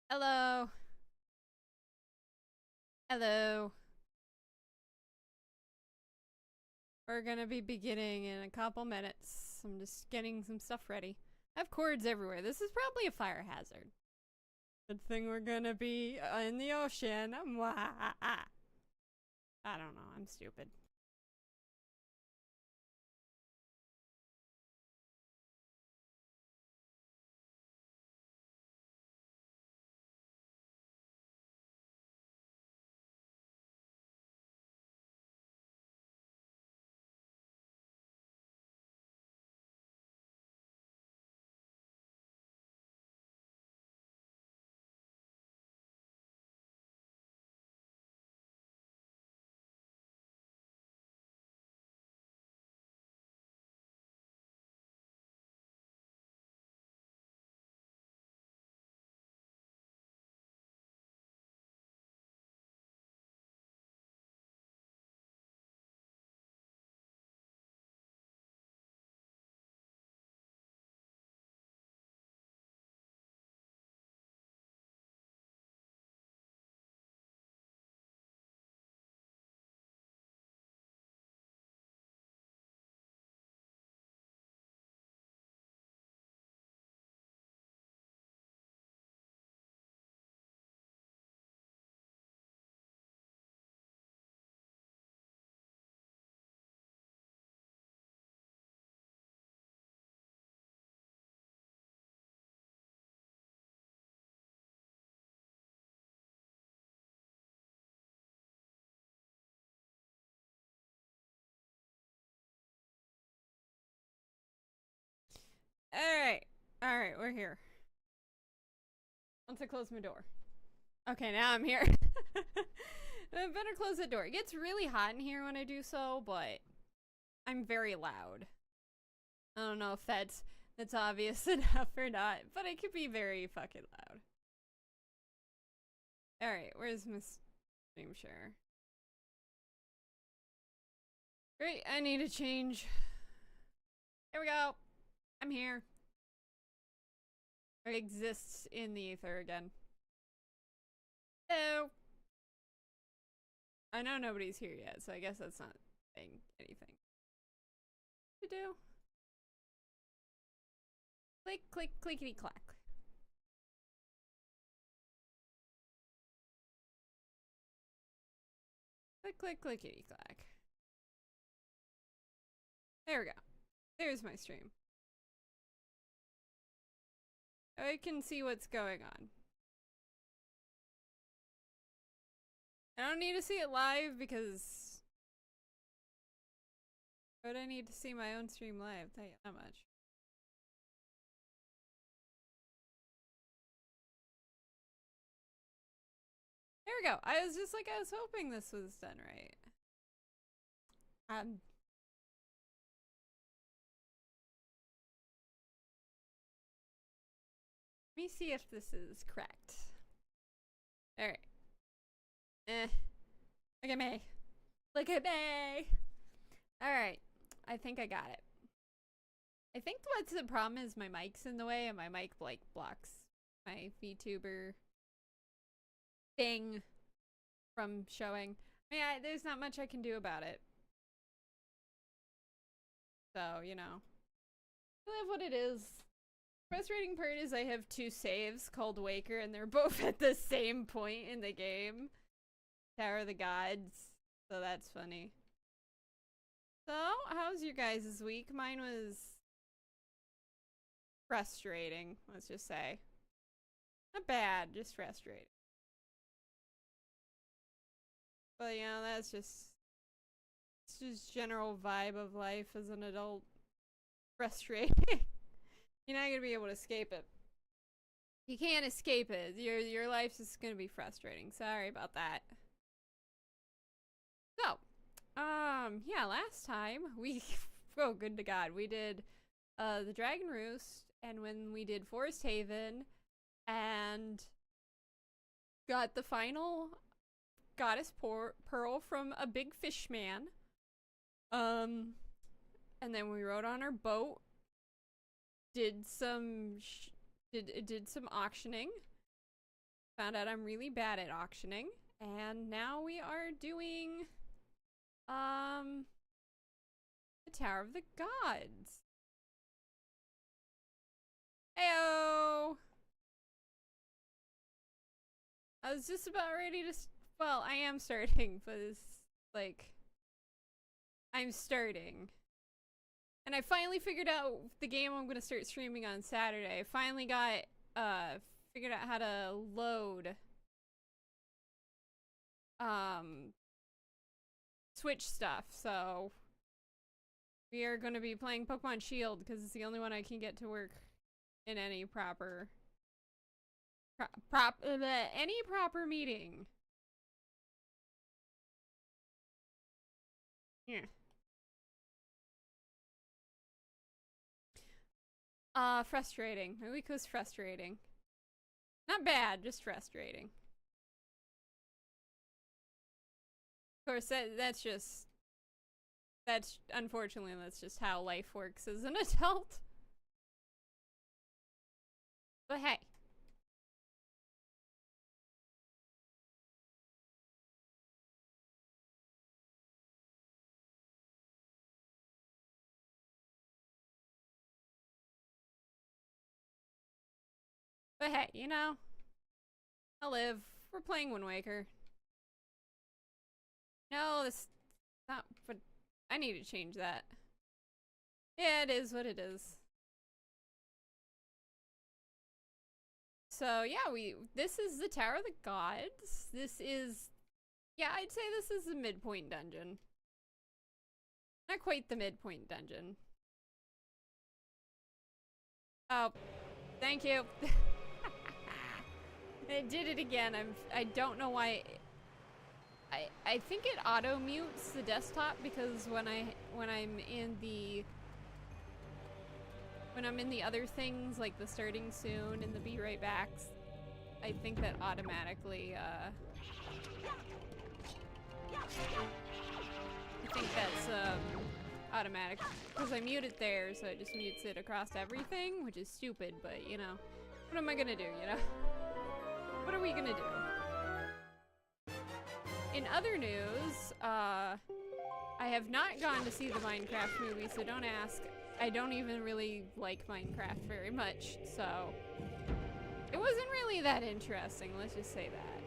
Hello. Hello. We're gonna be beginning in a couple minutes. I'm just getting some stuff ready. I have cords everywhere. This is probably a fire hazard. Good thing we're gonna be in the ocean. I don't know. I'm stupid. Alright. Alright, we're here. Once I close my door. Okay, now I'm here. I better close the door. It gets really hot in here when I do so, but I'm very loud. I don't know if that's obvious enough or not, but it could be very fucking loud. Alright, where's my stream share? Great, I need a change. Here we go. I'm here. I exist in the ether again. Hello. I know nobody's here yet, so I guess that's not saying anything to do. Click, click, clickety clack. Click, click, clickety clack. There we go. There's my stream. I can see what's going on. I don't need to see it live because but I need to see my own stream live, tell you that much. There we go. I was just like, I was hoping this was done right. Let me see if this is correct. Alright. Look at me. Look at me! Alright. I think I got it. I think what's the problem is my mic's in the way and my mic like blocks my VTuber thing from showing. I mean, there's not much I can do about it. So, you know. I live what it is. Frustrating part is I have two saves called Waker and they're both at the same point in the game. Tower of the Gods. So that's funny. So, how's your guys' week? Mine was frustrating, let's just say. Not bad, just frustrating. But you know, that's just it's just general vibe of life as an adult. Frustrating. You're not gonna be able to escape it. You can't escape it. Your life's just gonna be frustrating. Sorry about that. So, yeah, last time we oh good to God, we did the Dragon Roost, and when we did Forest Haven, and got the final goddess pearl from a big fish man. And then we rode on our boat, did some did some auctioning, Found out I'm really bad at auctioning, and now we are doing the Tower of the Gods. Heyo! I was just about ready to well, I am starting, but it's like I'm starting. And I finally figured out the game I'm gonna start streaming on Saturday. I finally got figured out how to load Switch stuff, so we are gonna be playing Pokemon Shield because it's the only one I can get to work in any proper any proper meeting. Yeah. Frustrating. My week was frustrating. Not bad, just frustrating. Of course, unfortunately, that's just how life works as an adult. But hey. But hey, you know, I'll live. We're playing Wind Waker. No, this not, but I need to change that. Yeah, it is what it is. So yeah, this is the Tower of the Gods. This is, yeah, I'd say this is the midpoint dungeon. Not quite the midpoint dungeon. Oh, thank you. I did it again. I don't know why. I think it auto mutes the desktop because when I'm in the other things like the starting soon and the be right backs, I think that automatically I think that's automatic because I mute it there, so it just mutes it across everything, which is stupid, but you know, what am I gonna do, you know? What are we gonna do? In other news, I have not gone to see the Minecraft movie, so don't ask. I don't even really like Minecraft very much, so it wasn't really that interesting, let's just say that.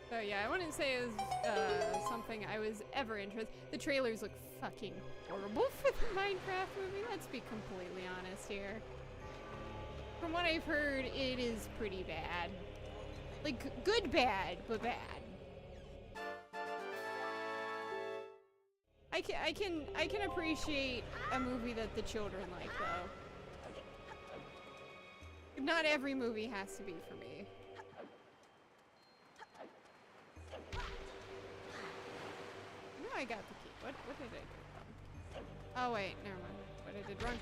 So yeah, I wouldn't say it was something I was ever interested. The trailers look fucking horrible for the Minecraft movie, let's be completely honest here. From what I've heard, it is pretty bad. Like, good bad, but bad. I can appreciate a movie that the children like, though. Not every movie has to be for me. I got the key. What did I do wrong? Oh wait, never mind. What I did wrong.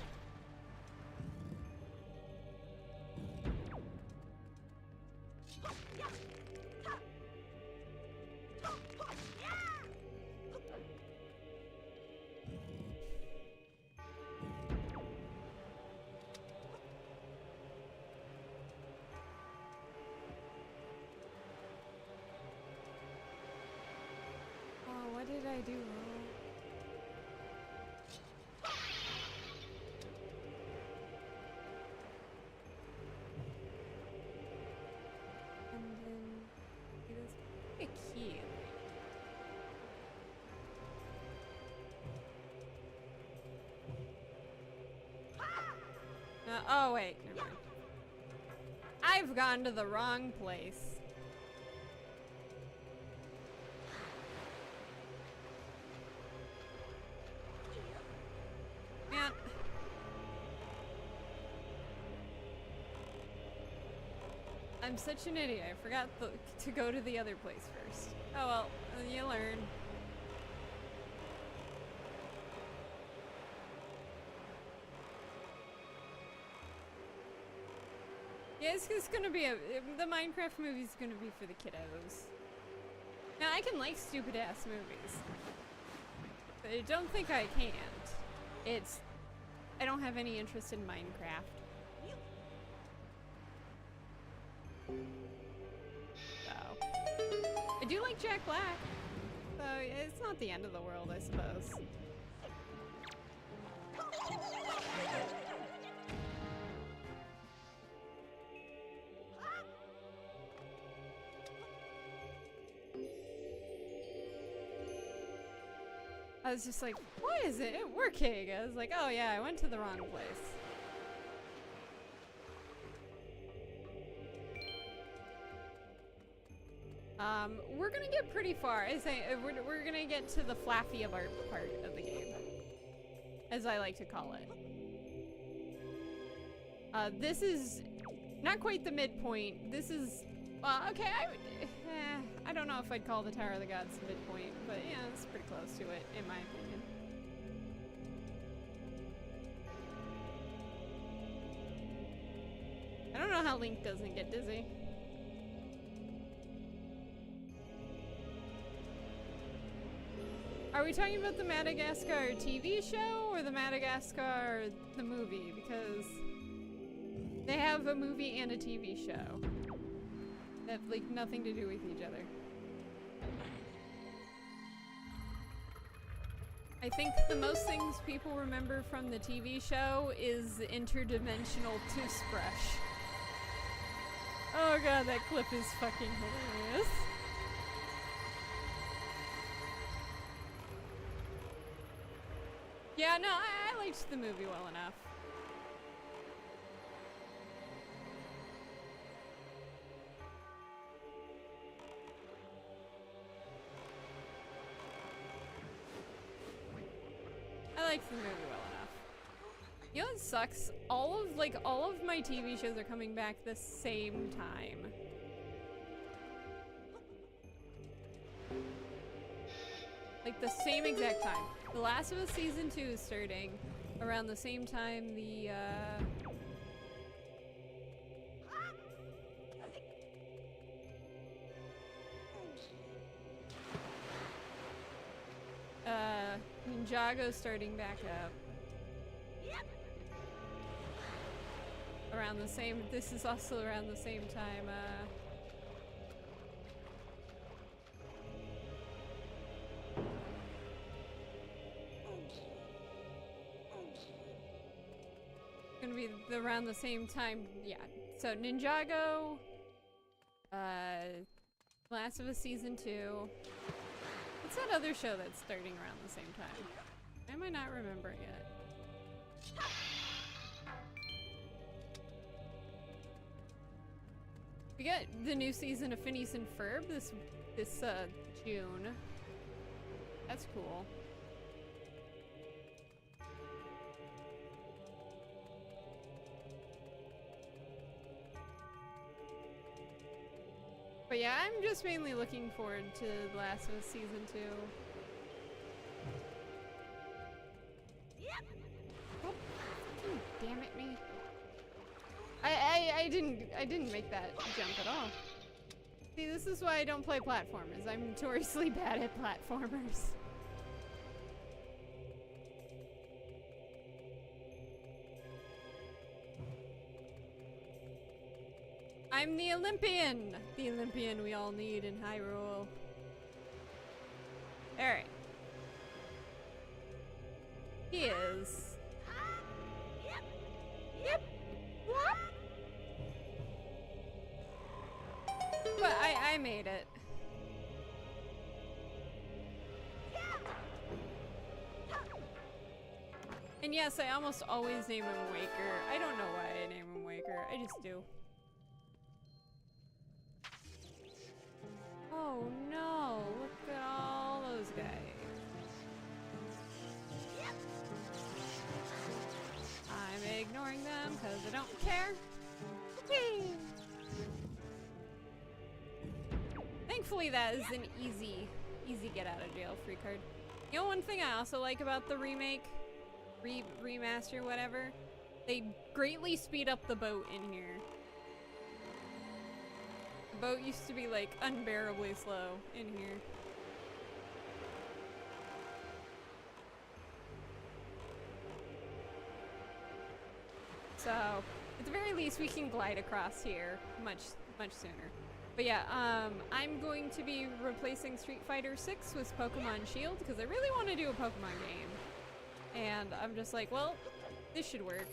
What did I do wrong? And then there's a key. Oh wait, never mind. I've gone to the wrong place. I'm such an idiot. I forgot to go to the other place first. Oh well, you learn. Yeah, it's gonna be the Minecraft movie's gonna be for the kiddos. Now, I can like stupid-ass movies. But I don't think I can't. I don't have any interest in Minecraft. So. I do like Jack Black. So, it's not the end of the world, I suppose. I was just like, why is it working? I was like, oh yeah, I went to the wrong place. We're gonna get pretty far. I say we're gonna get to the flaffy of our part of the game, as I like to call it. This is not quite the midpoint. This is, okay, I don't know if I'd call the Tower of the Gods the midpoint, but yeah, it's pretty close to it, in my opinion. I don't know how Link doesn't get dizzy. Are we talking about the Madagascar TV show or the Madagascar the movie? Because they have a movie and a TV show that have like nothing to do with each other. I think the most things people remember from the TV show is the interdimensional toothbrush. Oh god, that clip is fucking hilarious. Yeah, no, I liked the movie well enough. I liked the movie well enough. You know what sucks? All of my TV shows are coming back the same time. Like the same exact time. The Last of Us Season 2 is starting around the same time the, Ninjago's starting back up. Around the same, this is also around the same time, gonna be around the same time, yeah. So Ninjago, Last of Us Season 2. What's that other show that's starting around the same time? I might not remember it yet. We got the new season of Phineas and Ferb this June. That's cool. But yeah, I'm just mainly looking forward to The Last of Us Season 2. Oh, damn it me. I didn't make that jump at all. See, this is why I don't play platformers. I'm notoriously bad at platformers. I'm the Olympian! The Olympian we all need in Hyrule. Alright. He is. Yep. What? But I made it. And yes, I almost always name him Waker. I don't know why I name him Waker. I just do. Oh no, look at all those guys. I'm ignoring them because I don't care. Whee! Thankfully that is an easy get out of jail free card. You know, one thing I also like about the remake, remaster, whatever, they greatly speed up the boat in here. boat used to be like unbearably slow in here. So, at the very least, we can glide across here much sooner. But yeah, I'm going to be replacing Street Fighter 6 with Pokemon Shield because I really want to do a Pokemon game. And I'm just like, well, this should work.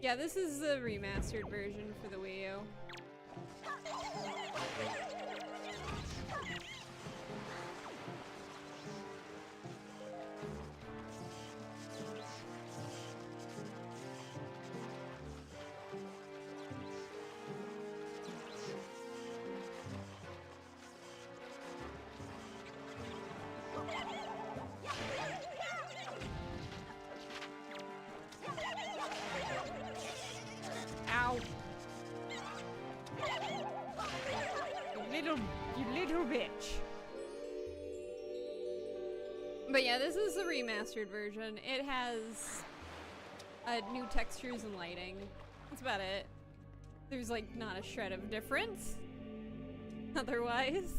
Yeah, this is the remastered version for the Wii U. Ow. You little bitch. But yeah, this is the remastered version. It has new textures and lighting. That's about it. There's like not a shred of difference. Otherwise.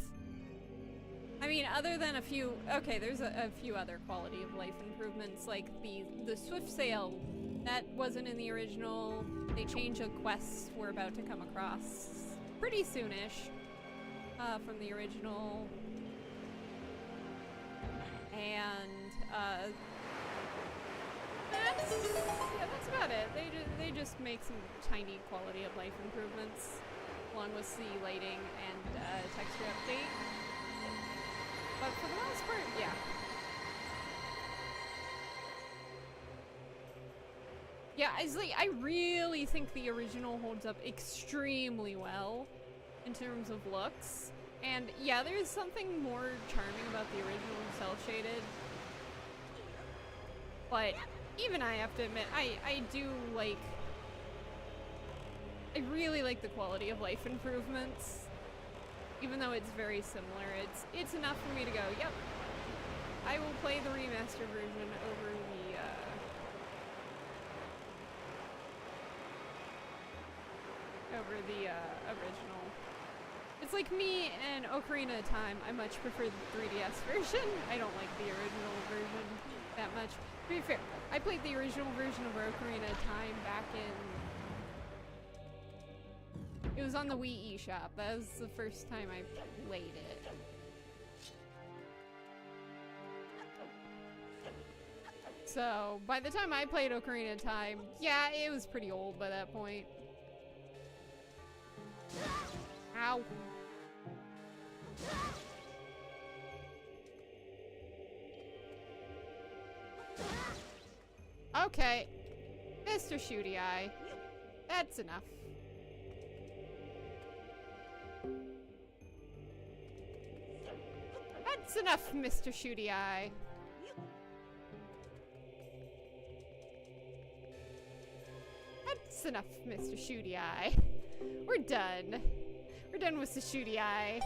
I mean, other than a few, okay, there's a few other quality of life improvements, like the swift sail. That wasn't in the original. They changed a quest we're about to come across pretty soonish from the original. And that's about it. They just make some tiny quality of life improvements along with the lighting and texture update. But for the most part, yeah. Yeah, I really think the original holds up extremely well in terms of looks. And yeah, there's something more charming about the original cel-shaded. But even I have to admit, I do like... I really like the quality of life improvements. Even though it's very similar, it's enough for me to go, yep, I will play the remaster version over the original. It's like me and Ocarina of Time. I much prefer the 3DS version. I don't like the original version that much. To be fair, I played the original version of Ocarina of Time back in... It was on the Wii eShop. That was the first time I played it. So, by the time I played Ocarina of Time, yeah, it was pretty old by that point. Ow. Okay. Mr. Shooty Eye. That's enough. That's enough, Mr. Shooty Eye. That's enough, Mr. Shooty Eye. We're done. We're done with the Shooty Eye.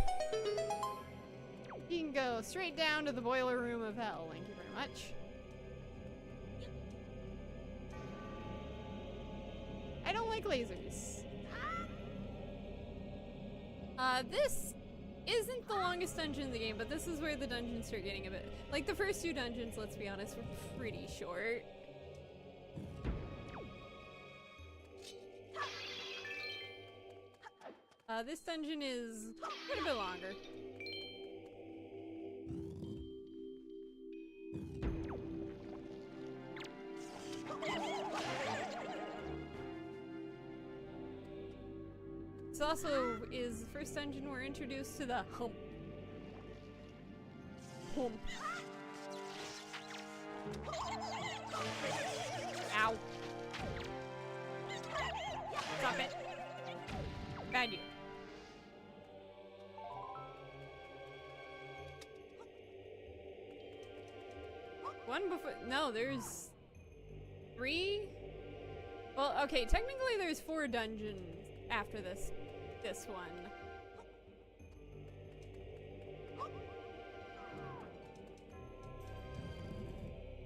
You can go straight down to the boiler room of hell. Thank you very much. I don't like lasers. This isn't the longest dungeon in the game, but this is where the dungeons start getting a bit... Like, the first two dungeons, let's be honest, were pretty short. This dungeon is quite a bit longer. This also is the first dungeon we're introduced to the hump. Hump. Ow. Stop it. Bad you. One before... No, there's... 3? Well, okay, technically there's 4 dungeons after this one.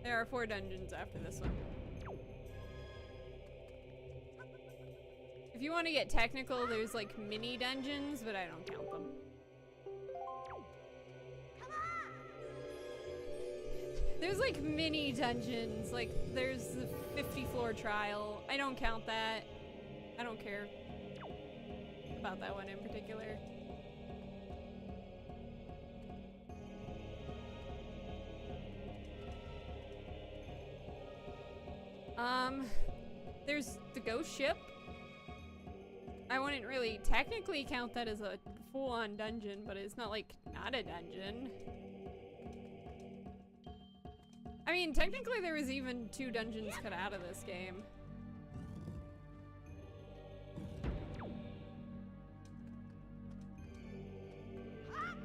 There are 4 dungeons after this one. If you want to get technical, there's like mini dungeons, but I don't count them. There's like mini dungeons, like there's the 50 floor trial. I don't count that. I don't care about that one in particular. There's the ghost ship. I wouldn't really technically count that as a full-on dungeon, but it's not like not a dungeon. I mean, technically there was even 2 dungeons cut out of this game.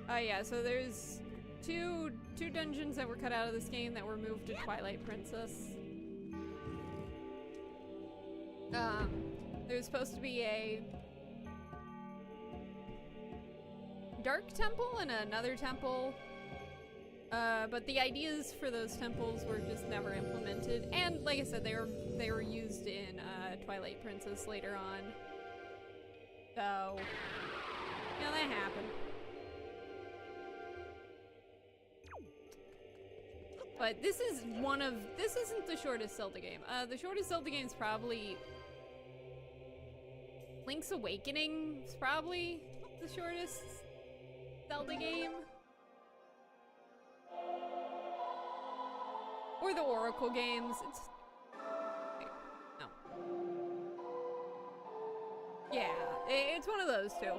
Yeah, so there's two dungeons that were cut out of this game that were moved to Twilight Princess. There's supposed to be a dark temple and another temple, but the ideas for those temples were just never implemented. And like I said, they were used in Twilight Princess later on. So, you know, that happened. But this isn't the shortest Zelda game. The shortest Zelda game is probably Link's Awakening is probably the shortest Zelda game. Or the Oracle games. Wait, no. Yeah, it's one of those two.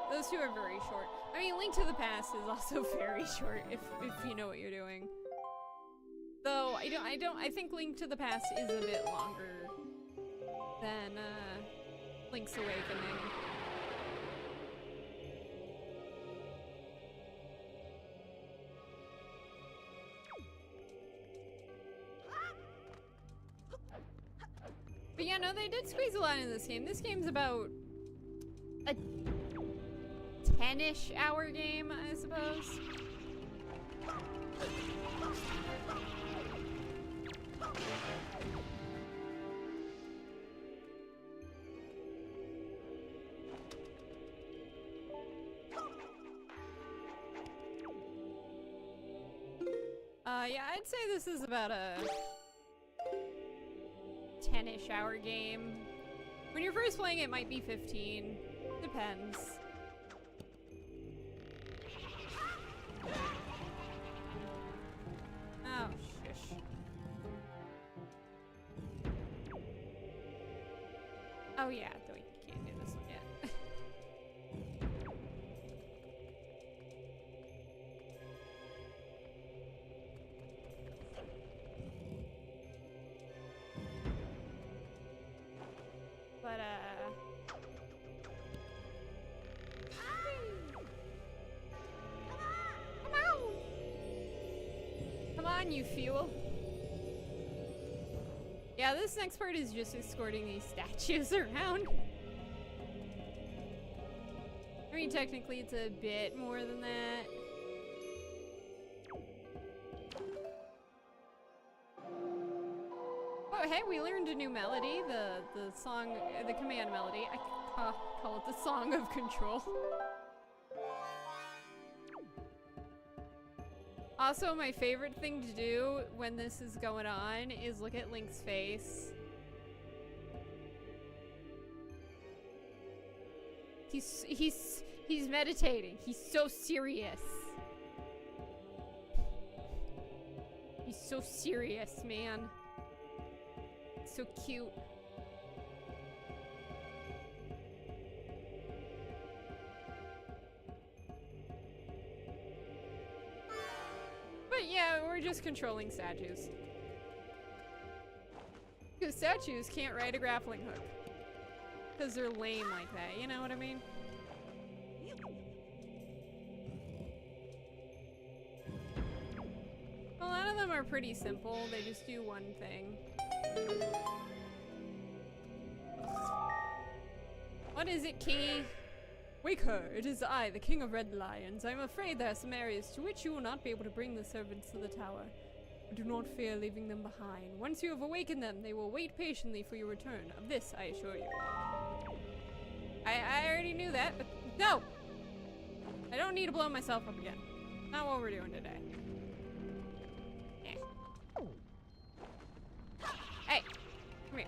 Those two are very short. I mean, Link to the Past is also very short if you know what you're doing. Though I think Link to the Past is a bit longer than Link's Awakening. But yeah, no, they did squeeze a lot in this game. This game's about a 10-ish hour game, I suppose. Yeah, I'd say this is about a 10-ish hour game. When you're first playing, it might be 15. Depends. Oh, shush. Oh yeah, though we can't do this one yet. But, come on! Come on, you fuel. Yeah, this next part is just escorting these statues around. I mean, technically it's a bit more than that. Oh, hey, we learned a new melody, the song, the command melody. I call it the Song of Control. Also, my favorite thing to do when this is going on is look at Link's face. He's meditating. He's so serious. He's so serious, man. So cute. But yeah, we're just controlling statues. Because statues can't ride a grappling hook. Because they're lame like that, you know what I mean? A lot of them are pretty simple, they just do one thing. What is it, Key? Wake her, it is I, the King of Red Lions. I am afraid there are some areas to which you will not be able to bring the servants to the tower. Do not fear leaving them behind. Once you have awakened them, they will wait patiently for your return. Of this, I assure you. I already knew that, but no! I don't need to blow myself up again. Not what we're doing today. Hey, come here.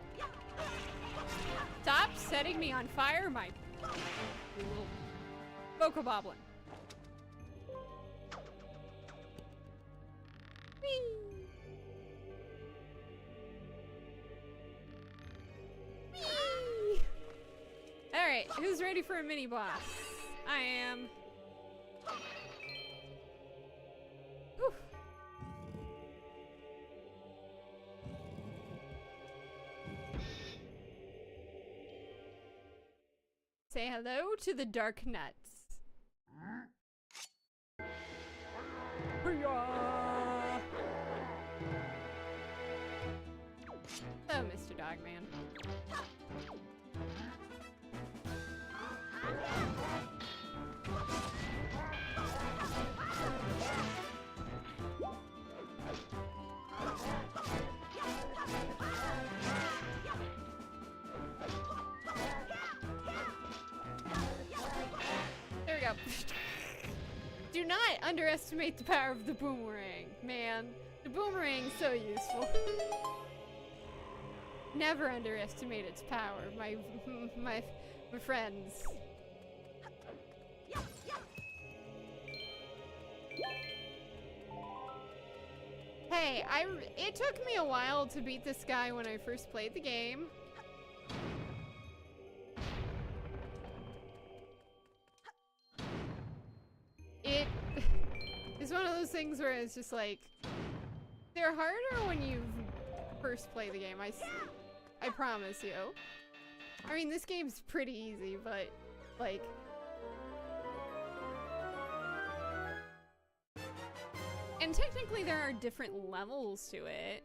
Stop setting me on fire, my little bokoboblin. Whee! Whee! Alright, who's ready for a mini boss? I am. Whew. Say hello to the dark nuts. Oh, Mr. Dogman. There we go. Do not underestimate the power of the boomerang, man. The boomerang's so useful. Never underestimate its power, my friends. Hey, it took me a while to beat this guy when I first played the game. It is one of those things where it's just like, they're harder when you first play the game, I promise you. I mean, this game's pretty easy, but, like... And technically there are different levels to it.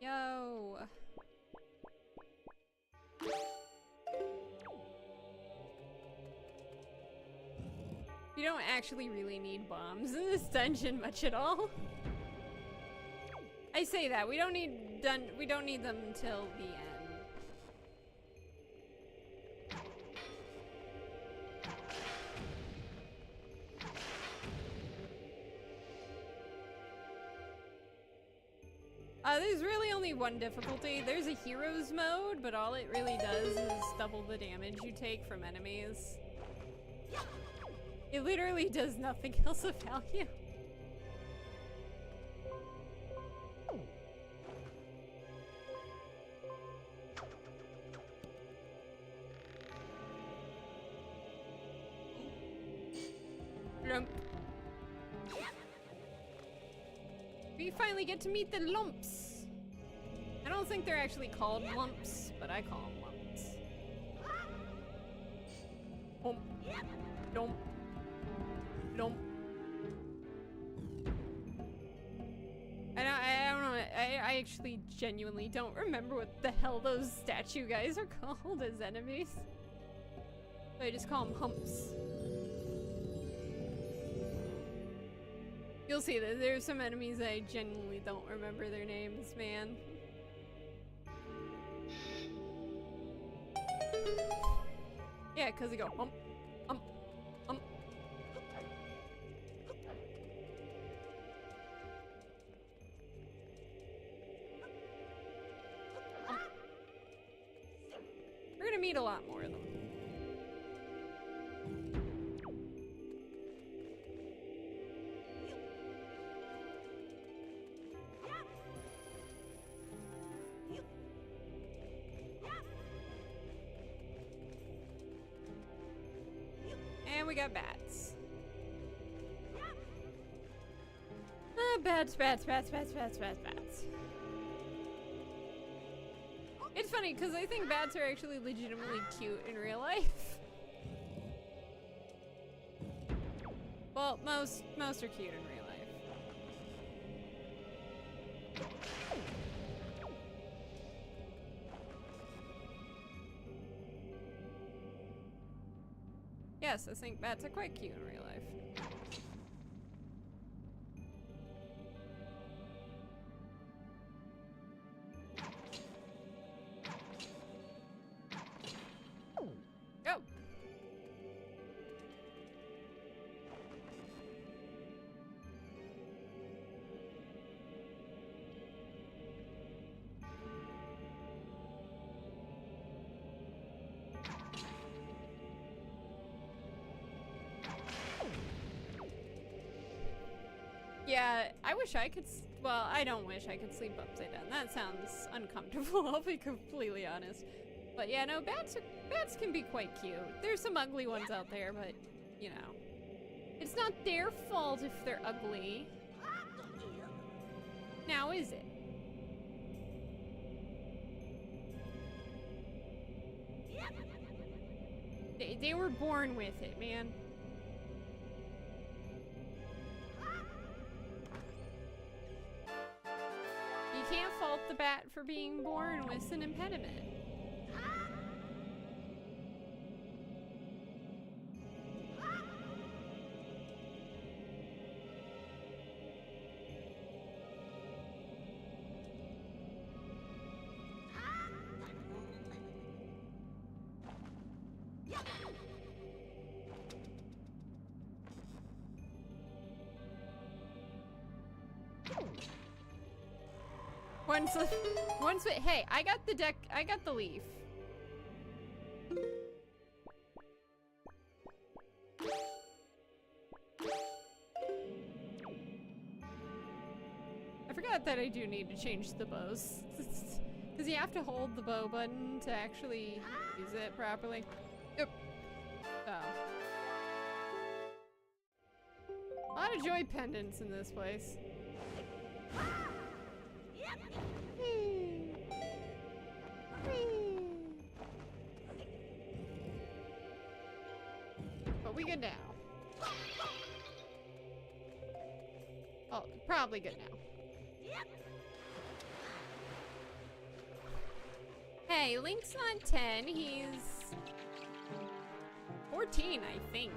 Yo. You don't actually really need bombs in this dungeon much at all. I say that, we don't need them until the end. There's really only one difficulty. There's a heroes mode, but all it really does is double the damage you take from enemies. It literally does nothing else of value. Lump. We finally get to meet the lumps. I don't think they're actually called lumps, but I call them lumps. Lump. Lump. Lump. I don't know. I actually genuinely don't remember what the hell those statue guys are called as enemies. So I just call them humps. You'll see that there's some enemies I genuinely don't remember their names, man. Yeah, because they go hump, hump, hump. Hump. We're gonna meet a lot more of them. And we got bats. Bats. It's funny because I think bats are actually legitimately cute in real life. Well, most are cute in real life. Yes, I think bats are quite cute in real life. Yeah, I wish I could. Well, I don't wish I could sleep upside down. That sounds uncomfortable. I'll be completely honest. But yeah, no, bats can be quite cute. There's some ugly ones out there, but you know, it's not their fault if they're ugly. Now, is it? They were born with it, man. You can't fault the bat for being born with an impediment. Hey, I got the deck, I got the leaf. I forgot that I do need to change the bows. Because you have to hold the bow button to actually use it properly. Yep. So. A lot of joy pendants in this place. But we good now. Oh, probably good now. Hey, Link's not 10, he's 14, I think.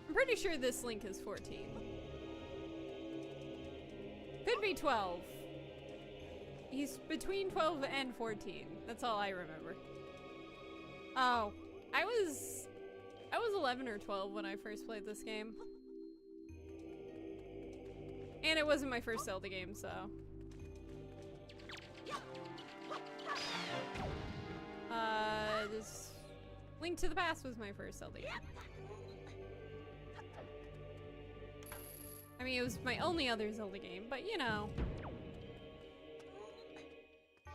I'm pretty sure this Link is 14. Could be 12. He's between 12 and 14. That's all I remember. Oh, I was 11 or 12 when I first played this game. And it wasn't my first Zelda game, so. This Link to the Past was my first Zelda game. I mean, it was my only other Zelda game, but you know.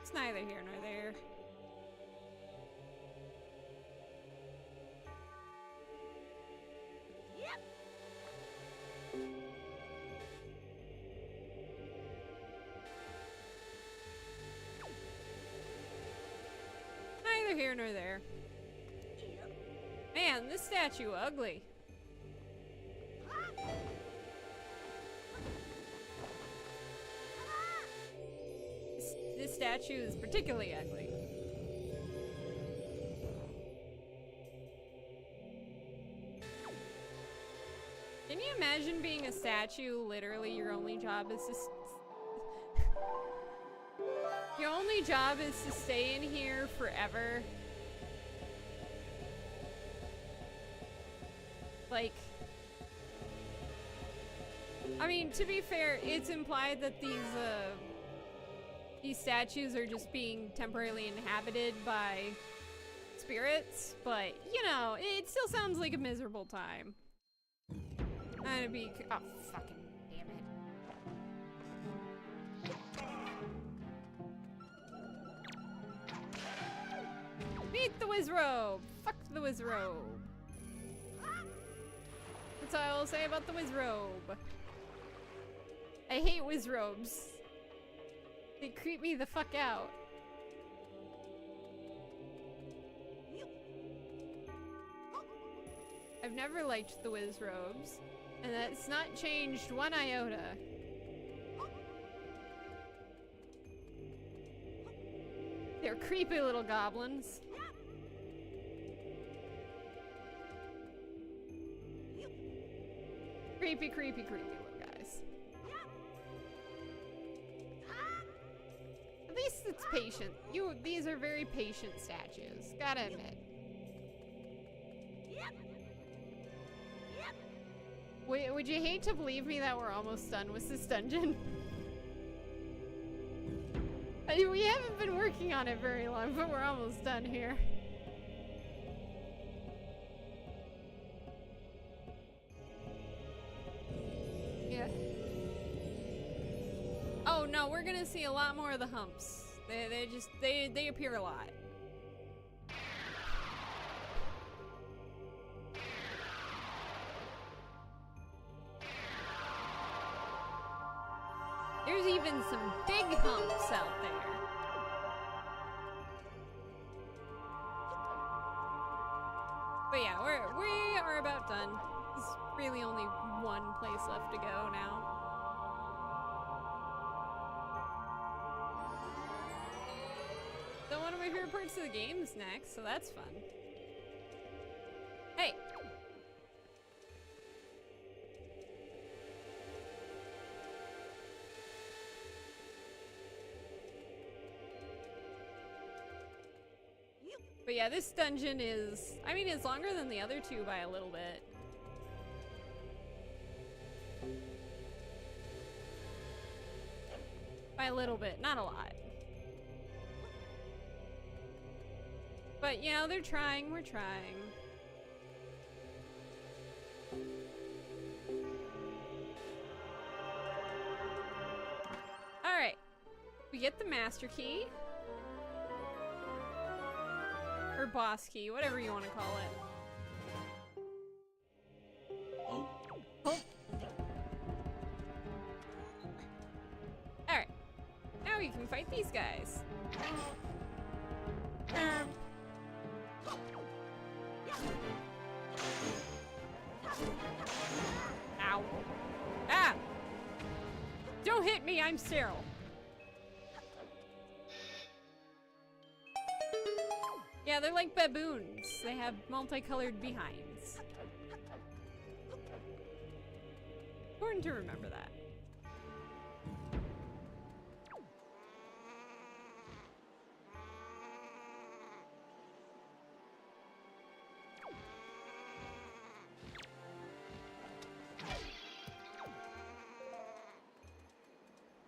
It's neither here nor there. Neither here nor there. Man, this statue ugly. This statue is particularly ugly. Can you imagine being a statue? Literally, your only job is to your only job is to stay in here forever. Like, I mean, to be fair, it's implied that these statues are just being temporarily inhabited by spirits, but, you know, it still sounds like a miserable time. And it'd be, oh, fucking damn it. Meet the Wizrobe! Fuck the Wizrobe. That's all I'll say about the Wizrobe. I hate Wizrobes. They creep me the fuck out. I've never liked the Wizrobes, and that's not changed one iota. They're creepy little goblins. Creepy, creepy, creepy little guys. At least it's patient. These are very patient statues, gotta admit. Would you hate to believe me that we're almost done with this dungeon? We haven't been working on it very long, but we're almost done here. Yeah. Oh no, we're gonna see a lot more of the humps. They appear a lot. There's even some big humps out there. But yeah, we are about done. There's really only one place left to go now. So one of my favorite parts of the game is next, so that's fun. Hey! But yeah, this dungeon is, I mean, it's longer than the other two by a little bit. By a little bit, not a lot. But, you know, they're trying, we're trying. Alright. We get the master key. Or boss key, whatever you want to call it. Oh. Alright. Now we can fight these guys. Ow. Ah! Don't hit me, I'm sterile. Yeah, they're like baboons. They have multicolored behinds. Important to remember that.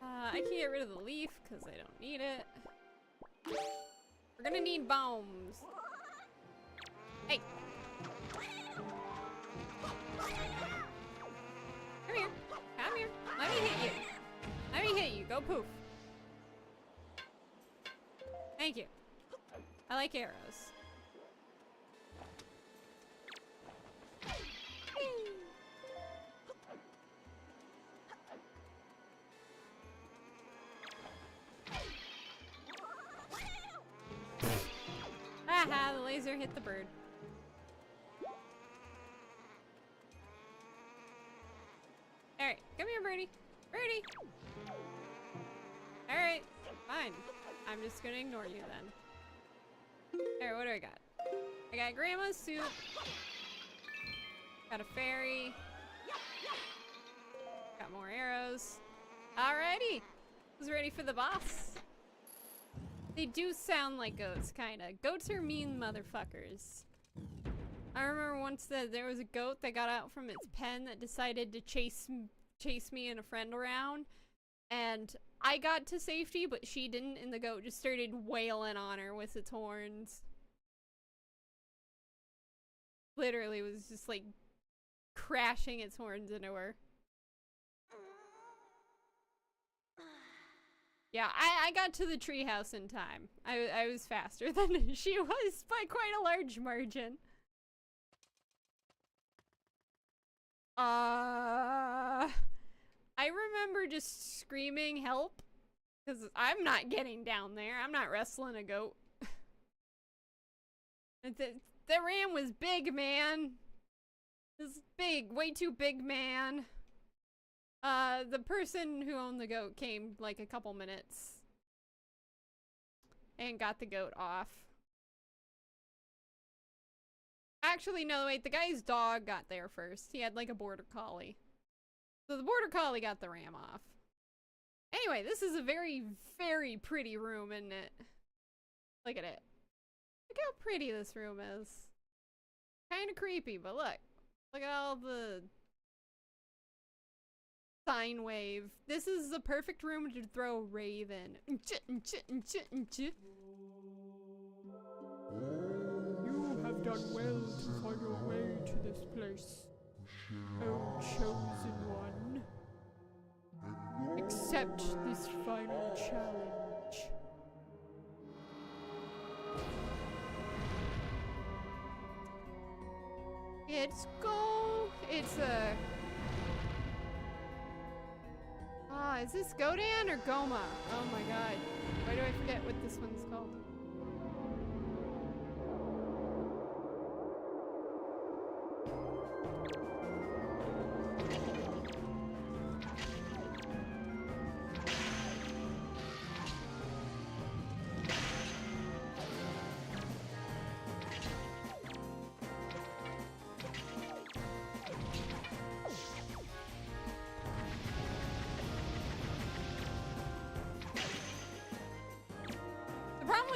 I can get rid of the leaf because I don't need it. We're gonna need bombs. Hey! Come here. Come here. Let me hit you. Let me hit you. Go poof. Thank you. I like arrows. Haha, the laser hit the bird. Alright, come here, birdie. Birdie! Alright, fine. I'm just gonna ignore you then. Alright, what do I got? I got grandma's soup. Got a fairy. Got more arrows. Alrighty! Who's ready for the boss? They do sound like goats, kinda. Goats are mean motherfuckers. I remember once that there was a goat that got out from its pen that decided to chase me and a friend around. And I got to safety, but she didn't, and the goat just started wailing on her with its horns. Literally was just like crashing its horns into her. Yeah, I got to the treehouse in time. I was faster than she was by quite a large margin. I remember just screaming help, because I'm not getting down there. I'm not wrestling a goat. The ram was big, man. This big, way too big, man. The person who owned the goat came like a couple minutes and got the goat off. Actually, no, wait, the guy's dog got there first. He had like a border collie. So the border collie got the ram off. Anyway, this is a very, very pretty room, isn't it? Look at it. Look how pretty this room is. Kind of creepy, but look. Look at all the Sine wave. This is the perfect room to throw a rave in. You have done well to find your way to this place, O chosen one. Accept this final challenge. It's go. It's a. Is this Godan or Goma? Oh my god. Why do I forget what this one's called?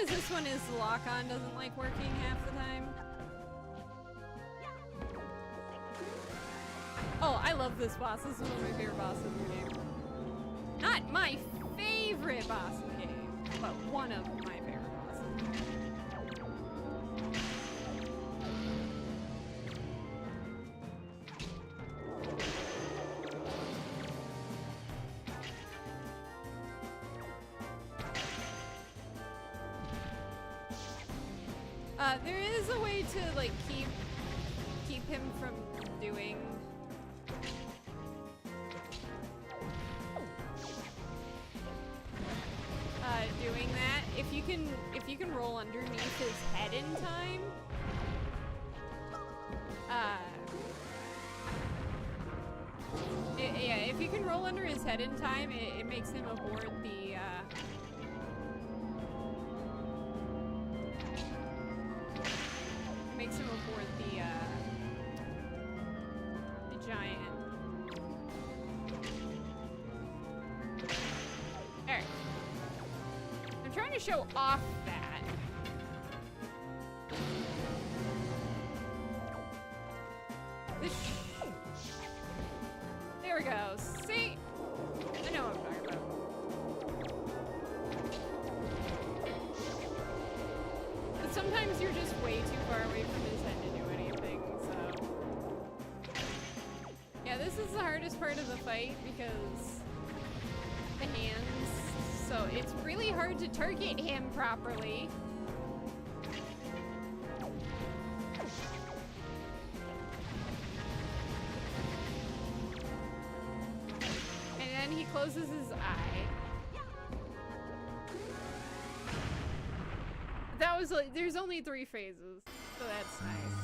This one is the lock-on doesn't like working half the time. Oh, I love this boss. This is one of my favorite bosses in the game. Not my favorite boss in the game, but one of my favorite bosses. There is a way to like keep him from doing that. If you can roll underneath his head in time. Yeah, if you can roll under his head in time, it makes him aboard the giant. Alright. I'm trying to show off that. There we go. See? I know what I'm talking about. But sometimes you're just way too far away from his head to do anything, so. Yeah, this is the hardest part of the fight because the hands, so it's really hard to target him properly. And then he closes his eye. That was like, there's only 3 phases, so that's nice.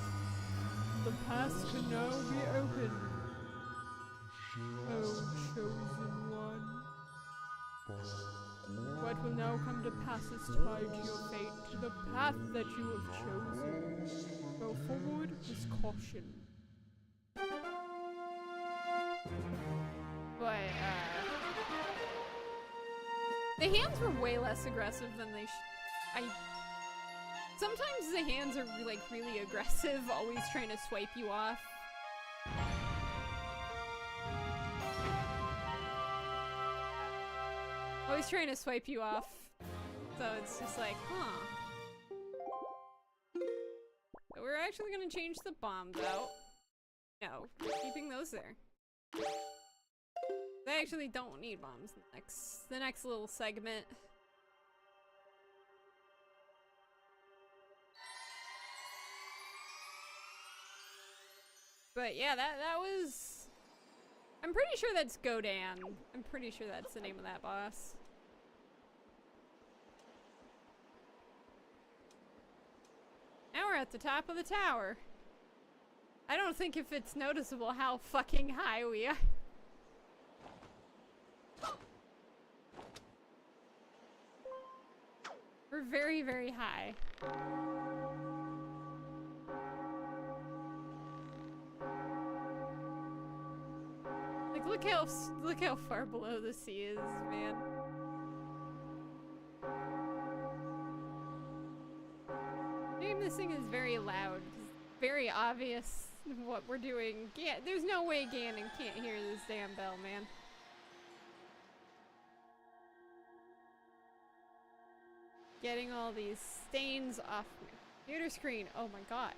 The pass can now be opened. Oh, chosen one. What will now come to pass is tied to your fate, to the path that you have chosen. Go forward with caution. But, the hands were way less aggressive than they sometimes the hands are, like, really aggressive, always trying to swipe you off. Always trying to swipe you off. So it's just like, huh. But we're actually gonna change the bombs out. No, keeping those there. They actually don't need bombs the next little segment. But yeah, that was... I'm pretty sure that's Godan. I'm pretty sure that's the name of that boss. Now we're at the top of the tower. I don't think if it's noticeable how fucking high we are. We're very, very high. Like, look how far below the sea is, man. Maybe this thing is very loud. It's very obvious what we're doing. Yeah, there's no way Ganon can't hear this damn bell, man. getting all these stains off my computer screen. Oh my god.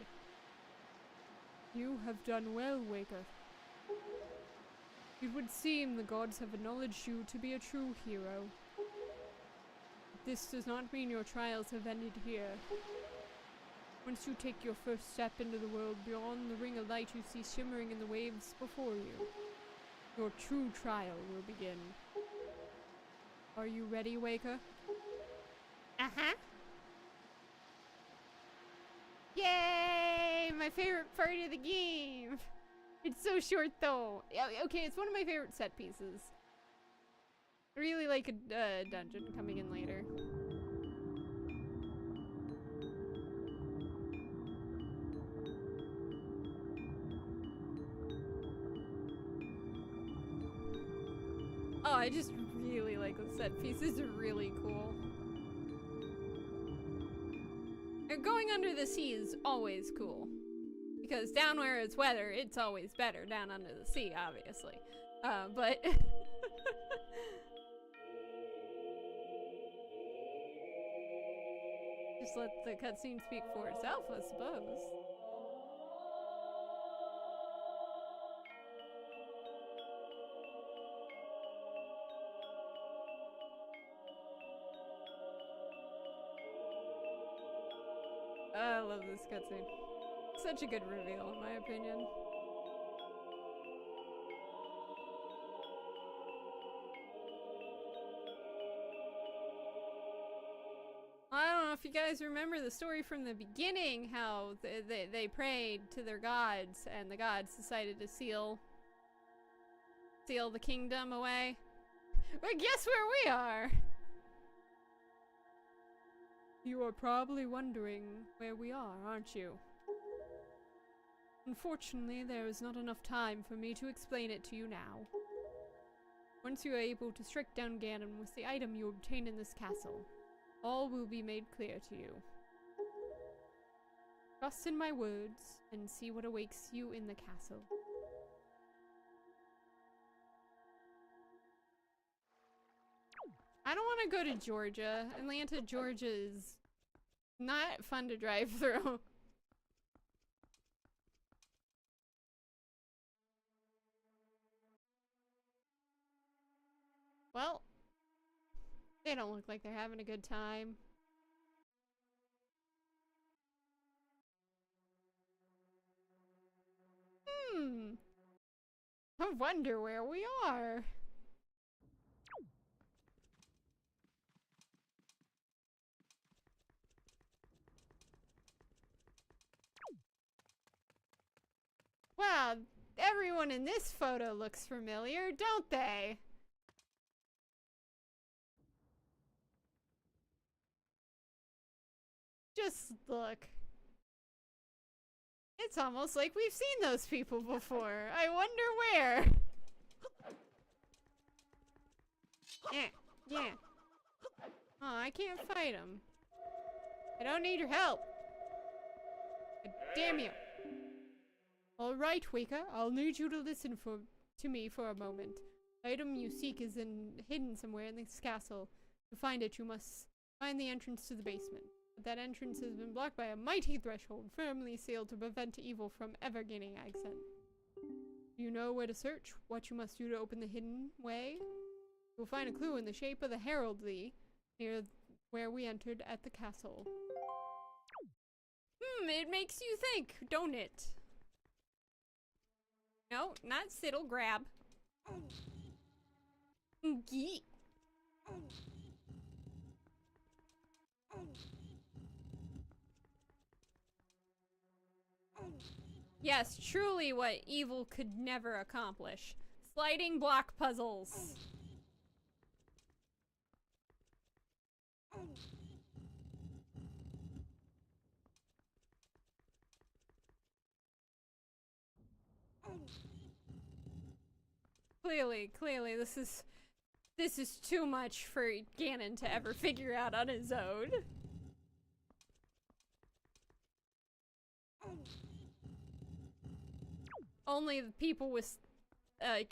You have done well, Waker. It would seem the gods have acknowledged you to be a true hero. This does not mean your trials have ended here. Once you take your first step into the world beyond the ring of light you see shimmering in the waves before you, your true trial will begin. Are you ready, Waker? Uh-huh. Yay! My favorite part of the game! It's so short though. Okay, it's one of my favorite set pieces. I really like a dungeon coming in later. Oh, I just really like the set pieces. Are really cool. And going under the sea is always cool. Because down where it's weather, it's always better down under the sea, obviously. But... just let the cutscene speak for itself, I suppose. I love this cutscene. Such a good reveal, in my opinion. I don't know if you guys remember the story from the beginning, how they prayed to their gods, and the gods decided to seal the kingdom away. But guess where we are? You are probably wondering where we are, aren't you? Unfortunately, there is not enough time for me to explain it to you now. Once you are able to strike down Ganon with the item you obtained in this castle, all will be made clear to you. Trust in my words and see what awaits you in the castle. I don't want to go to Georgia. Atlanta, Georgia is not fun to drive through. Well, they don't look like they're having a good time. I wonder where we are. Wow, everyone in this photo looks familiar, don't they? Just look. It's almost like we've seen those people before. I wonder where. Yeah. Oh, I can't fight him. I don't need your help. God damn you. Alright, Waker, I'll need you to listen to me for a moment. The item you seek is hidden somewhere in this castle. To find it, you must find the entrance to the basement. But that entrance has been blocked by a mighty threshold, firmly sealed to prevent evil from ever gaining access. Do you know where to search? What you must do to open the hidden way? You'll find a clue in the shape of the heraldry near where we entered at the castle. It makes you think, don't it? No, not siddle, grab. Yeet. Yes, truly what evil could never accomplish. Sliding block puzzles. Clearly, this is too much for Ganon to ever figure out on his own. Only the people with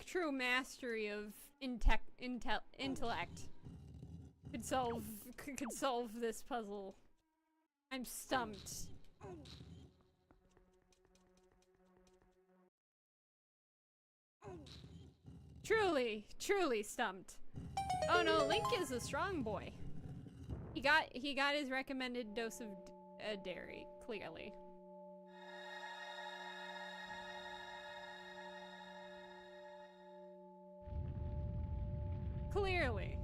true mastery of intellect could could solve this puzzle. I'm stumped. Truly, truly stumped. Oh no, Link is a strong boy. He got his recommended dose of dairy, clearly. Clearly.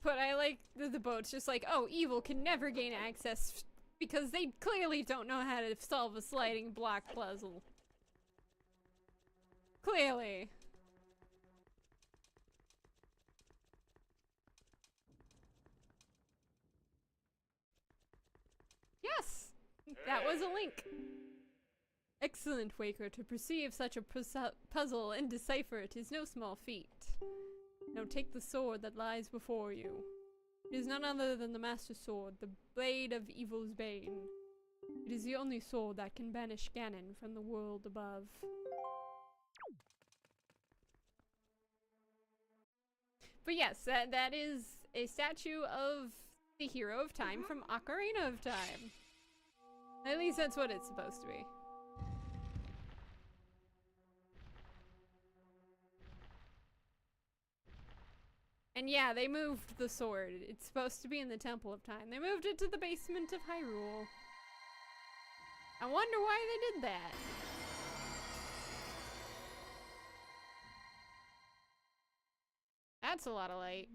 But I like that the boat's just like, oh, evil can never gain access because they clearly don't know how to solve a sliding block puzzle. Clearly. Yes! That was a link. Excellent, Waker. To perceive such a puzzle and decipher it is no small feat. Now take the sword that lies before you. It is none other than the Master Sword, the blade of evil's bane. It is the only sword that can banish Ganon from the world above. But yes, that is a statue of the Hero of Time from Ocarina of Time. At least that's what it's supposed to be. And yeah, they moved the sword. It's supposed to be in the Temple of Time. They moved it to the basement of Hyrule. I wonder why they did that. That's a lot of light.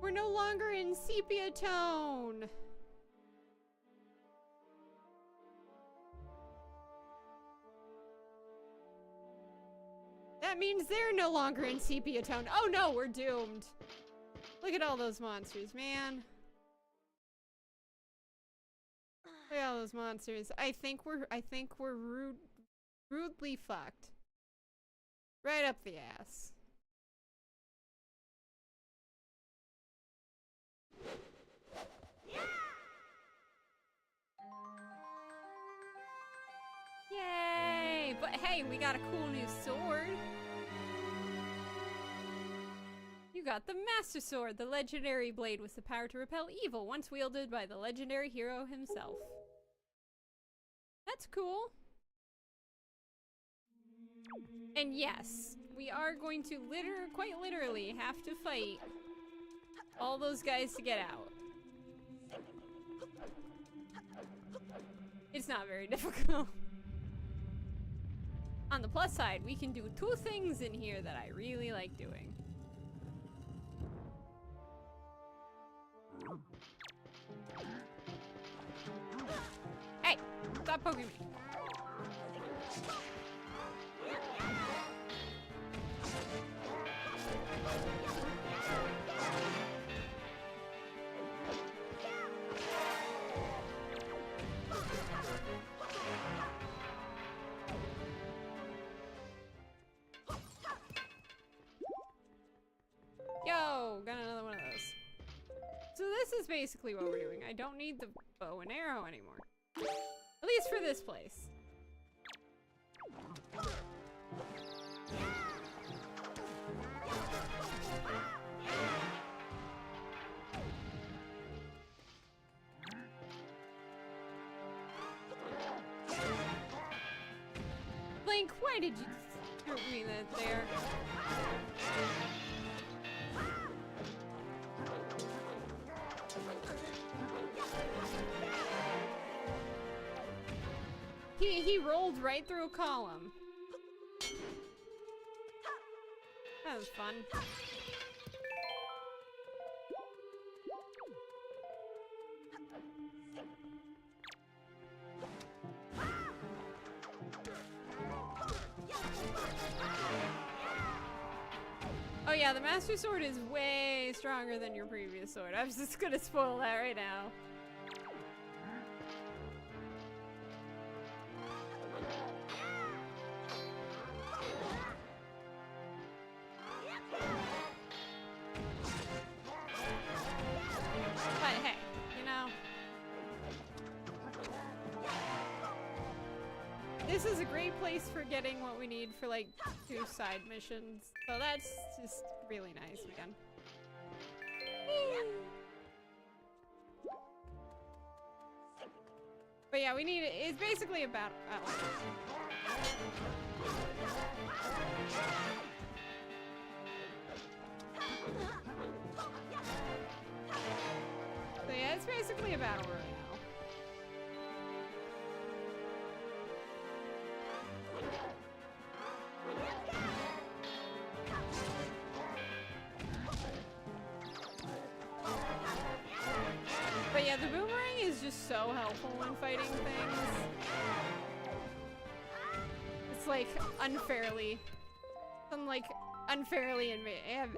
We're no longer in sepia tone. That means they're no longer in sepia tone. Oh no, we're doomed. Look at all those monsters, man. Look at all those monsters. I think we're rudely fucked. Right up the ass. Yay! But hey, we got a cool new sword. You got the Master Sword, the legendary blade with the power to repel evil, once wielded by the legendary hero himself. That's cool. And yes, we are going to quite literally have to fight all those guys to get out. It's not very difficult. On the plus side, we can do two things in here that I really like doing. Hey! Stop poking me. Yo, got another one of those. So this is basically what we're doing. I don't need the bow and arrow anymore. At least for this place. Link, why did you throw me that there? He rolled right through a column. That was fun. Oh yeah, the Master Sword is way stronger than your previous sword. I was just gonna spoil that right now. this is a great place for getting what we need for like 2 side missions. So that's just really nice again. But yeah, we need it. It's basically about so yeah, it's basically a battle royale. But yeah, the boomerang is just so helpful when fighting things. It's like unfairly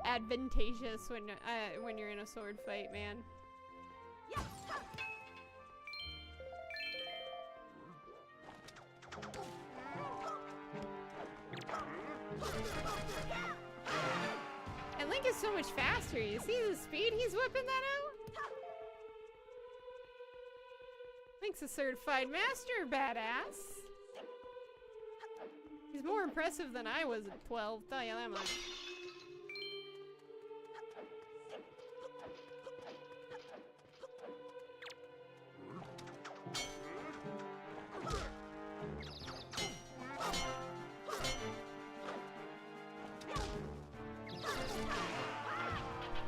advantageous when you're in a sword fight, man. And Link is so much faster. You see the speed he's whipping that out? Link's a certified master, badass. He's more impressive than I was at 12, tell you that much.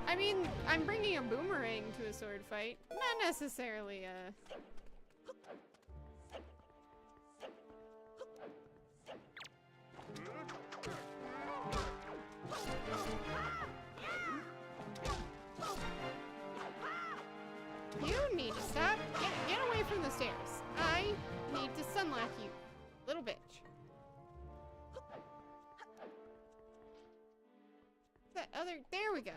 I mean, I'm bringing a boomerang to a sword fight. Not necessarily a... You need to stop. Get away from the stairs. I need to sunlock you. Little bitch. That other... There we go.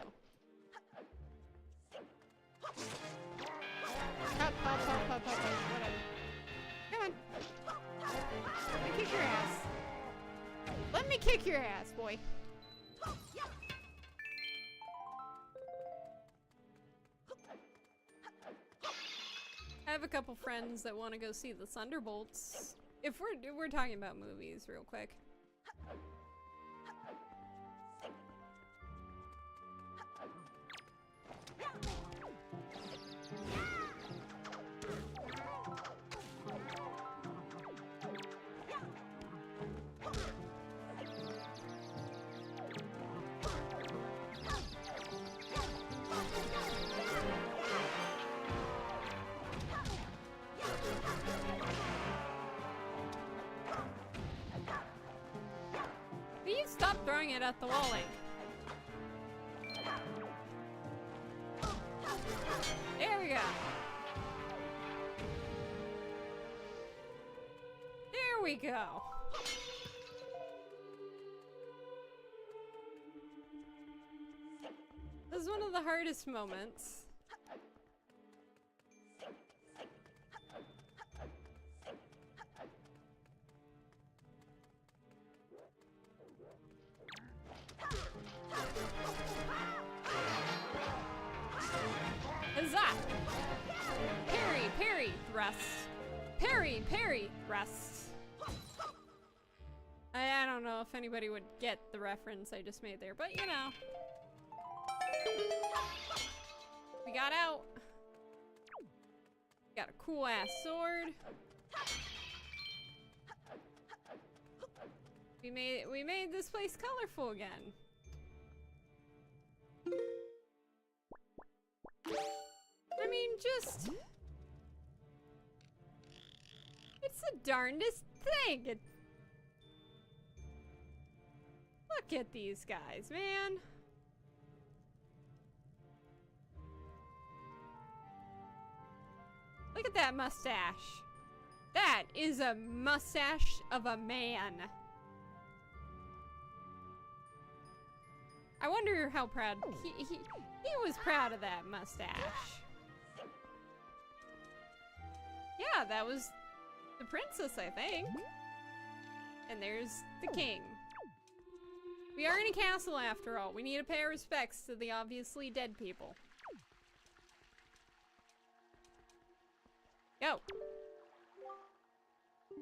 Hop, whatever. Come on. Let me kick your ass. Let me kick your ass, boy. I have a couple friends that want to go see the Thunderbolts. If we're talking about movies real quick. Please stop throwing it at the wall, Link. There we go. There we go. This is one of the hardest moments. Huzzah! Parry, parry, thrust. Parry, parry, thrust. I don't know if anybody would get the reference I just made there, but you know. We got out. Got a cool ass sword. We made this place colorful again. I mean, just... It's the darndest thing! Look at these guys, man. Look at that mustache. That is a mustache of a man. I wonder how proud... He was proud of that mustache. Yeah, that was the princess, I think. And there's the king. We are in a castle after all. We need to pay our respects to the obviously dead people. Go.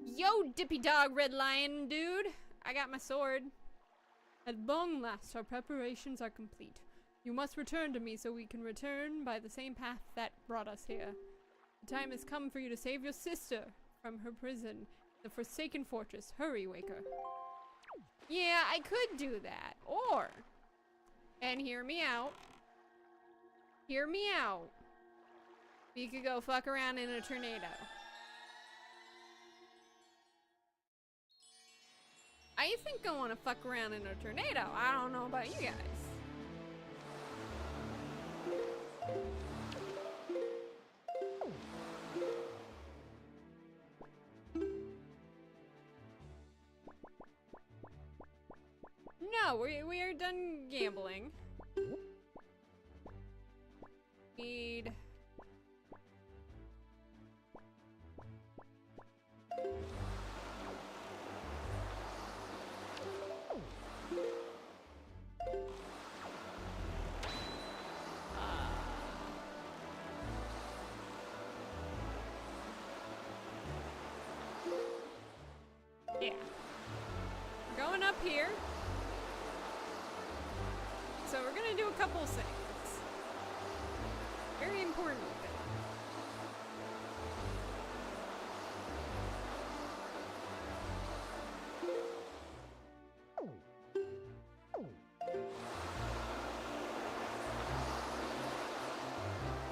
Yo, dippy dog, red lion, dude. I got my sword. At long last, our preparations are complete. You must return to me so we can return by the same path that brought us here. The time has come for you to save your sister from her prison, the Forsaken Fortress. Hurry, Waker. Yeah, I could do that. Or, and hear me out. Hear me out. We could go fuck around in a tornado. I think I want to fuck around in a tornado. I don't know about you guys. No, we are done gambling. Need... yeah. We're going up here. So we're gonna do a couple things. Very important thing.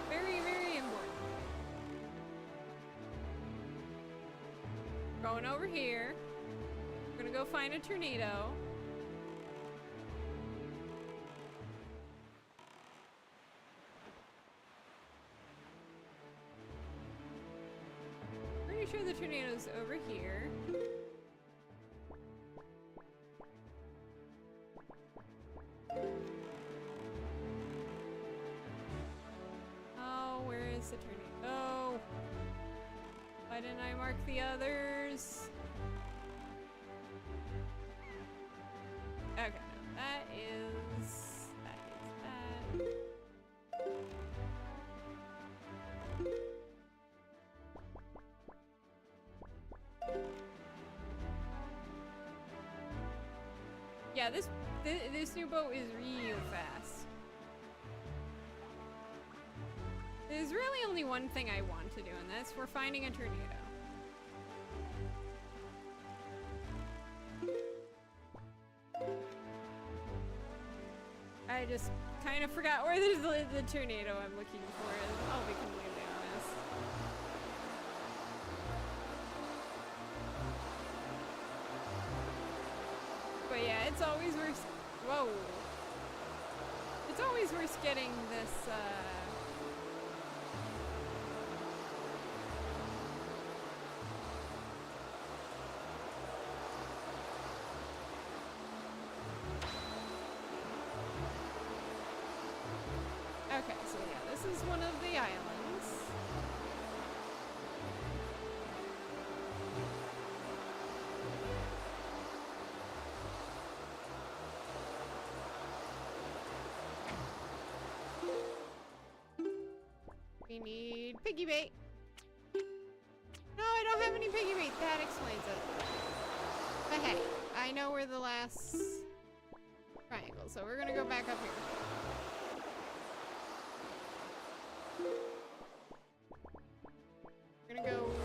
Very, very important. Going over here. We're gonna go find a tornado. Pretty sure the tornado's over here. Oh, where is the tornado? Oh, why didn't I mark the others? Okay, that is that. Yeah, this new boat is real fast. There's really only one thing I want to do, and that's we're finding a tornado. I just kind of forgot where the tornado I'm looking for is. I'll be completely honest. But yeah, it's always worth... Whoa. It's always worth getting this, Okay, so yeah, this is one of the islands. We need piggy bait. No, I don't have any piggy bait. That explains it. But hey, I know we're the last triangle, so we're gonna go back up here. We're gonna go over here.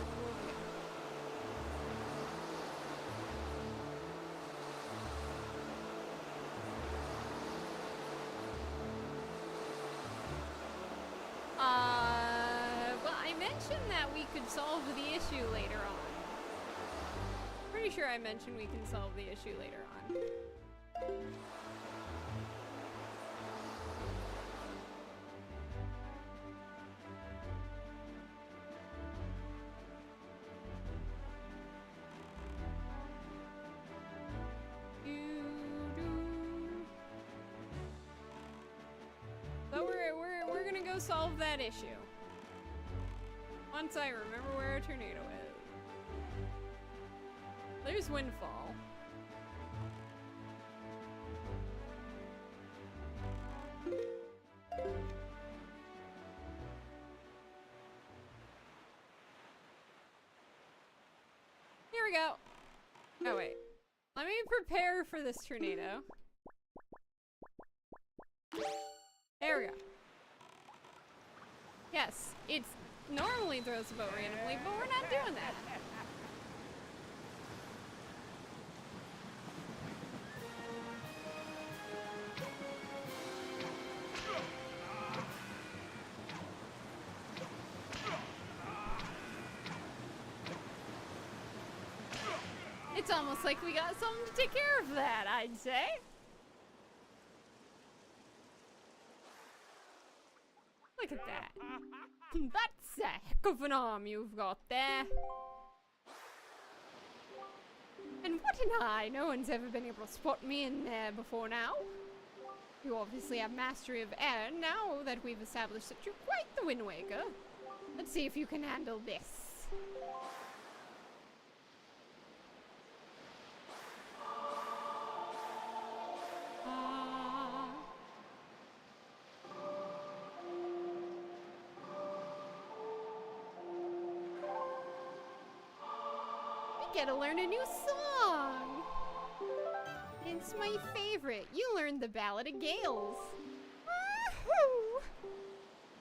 Well, I mentioned that we could solve the issue later on. Pretty sure I mentioned we can solve the issue later on. So we're gonna go solve that issue. Once I remember where a tornado is. There's Windfall. Here we go. Oh, wait. Let me prepare for this tornado. There we go. Yes, it normally throws the boat randomly, but we're not doing that. It's almost like we got something to take care of that, I'd say. Look at that. That's a heck of an arm you've got there. And what an eye. No one's ever been able to spot me in there before now. You obviously have mastery of air now that we've established that you're quite the Wind Waker. Let's see if you can handle this. Gotta learn a new song. It's my favorite. You learned the Ballad of Gales. Woohoo!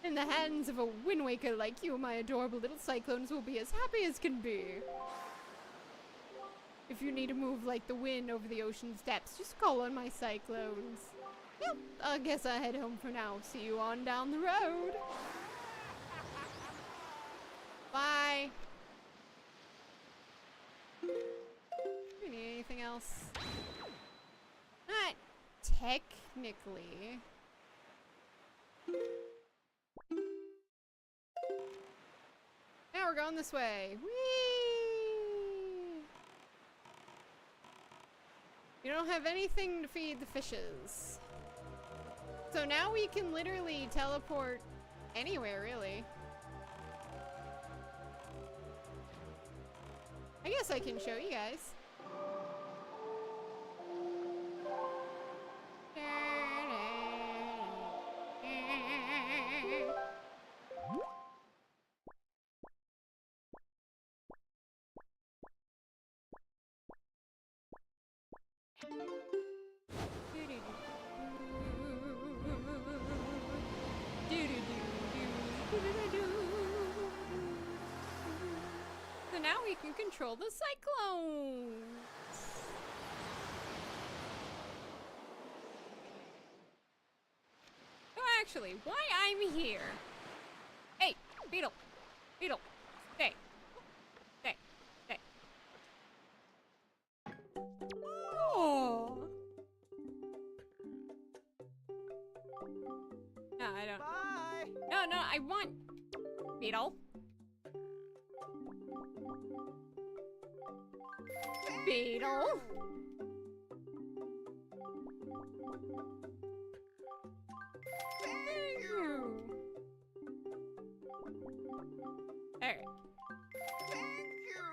In the hands of a Wind Waker like you, my adorable little cyclones will be as happy as can be. If you need to move like the wind over the ocean's depths, just call on my cyclones. Yep, I guess I'll head home for now. See you on down the road. Bye. Do we need anything else? Not technically. Now we're going this way. Whee! You don't have anything to feed the fishes. So now we can literally teleport anywhere, really. I guess I can show you guys. So now we can control the cyclones. Oh, actually, why I'm here? Hey, Beetle, Beetle, stay, stay, stay. Oh. No, I don't. Bye. No, I want Beetle. Beetle. Thank you. Alright. Thank you.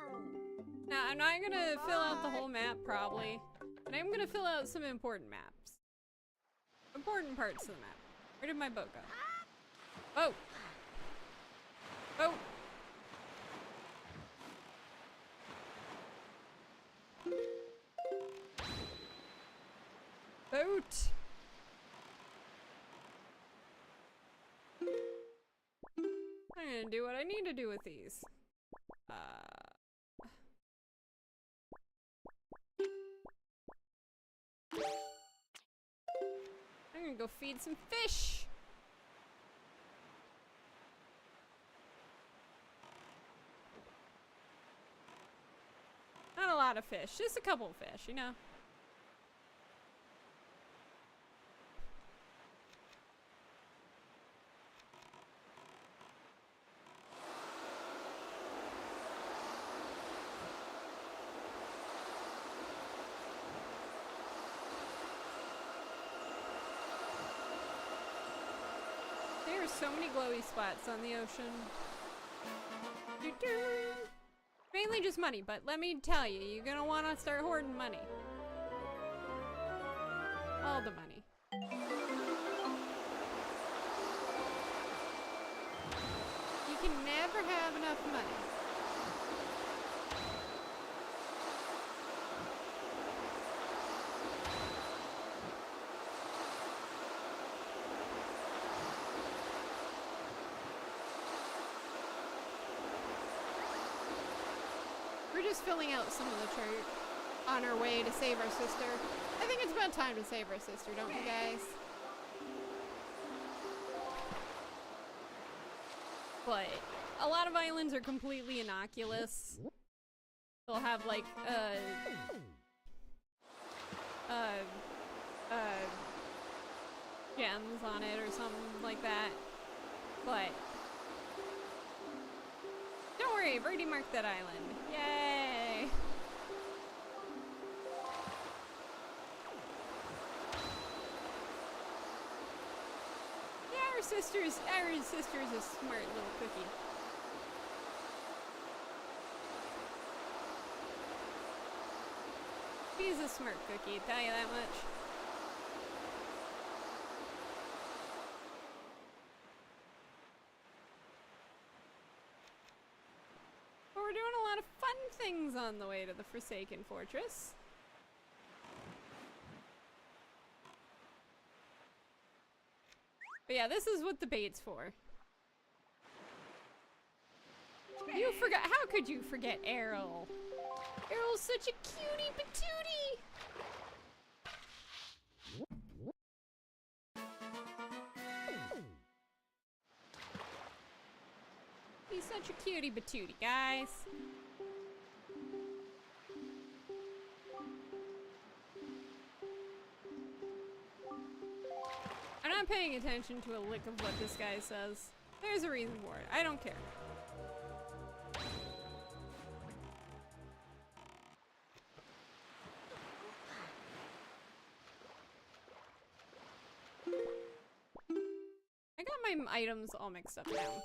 Now, I'm not gonna fill out the whole map, probably. But I'm gonna fill out some important maps. Important parts of the map. Where did my boat go? Boat! Boat! Boat! I'm gonna do what I need to do with these. I'm gonna go feed some fish! Not a lot of fish, just a couple of fish, you know? There are so many glowy spots on the ocean. Doo-doo. Mainly just money, but let me tell you, you're gonna wanna start hoarding money. All the money. You can never have enough money. just filling out some of the chart on our way to save our sister. I think it's about time to save our sister, don't you guys? But a lot of islands are completely innocuous. They'll have like gems on it or something like that. But don't worry, I've already marked that island. Yay! Yeah, our sister's a smart little cookie. She's a smart cookie, tell you that much. But we're doing a lot of fun things on the way to the Forsaken Fortress. But yeah, this is what the bait's for. You forgot. How could you forget Errol? Errol's such a cutie patootie! He's such a cutie patootie, guys. I'm not paying attention to a lick of what this guy says. There's a reason for it. I don't care. I got my items all mixed up now.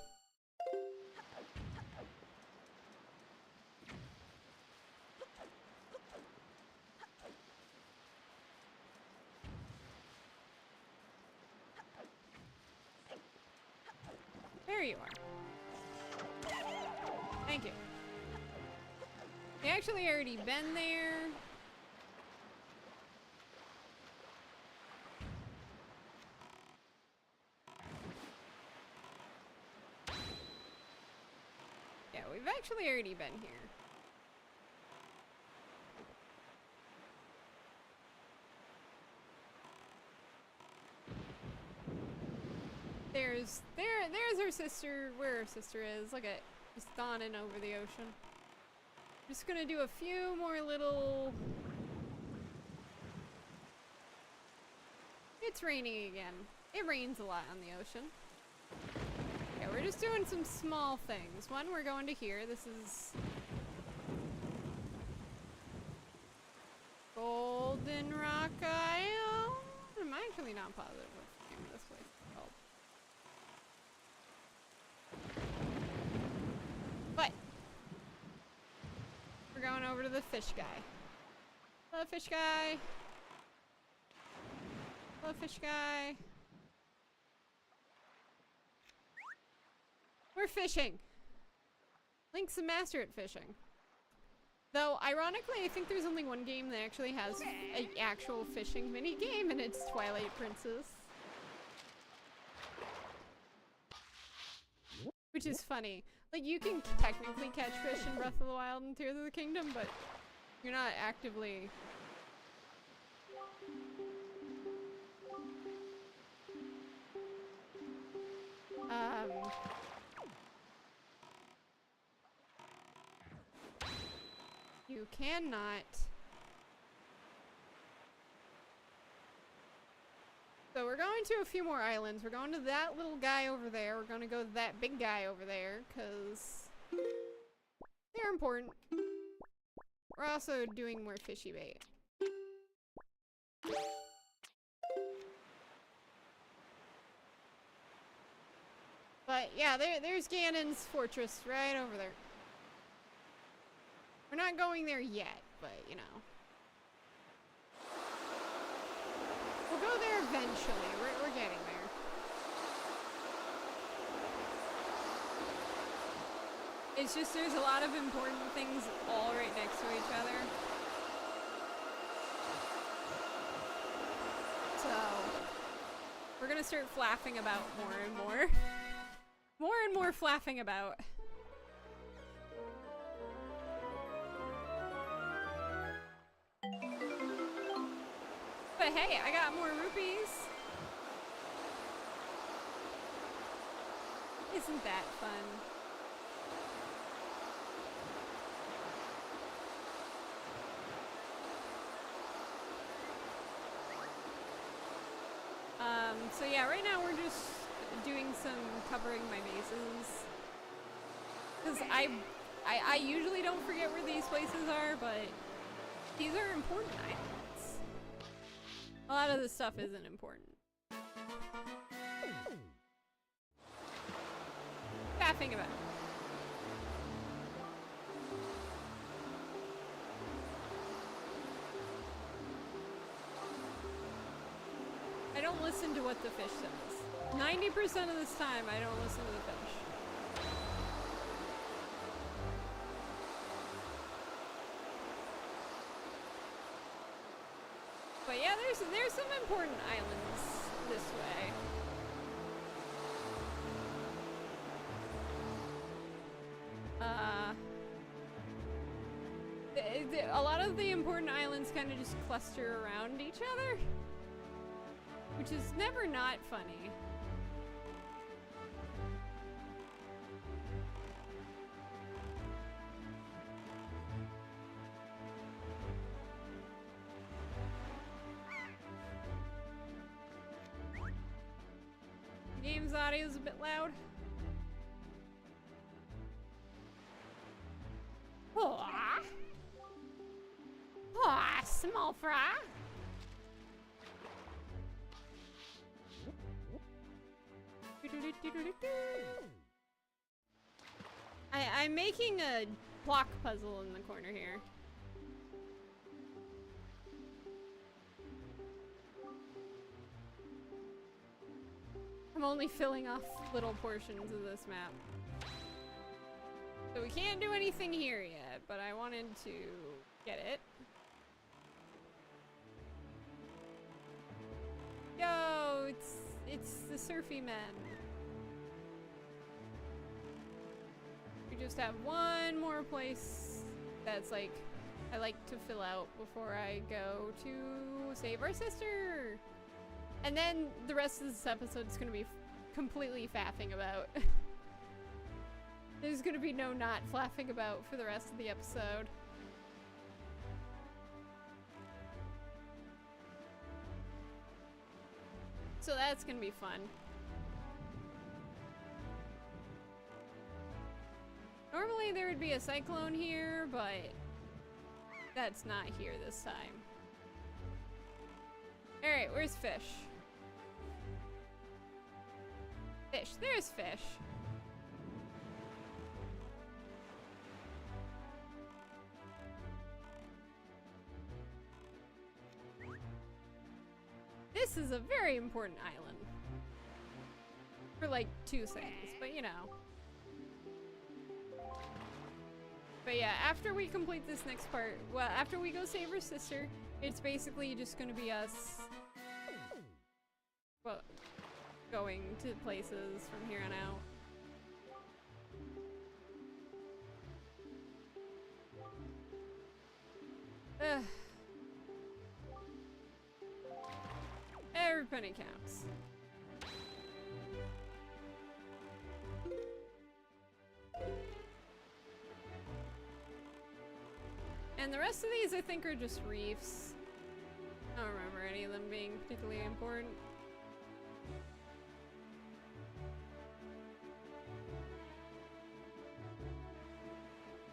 There you are. Thank you. I actually already been there. Yeah, we've actually already been here. There's our sister, where our sister is. Look at, just dawning over the ocean. Just gonna do a few more little... It's raining again. It rains a lot on the ocean. Yeah, we're just doing some small things. One, we're going to here. This is... Golden Rock Isle? I'm actually not positive what the name of this place is called. But we're going over to the fish guy. Hello, fish guy. Hello, fish guy. We're fishing. Link's a master at fishing. Though, ironically, I think there's only one game that actually has an actual fishing mini game, and it's Twilight Princess. Which is funny. Like, you can technically catch fish in Breath of the Wild and Tears of the Kingdom, but you're not actively... You cannot... So we're going to a few more islands. We're going to that little guy over there. We're going to go to that big guy over there, because they're important. We're also doing more fishy bait. But yeah, there's Ganon's fortress right over there. We're not going there yet, but you know. We'll go there eventually. We're getting there. It's just there's a lot of important things all right next to each other. So, we're gonna start flapping about more and more. More and more flapping about. But hey, I got more rupees. Isn't that fun? So yeah, right now we're just doing some covering my bases. Because I usually don't forget where these places are, but these are important islands. A lot of this stuff isn't important. Faffing about. I don't listen to what the fish says. 90% of this time, I don't listen to the fish. But yeah, there's some important islands this way. A lot of the important islands kind of just cluster around each other, which is never not funny. Game's audio is a bit loud. Oh, small fry. I'm making a block puzzle in the corner here. I'm only filling off little portions of this map. So we can't do anything here yet, but I wanted to get it. Yo, it's the surfy men. We just have one more place that's like I like to fill out before I go to save our sister. And then the rest of this episode is gonna be completely faffing about. There's gonna be no not flapping about for the rest of the episode. So that's gonna be fun. Normally there would be a cyclone here, but that's not here this time. Alright, where's fish? Fish, there's fish. This is a very important island. For like 2 things, but you know. But yeah, after we complete this next part, well, after we go save her sister, it's basically just gonna be us, well, going to places from here on out. Ugh. Every penny counts. And the rest of these, I think, are just reefs. I don't remember any of them being particularly important.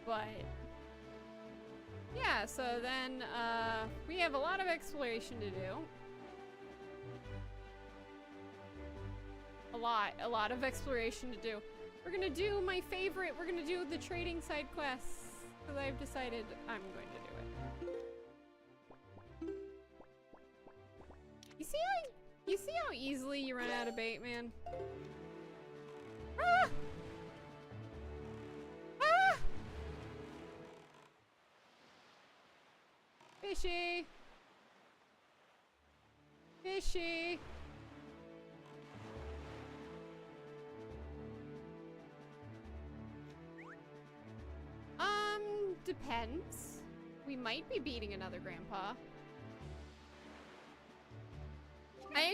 But yeah, so then we have a lot of exploration to do. A lot of exploration to do. We're gonna do my favorite, we're gonna do the trading side quests. Because I've decided I'm going to do it. You see how easily you run out of bait, man? Ah! Ah! Fishy! Fishy! Depends. We might be beating another grandpa.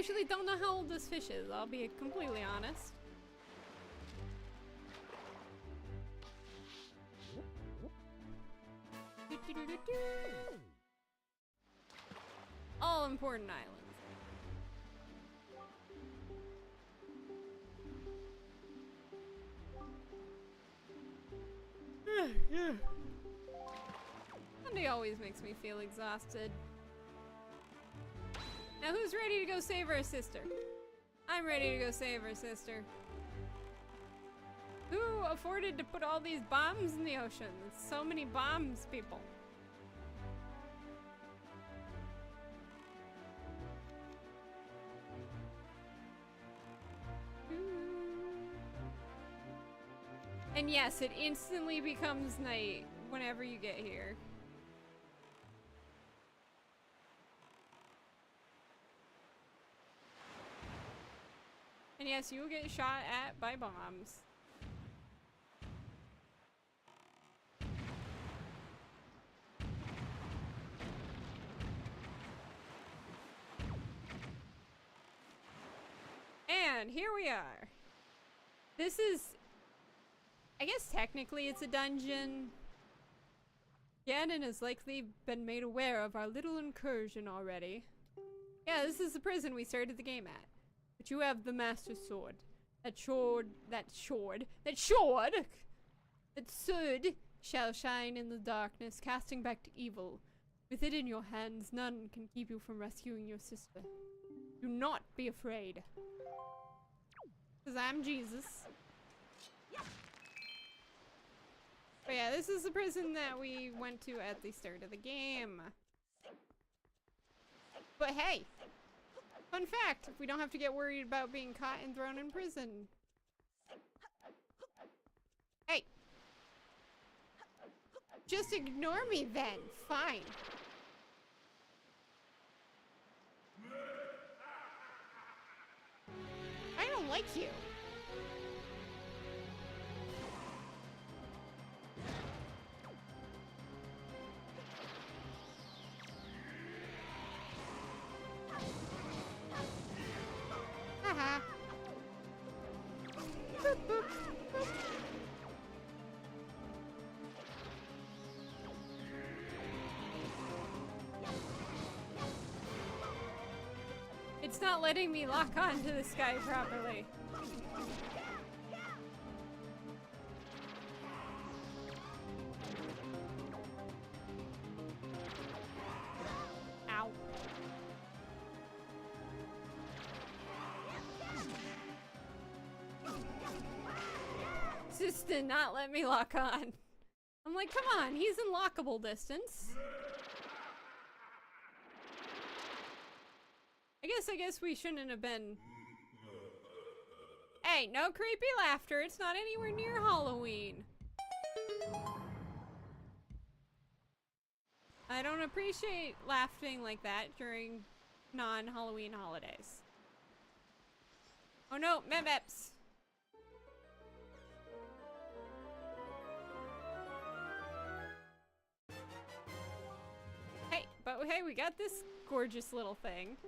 actually don't know how old this fish is, I'll be completely honest. All important islands. Sunday always makes me feel exhausted. Now who's ready to go save our sister? I'm ready to go save our sister. Who afforded to put all these bombs in the ocean? So many bombs, people. And yes, it instantly becomes night whenever you get here. And yes, you will get shot at by bombs. And here we are. This is, I guess technically it's a dungeon. Ganon has likely been made aware of our little incursion already. Yeah, this is the prison we started the game at. But you have the Master Sword. That sword shall shine in the darkness, casting back to evil. With it in your hands, none can keep you from rescuing your sister. Do not be afraid. Because I'm Jesus. But yeah, this is the prison that we went to at the start of the game. But hey! Fun fact, we don't have to get worried about being caught and thrown in prison. Hey! Just ignore me then. Fine. I don't like you. Haha. Boop, boop, boop. It's not letting me lock on to this guy properly. Ow. Just did not let me lock on. I'm like, come on, he's in lockable distance. I guess we shouldn't have been. Hey, no creepy laughter. It's not anywhere near Halloween. I don't appreciate laughing like that during non-Halloween holidays. Oh no, Memeps. Hey, but hey, we got this gorgeous little thing.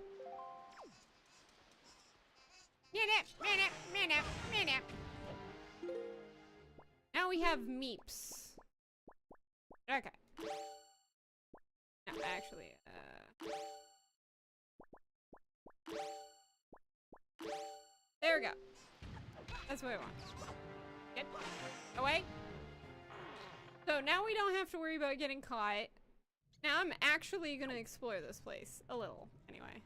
Now we have meeps. Okay. No, actually, there we go. That's what I want. Get away. So now we don't have to worry about getting caught. Now I'm actually gonna explore this place a little, anyway.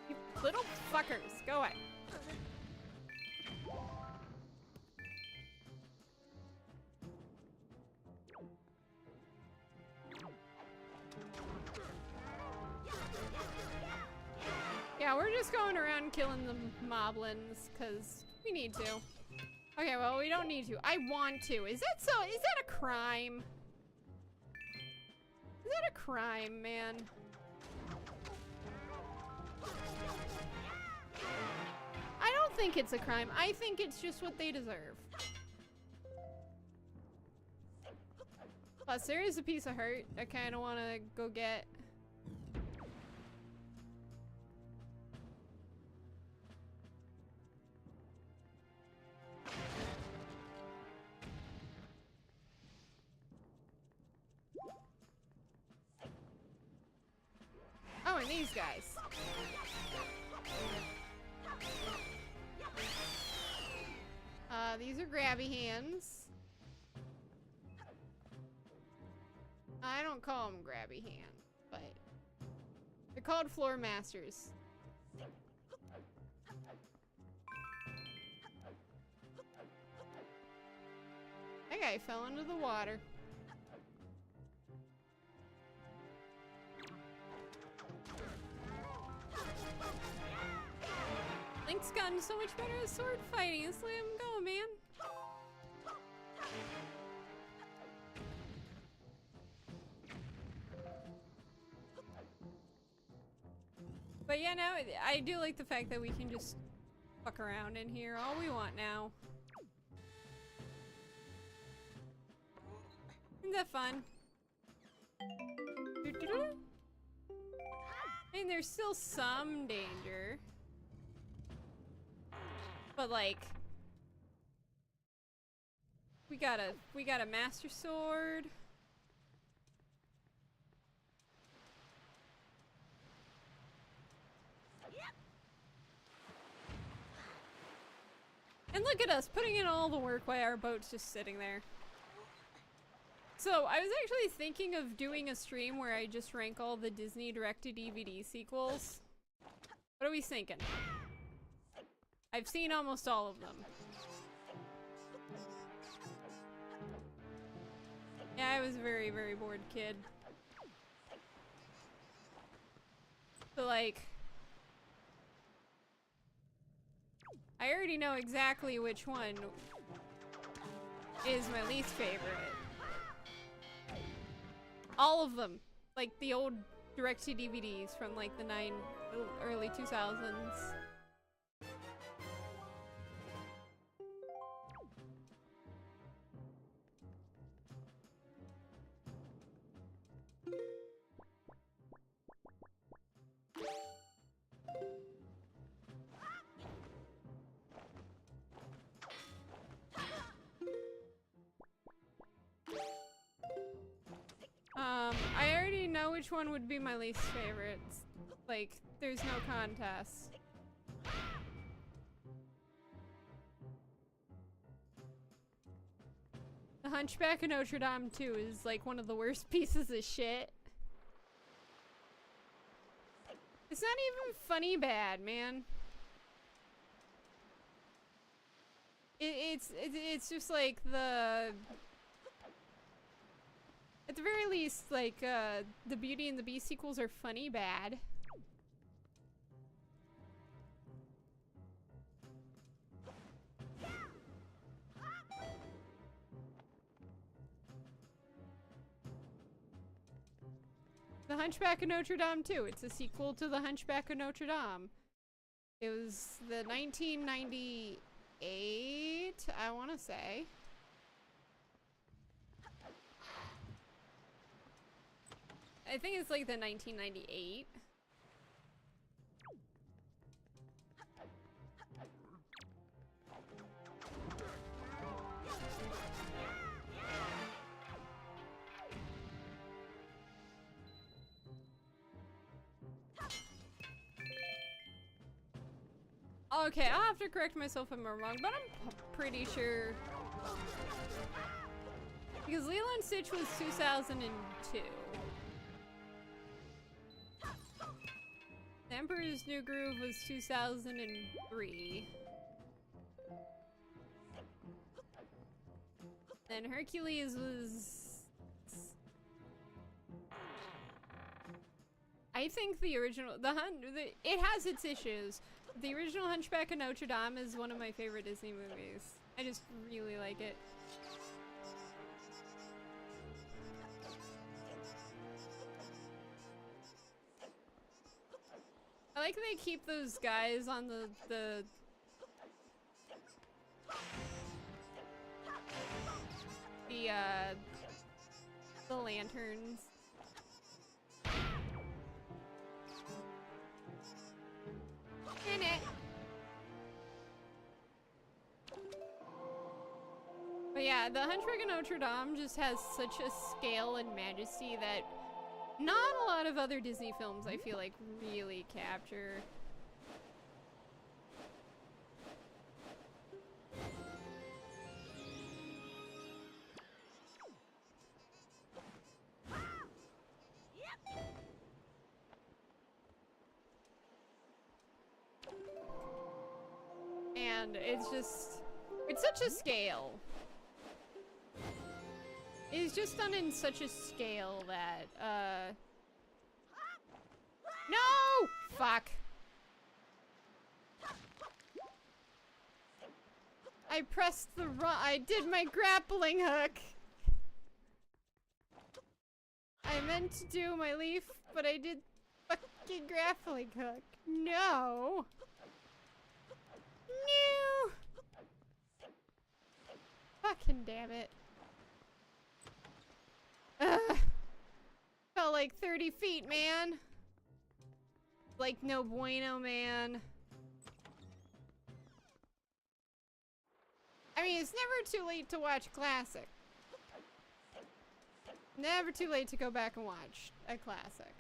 You little fuckers, go away. Yeah, we're just going around killing the moblins, because we need to. Okay, well, we don't need to. I want to. Is that so? Is that a crime? Is that a crime, man? I don't think it's a crime. I think it's just what they deserve. Plus, there is a piece of hurt I kind of want to go get. Oh, and these guys. These are grabby hands. I don't call them grabby hands, but they're called floor masters. That guy fell into the water. Link's gotten so much better at sword fighting. Let's let him go, man. But yeah, no, I do like the fact that we can just fuck around in here all we want now. Isn't that fun? I mean, there's still some danger. But like, we got a master sword. And look at us putting in all the work while our boat's just sitting there. So I was actually thinking of doing a stream where I just rank all the Disney direct-to-DVD sequels. What are we thinking? I've seen almost all of them. Yeah, I was a very, very bored kid. So like, I already know exactly which one is my least favorite. All of them. Like the old direct-to-DVDs from like the early 2000s. I already know which one would be my least favorite. Like, there's no contest. The Hunchback of Notre Dame 2 is like one of the worst pieces of shit. It's not even funny bad, man. It's just like at the very least, like, the Beauty and the Beast sequels are funny bad. The Hunchback of Notre Dame 2. It's a sequel to The Hunchback of Notre Dame. It was the 1998, I want to say. I think it's like the 1998. Okay, I'll have to correct myself if I'm wrong, but I'm pretty sure. Because Lilo and Stitch was 2002. The Emperor's New Groove was 2003. Then Hercules was... I think the original... it has its issues. The original Hunchback of Notre Dame is one of my favorite Disney movies. I just really like it. I like they keep those guys on the lanterns. In it. But yeah, the Hunchback of Notre Dame just has such a scale and majesty that not a lot of other Disney films, I feel like, really capture. And it's just, it's such a scale. It's just done in such a scale that, no! Fuck. I pressed the wrong, I did my grappling hook. I meant to do my leaf, but I did fucking grappling hook. No. No. Fucking damn it. Ugh. Felt like 30 feet, man. Like no bueno, man. I mean, it's never too late to watch classic. Never too late to go back and watch a classic.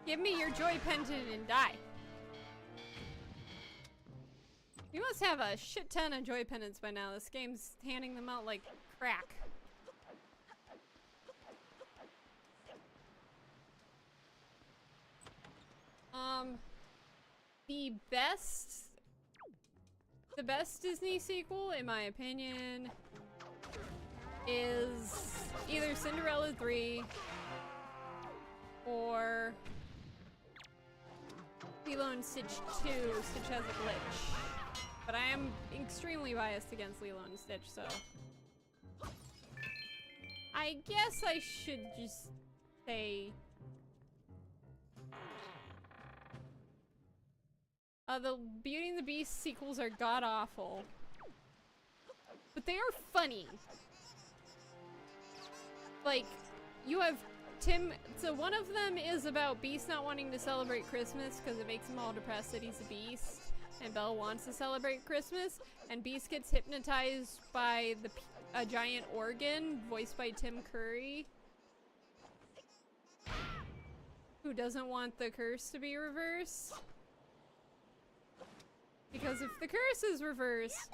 Give me your joy pendant and die. You must have a shit ton of joy pendants by now. This game's handing them out like crack. The best Disney sequel, in my opinion, is either Cinderella 3 or Lilo and Stitch 2, Stitch Has a Glitch. But I am extremely biased against Lilo and Stitch, so I guess I should just say the Beauty and the Beast sequels are god-awful, but they are funny. Like, you have Tim, so one of them is about Beast not wanting to celebrate Christmas because it makes him all depressed that he's a beast, and Belle wants to celebrate Christmas, and Beast gets hypnotized by a giant organ voiced by Tim Curry, who doesn't want the curse to be reversed. Because if the curse is reversed,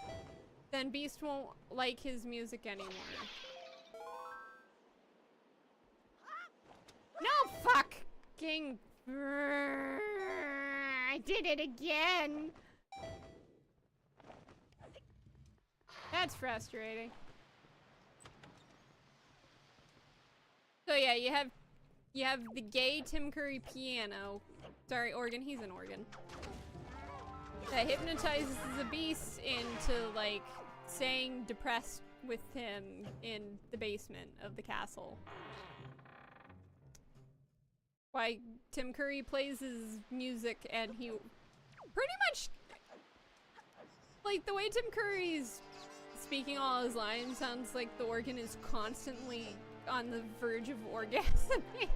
then Beast won't like his music anymore. No fucking... I did it again! That's frustrating. So yeah, you have the gay Tim Curry piano. Sorry, organ, he's an organ. That hypnotizes the Beast into, like, staying depressed with him in the basement of the castle. Why Tim Curry plays his music and he pretty much, like, the way Tim Curry's speaking all his lines sounds like the organ is constantly on the verge of orgasming.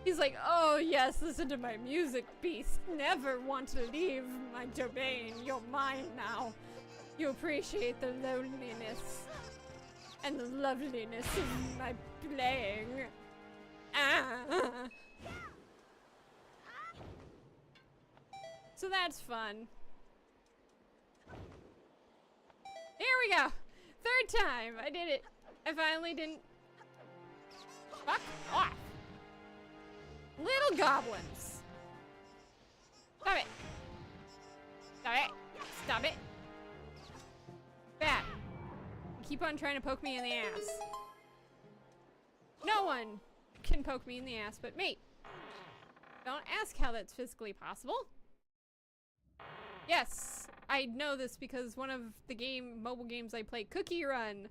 He's like, oh yes, listen to my music, Beast. Never want to leave my domain. You're mine now. You appreciate the loneliness and the loveliness of my playing. Ah. So that's fun. Here we go. Third time. I did it. I finally didn't. Fuck off. Little goblins. Stop it. Stop it. Stop it. Bad. You keep on trying to poke me in the ass. No one can poke me in the ass but me. Don't ask how that's physically possible. Yes, I know this because one of the mobile games I play, Cookie Run,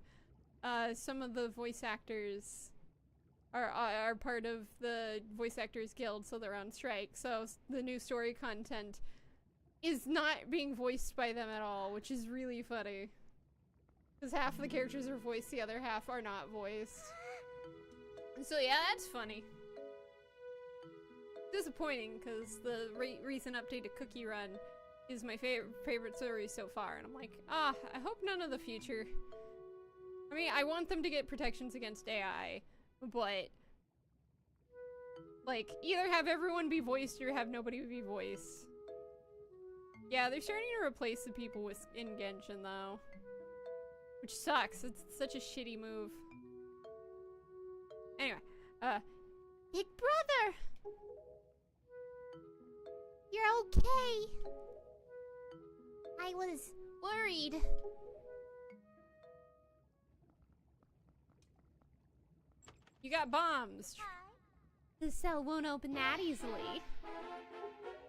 some of the voice actors are part of the Voice Actors Guild, so they're on strike. So the new story content is not being voiced by them at all, which is really funny. Because half of the characters are voiced, the other half are not voiced. So yeah, that's funny. Disappointing, because the recent update to Cookie Run is my favorite story so far, and I'm like, I hope none of the future. I mean, I want them to get protections against AI, but like, either have everyone be voiced or have nobody be voiced. Yeah, they're starting to replace the people in Genshin, though. Which sucks. It's such a shitty move. Anyway, Big brother! You're okay. I was worried. You got bombs. The cell won't open that easily.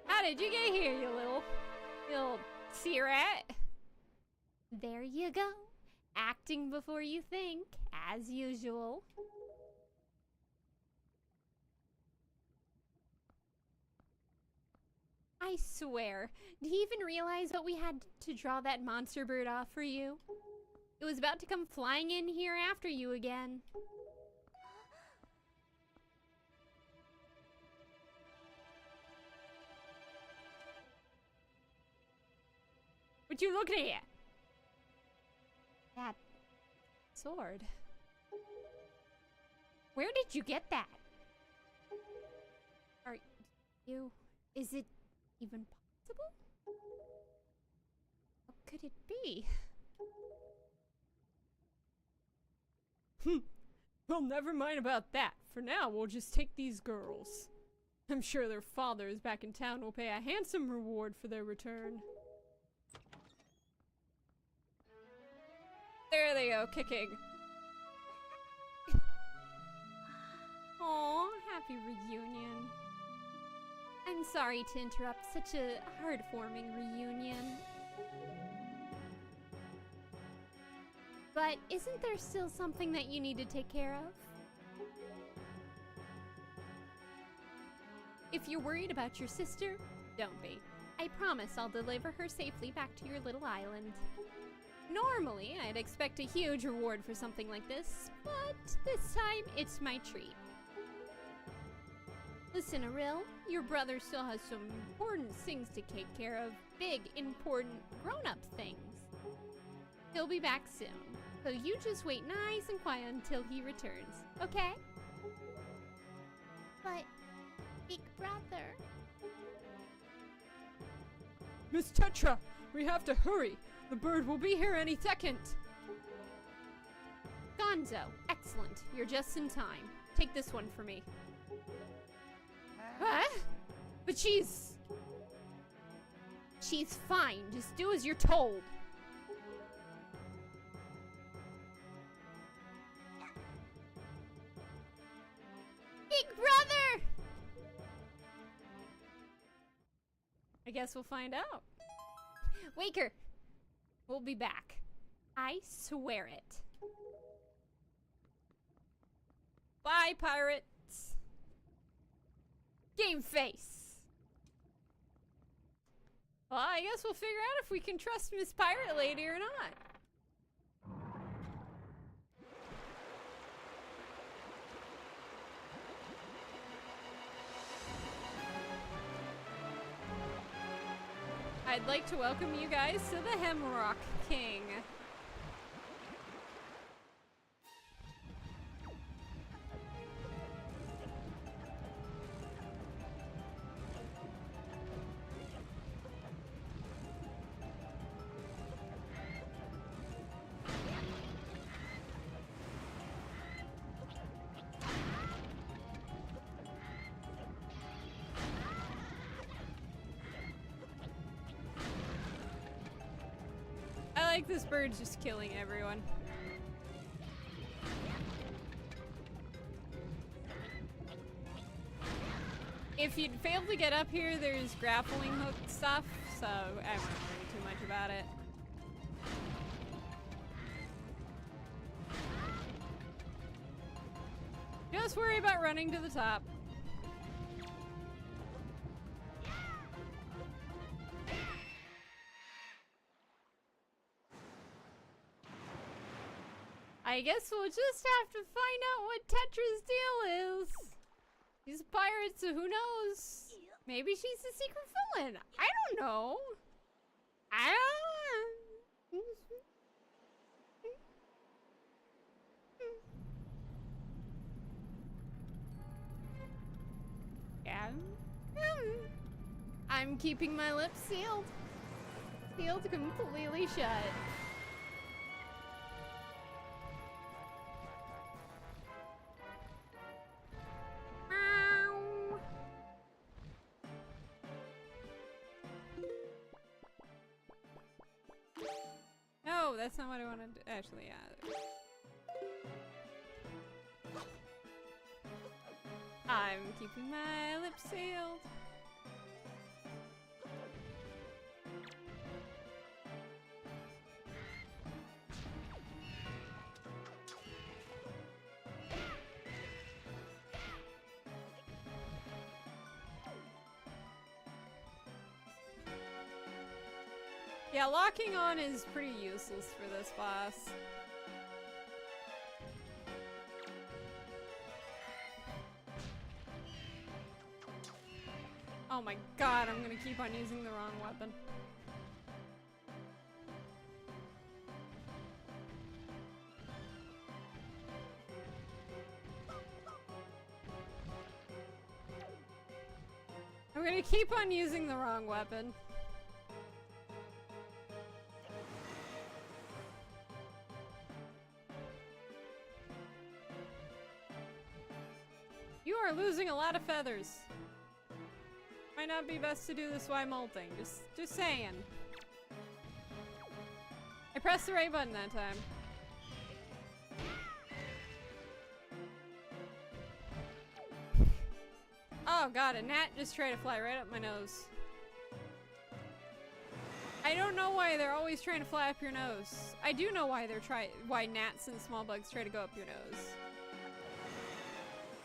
How did you get here, you little sea rat? There you go. Acting before you think, as usual. I swear, do you even realize what we had to draw that monster bird off for you? It was about to come flying in here after you again. What you looking at? That sword. Where did you get that? Are you... Is it even possible? What could it be? Well, never mind about that. For now, we'll just take these girls. I'm sure their fathers back in town will pay a handsome reward for their return. There they go, kicking. Aw, happy reunion. I'm sorry to interrupt such a heartwarming reunion. But isn't there still something that you need to take care of? If you're worried about your sister, don't be. I promise I'll deliver her safely back to your little island. Normally, I'd expect a huge reward for something like this, but this time it's my treat. Listen, Aril, your brother still has some important things to take care of. Big, important, grown-up things. He'll be back soon, so you just wait nice and quiet until he returns, okay? But, big brother... Miss Tetra, we have to hurry. The bird will be here any second. Gonzo, excellent. You're just in time. Take this one for me. What? But she's fine. Just do as you're told. Big brother! I guess we'll find out. Wake her. We'll be back. I swear it. Bye, pirates. Game face. Well, I guess we'll figure out if we can trust Miss Pirate Lady or not. I'd like to welcome you guys to the Hemrock King. like this bird's just killing everyone. If you'd fail to get up here, there's grappling hook stuff, so I won't worry too much about it. Just worry about running to the top. I guess we'll just have to find out what Tetra's deal is. She's a pirate, so who knows? Maybe she's a secret villain. I don't know. I don't. Yeah. I'm keeping my lips sealed. Sealed completely shut. No, that's not what I wanted to actually, yeah. I'm keeping my lips sealed. Yeah, locking on is pretty useless for this boss. Oh my god, I'm gonna keep on using the wrong weapon. I'm gonna keep on using the wrong weapon. You are losing a lot of feathers. Might not be best to do this while molting. Just saying. I pressed the right button that time. Oh god, a gnat just tried to fly right up my nose. I don't know why they're always trying to fly up your nose. I do know why why gnats and small bugs try to go up your nose.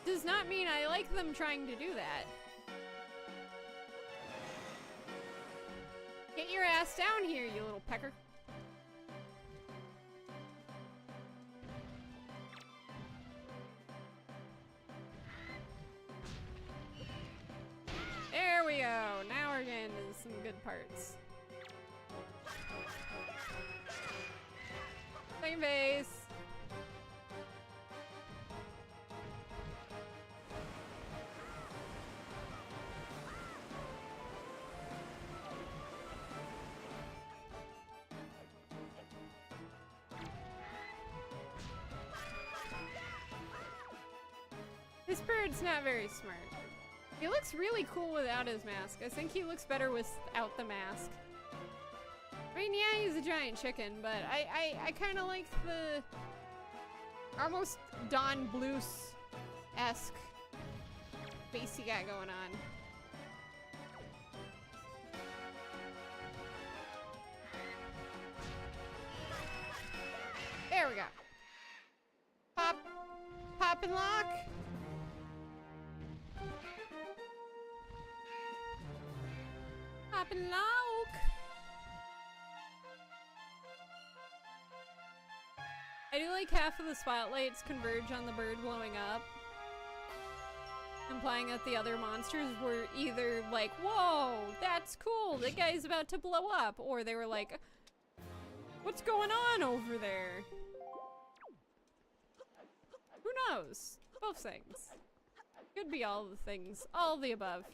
Does not mean I like them trying to do that. Get your ass down here, you little pecker. There we go. Now we're getting into some good parts. Second base. This bird's not very smart. He looks really cool without his mask. I think he looks better without the mask. I mean, yeah, he's a giant chicken, but I kind of like the almost Don Bluth-esque face he got going on. There we go. Pop, pop and lock. Pop and lock. I do like half of the spotlights converge on the bird blowing up, implying that the other monsters were either like, whoa, that's cool, the guy's about to blow up, or they were like, what's going on over there? Who knows? Both things. Could be all the things. All the above.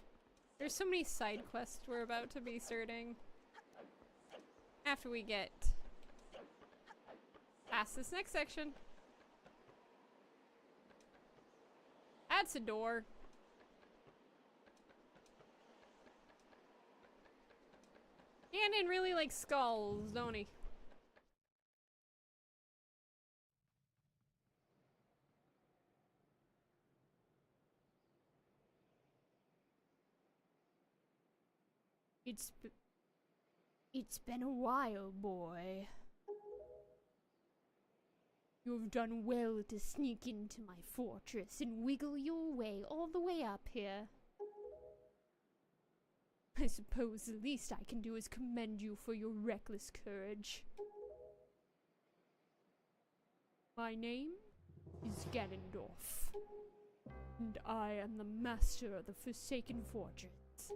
There's so many side quests we're about to be starting. After we get past this next section. That's a door. Ganon really likes skulls, don't he? It's been a while, boy. You have done well to sneak into my fortress and wiggle your way all the way up here. I suppose the least I can do is commend you for your reckless courage. My name is Ganondorf, and I am the master of the Forsaken Fortress.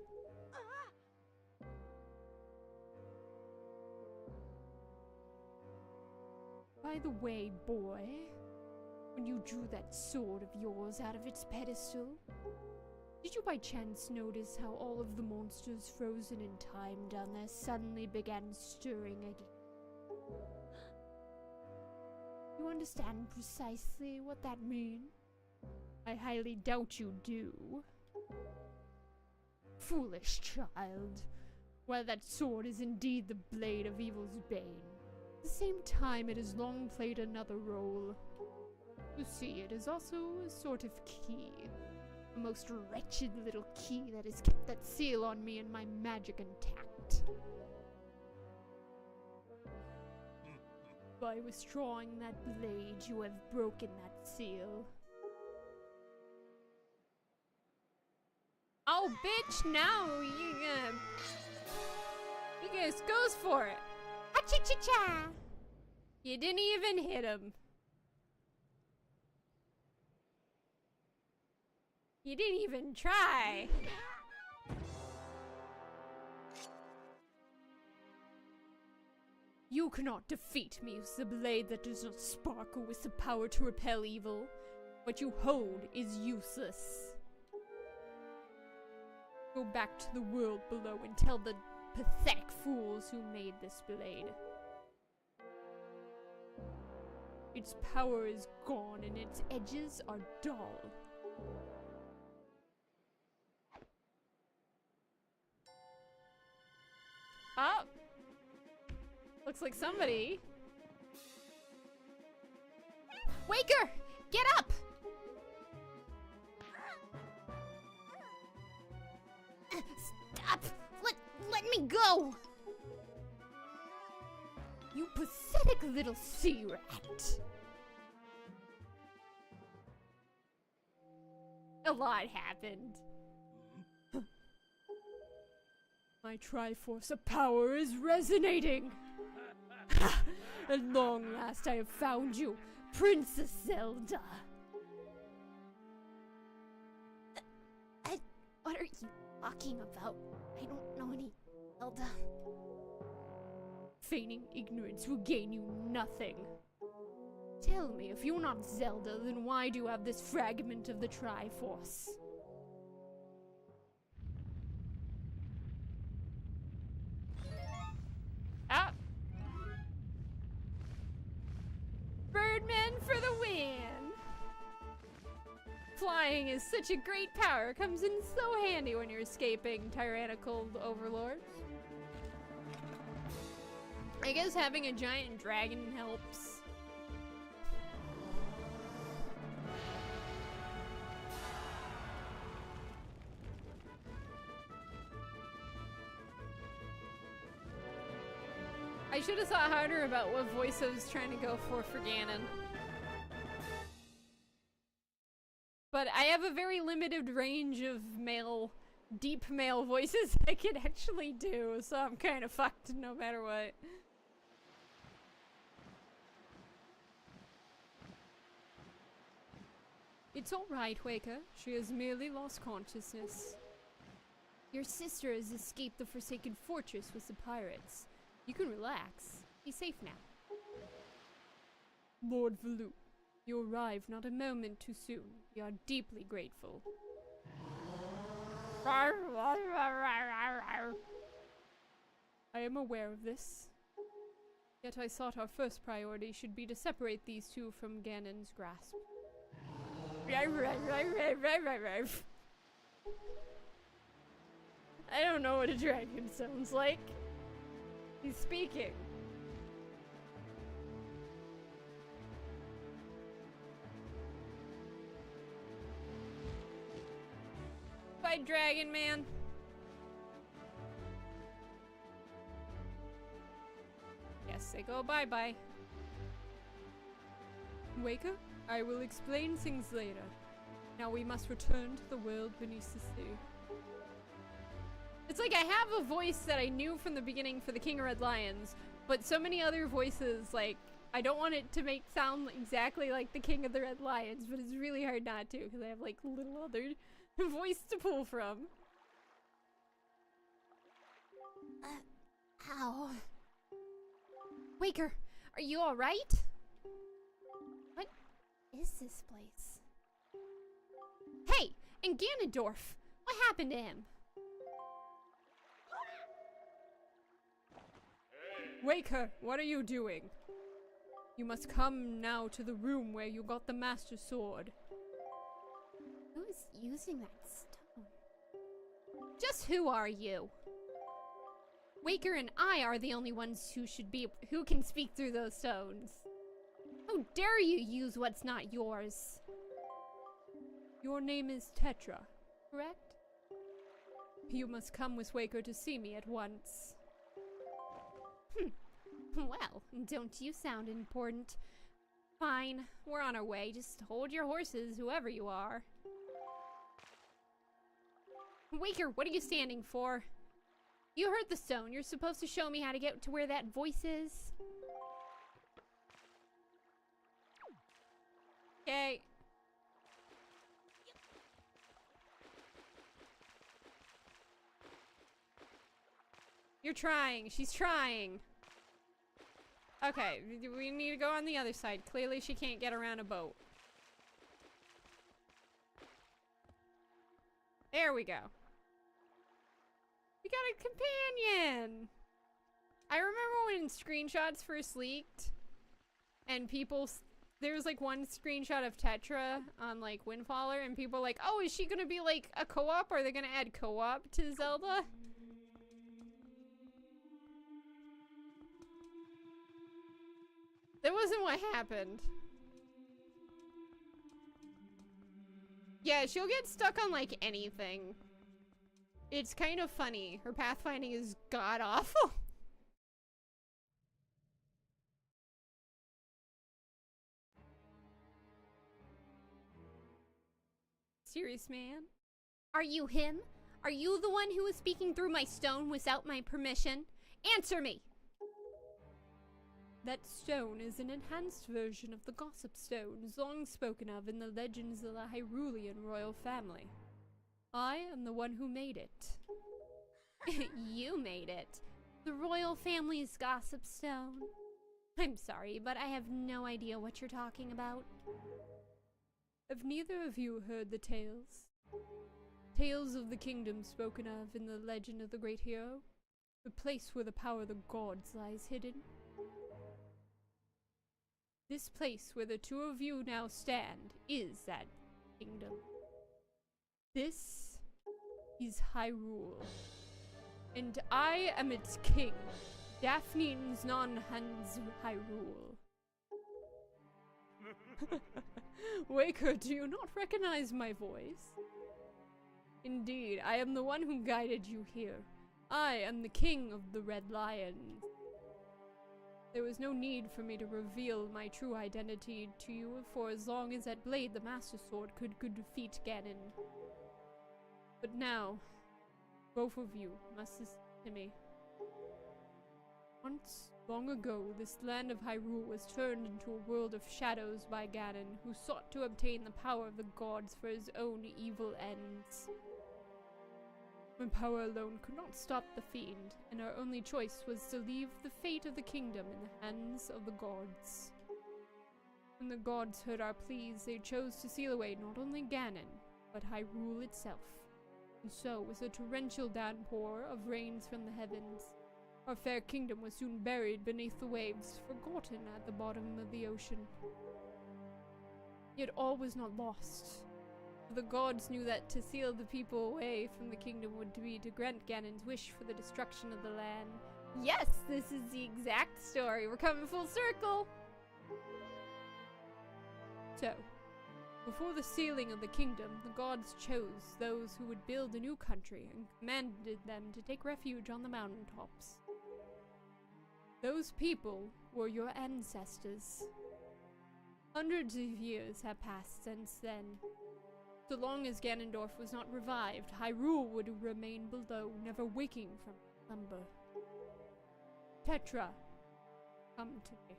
By the way, boy, when you drew that sword of yours out of its pedestal, did you by chance notice how all of the monsters frozen in time down there suddenly began stirring again? You understand precisely what that means? I highly doubt you do. Foolish child. While that sword is indeed the blade of evil's bane, at the same time it has long played another role. You see, it is also a sort of key. A most wretched little key that has kept that seal on me and my magic intact. By withdrawing that blade, you have broken that seal. Oh, bitch, now he just goes for it. Cha-cha-cha! You didn't even hit him. You didn't even try. You cannot defeat me with the blade that does not sparkle with the power to repel evil. What you hold is useless. Go back to the world below and tell the pathetic fools who made this blade. Its power is gone and its edges are dull. Oh. Looks like somebody. Waker! Get up! Stop! Let me go! You pathetic little sea rat. A lot happened. My Triforce of power is resonating! At long last I have found you, Princess Zelda! What are you talking about? I don't know any Zelda. Feigning ignorance will gain you nothing. Tell me, if you're not Zelda, then why do you have this fragment of the Triforce? Ah. Birdman for the win! Flying is such a great power, comes in so handy when you're escaping tyrannical overlords. I guess having a giant dragon helps. I should have thought harder about what voice I was trying to go for Ganon. But I have a very limited range of deep male voices I can actually do, so I'm kind of fucked no matter what. It's alright, Waker. She has merely lost consciousness. Your sister has escaped the Forsaken Fortress with the pirates. You can relax. Be safe now. Lord Velu, you arrived not a moment too soon. We are deeply grateful. I am aware of this. Yet I thought our first priority should be to separate these two from Ganon's grasp. I don't know what a dragon sounds like. He's speaking. Bye, Dragon Man. go bye-bye. Waker, I will explain things later. Now we must return to the world beneath the sea. It's like I have a voice that I knew from the beginning for the King of Red Lions, but so many other voices, like, I don't want it to sound exactly like the King of the Red Lions, but it's really hard not to, because I have, like, little other voice to pull from. Ow. Waker, are you alright? What is this place? Hey, and Ganondorf, what happened to him? Waker, what are you doing? You must come now to the room where you got the Master Sword. Who is using that stone? Just who are you? Waker and I are the only ones who can speak through those stones. How dare you use what's not yours? Your name is Tetra, correct? You must come with Waker to see me at once. Well, don't you sound important? Fine, we're on our way. Just hold your horses, whoever you are. Waker, what are you standing for? You heard the stone. You're supposed to show me how to get to where that voice is. Okay. You're trying. She's trying. Okay, we need to go on the other side. Clearly she can't get around a boat. There we go. We got a companion! I remember when screenshots first leaked, and there was like one screenshot of Tetra on like Windfaller, and people were like, oh, is she gonna be like a co-op? Are they gonna add co-op to Zelda? That wasn't what happened. Yeah, she'll get stuck on like anything. It's kind of funny. Her pathfinding is god-awful. Serious, man? Are you him? Are you the one who was speaking through my stone without my permission? Answer me! That stone is an enhanced version of the Gossip Stones long spoken of in the legends of the Hyrulean royal family. I am the one who made it. You made it? The royal family's Gossip Stone? I'm sorry, but I have no idea what you're talking about. Have neither of you heard the tales? Tales of the kingdom spoken of in the legend of the great hero? The place where the power of the gods lies hidden? This place where the two of you now stand is that kingdom. This is Hyrule. And I am its king, Daphne's non-hands Hyrule. Waker, do you not recognize my voice? Indeed, I am the one who guided you here. I am the king of the Red Lions. There was no need for me to reveal my true identity to you for as long as that blade, the Master Sword, could defeat Ganon. But now, both of you must listen to me. Once, long ago, this land of Hyrule was turned into a world of shadows by Ganon, who sought to obtain the power of the gods for his own evil ends. When power alone could not stop the fiend, and our only choice was to leave the fate of the kingdom in the hands of the gods. When the gods heard our pleas, they chose to seal away not only Ganon, but Hyrule itself. And so, with a torrential downpour of rains from the heavens, our fair kingdom was soon buried beneath the waves, forgotten at the bottom of the ocean. Yet all was not lost. The gods knew that to seal the people away from the kingdom would be to grant Ganon's wish for the destruction of the land. Yes, this is the exact story. We're coming full circle. So, before the sealing of the kingdom, the gods chose those who would build a new country and commanded them to take refuge on the mountaintops. Those people were your ancestors. Hundreds of years have passed since then. So long as Ganondorf was not revived, Hyrule would remain below, never waking from slumber. Tetra, come to me.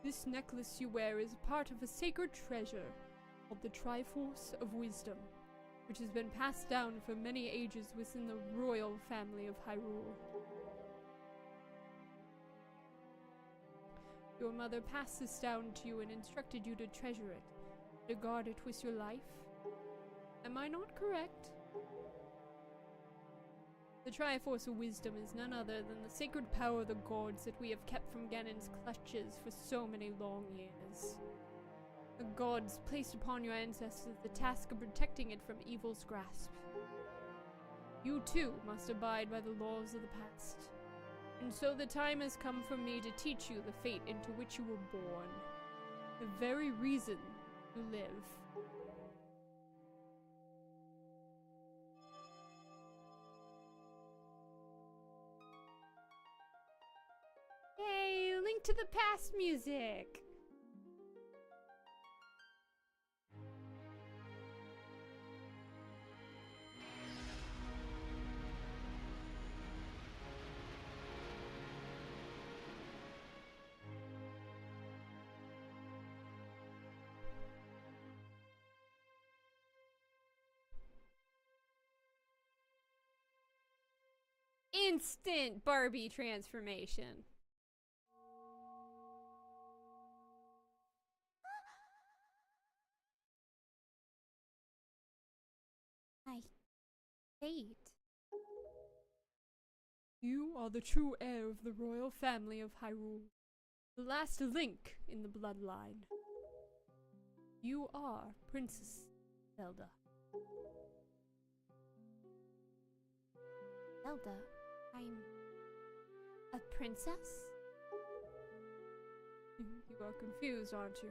This necklace you wear is part of a sacred treasure called the Triforce of Wisdom, which has been passed down for many ages within the royal family of Hyrule. Your mother passed this down to you and instructed you to treasure it, to guard it with your life. Am I not correct? The Triforce of Wisdom is none other than the sacred power of the gods that we have kept from Ganon's clutches for so many long years. The gods placed upon your ancestors the task of protecting it from evil's grasp. You too must abide by the laws of the past. And so the time has come for me to teach you the fate into which you were born. The very reason you live. Yay! Link to the Past music! Instant Barbie transformation. My fate. You are the true heir of the royal family of Hyrule, the last link in the bloodline. You are Princess Zelda. Zelda? I'm a princess? You are confused, aren't you?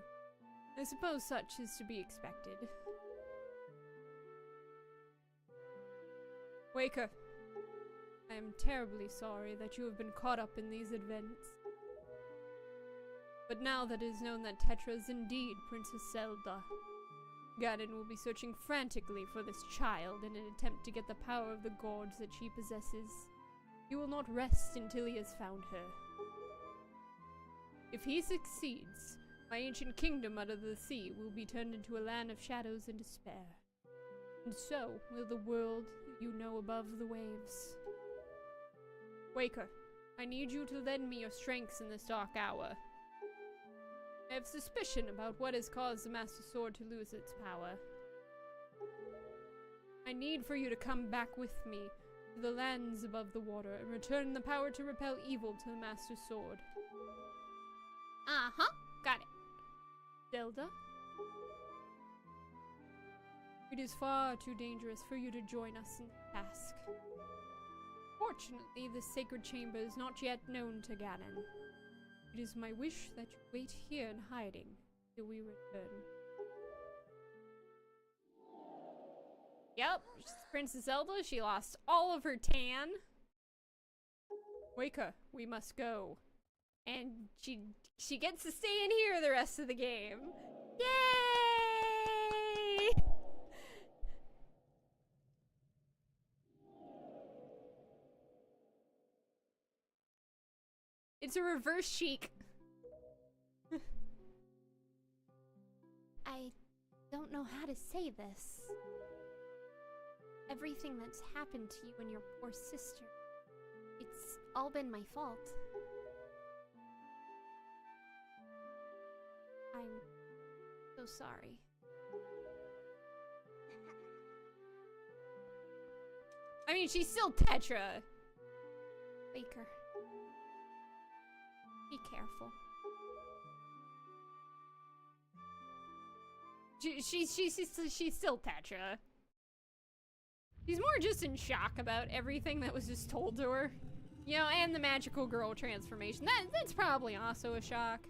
I suppose such is to be expected. Waker, I am terribly sorry that you have been caught up in these events. But now that it is known that Tetra is indeed Princess Zelda, Ganon will be searching frantically for this child in an attempt to get the power of the gods that she possesses. He will not rest until he has found her. If he succeeds, my ancient kingdom under the sea will be turned into a land of shadows and despair. And so will the world you know above the waves. Waker, I need you to lend me your strengths in this dark hour. I have suspicion about what has caused the Master Sword to lose its power. I need for you to come back with me to the lands above the water and return the power to repel evil to the Master Sword. Uh-huh, got it. Zelda? It is far too dangerous for you to join us in the task. Fortunately, this sacred chamber is not yet known to Ganon. It is my wish that you wait here in hiding till we return. Yep, Princess Zelda, she lost all of her tan. Waker, we must go. And she gets to stay in here the rest of the game. Yay! It's a reverse Sheik. I don't know how to say this. Everything that's happened to you and your poor sister, it's all been my fault. I'm so sorry. I mean, she's still Tetra. Waker, be careful. She's still Tetra. She's more just in shock about everything that was just told to her. You know, and the magical girl transformation. That's probably also a shock.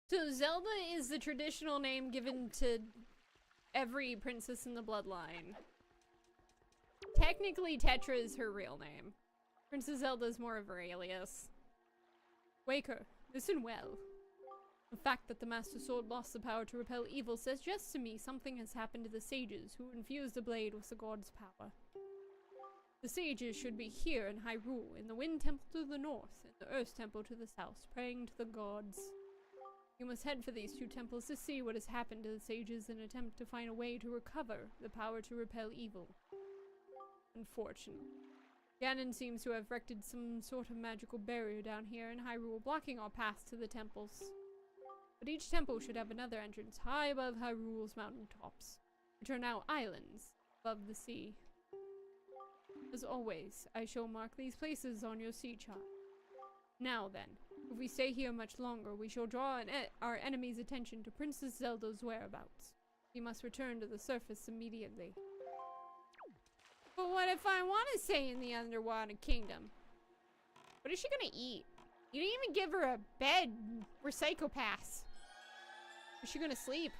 So Zelda is the traditional name given to every princess in the bloodline. Technically, Tetra is her real name. Princess Zelda is more of her alias. Waker, listen well. The fact that the Master Sword lost the power to repel evil suggests to me something has happened to the sages who infused the blade with the god's power. The sages should be here in Hyrule, in the Wind Temple to the north, and the Earth Temple to the south, praying to the gods. You must head for these two temples to see what has happened to the sages and attempt to find a way to recover the power to repel evil. Unfortunately, Ganon seems to have erected some sort of magical barrier down here in Hyrule, blocking our path to the temples. But each temple should have another entrance high above Hyrule's mountain tops, which are now islands above the sea. As always, I shall mark these places on your sea chart. Now then, if we stay here much longer, we shall draw our enemy's attention to Princess Zelda's whereabouts. We must return to the surface immediately. But what if I want to stay in the underwater kingdom? What is she gonna eat? You didn't even give her a bed. We're psychopaths. Is she gonna sleep?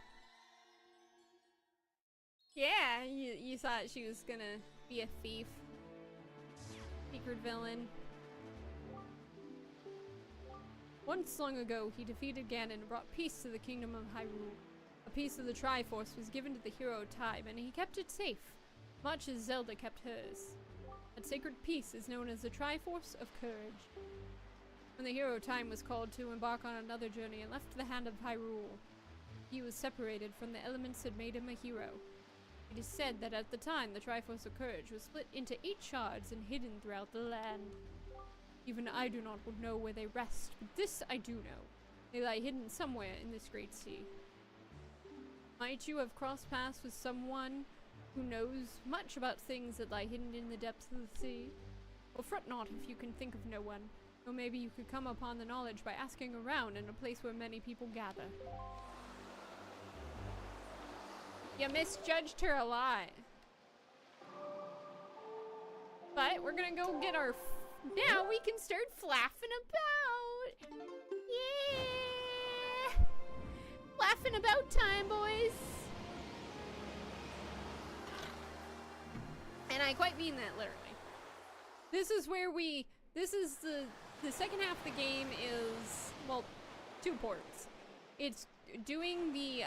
Yeah, you thought she was gonna be a thief. Secret villain. Once long ago, he defeated Ganon and brought peace to the kingdom of Hyrule. A piece of the Triforce was given to the hero Time, and he kept it safe, much as Zelda kept hers. That sacred piece is known as the Triforce of Courage. When the hero Time was called to embark on another journey and left the hand of Hyrule, he was separated from the elements that made him a hero. It is said that at the time, the Triforce of Courage was split into 8 shards and hidden throughout the land. Even I do not know where they rest, but this I do know. They lie hidden somewhere in this great sea. Might you have crossed paths with someone who knows much about things that lie hidden in the depths of the sea? Well, fret not if you can think of no one, or maybe you could come upon the knowledge by asking around in a place where many people gather. You misjudged her a lot. But we're gonna go get our... now we can start flapping about! Yeah! Laughing about time, boys! And I quite mean that literally. This is where we... this is the second half of the game is... well, 2 ports. It's doing the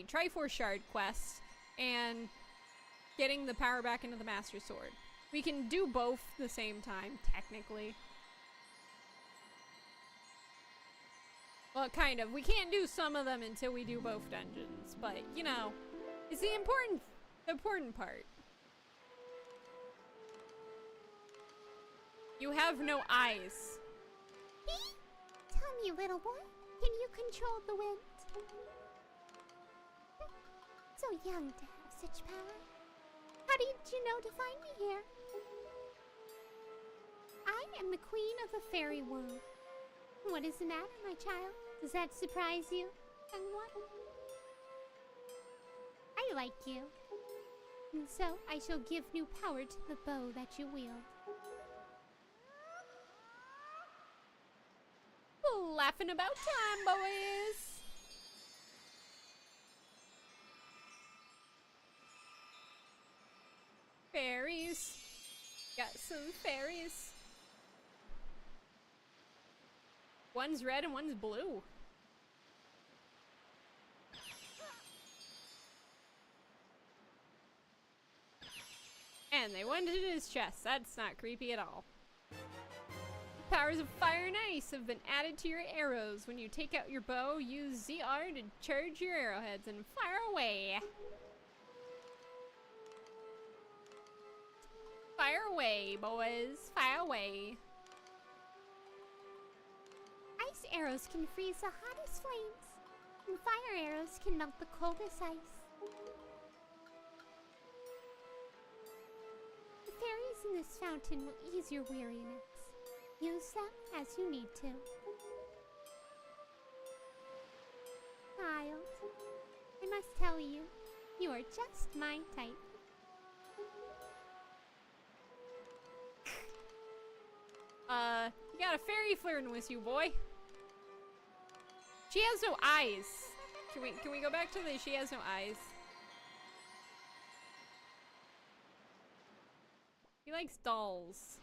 Triforce Shard quest and getting the power back into the Master Sword. We can do both the same time, technically. Well, kind of. We can't do some of them until we do both dungeons, but, you know, it's the important part. You have no eyes. Tell me, little boy, can you control the wind? So young to have such power. How did you know to find me here? I am the queen of the fairy world. What is the matter, my child? Does that surprise you, young one? I like you. And so I shall give new power to the bow that you wield. Laughing about time, boys! Fairies. Got some fairies. One's red and one's blue. And they went into his chest. That's not creepy at all. Powers of fire and ice have been added to your arrows. When you take out your bow, use ZR to charge your arrowheads and fire away. Fire away, boys. Fire away. Ice arrows can freeze the hottest flames, and fire arrows can melt the coldest ice. The fairies in this fountain will ease your weariness. Use them as you need to. Child, I must tell you, you are just my type. You got a fairy flirting with you, boy. She has no eyes. Can we go back to the she has no eyes? He likes dolls.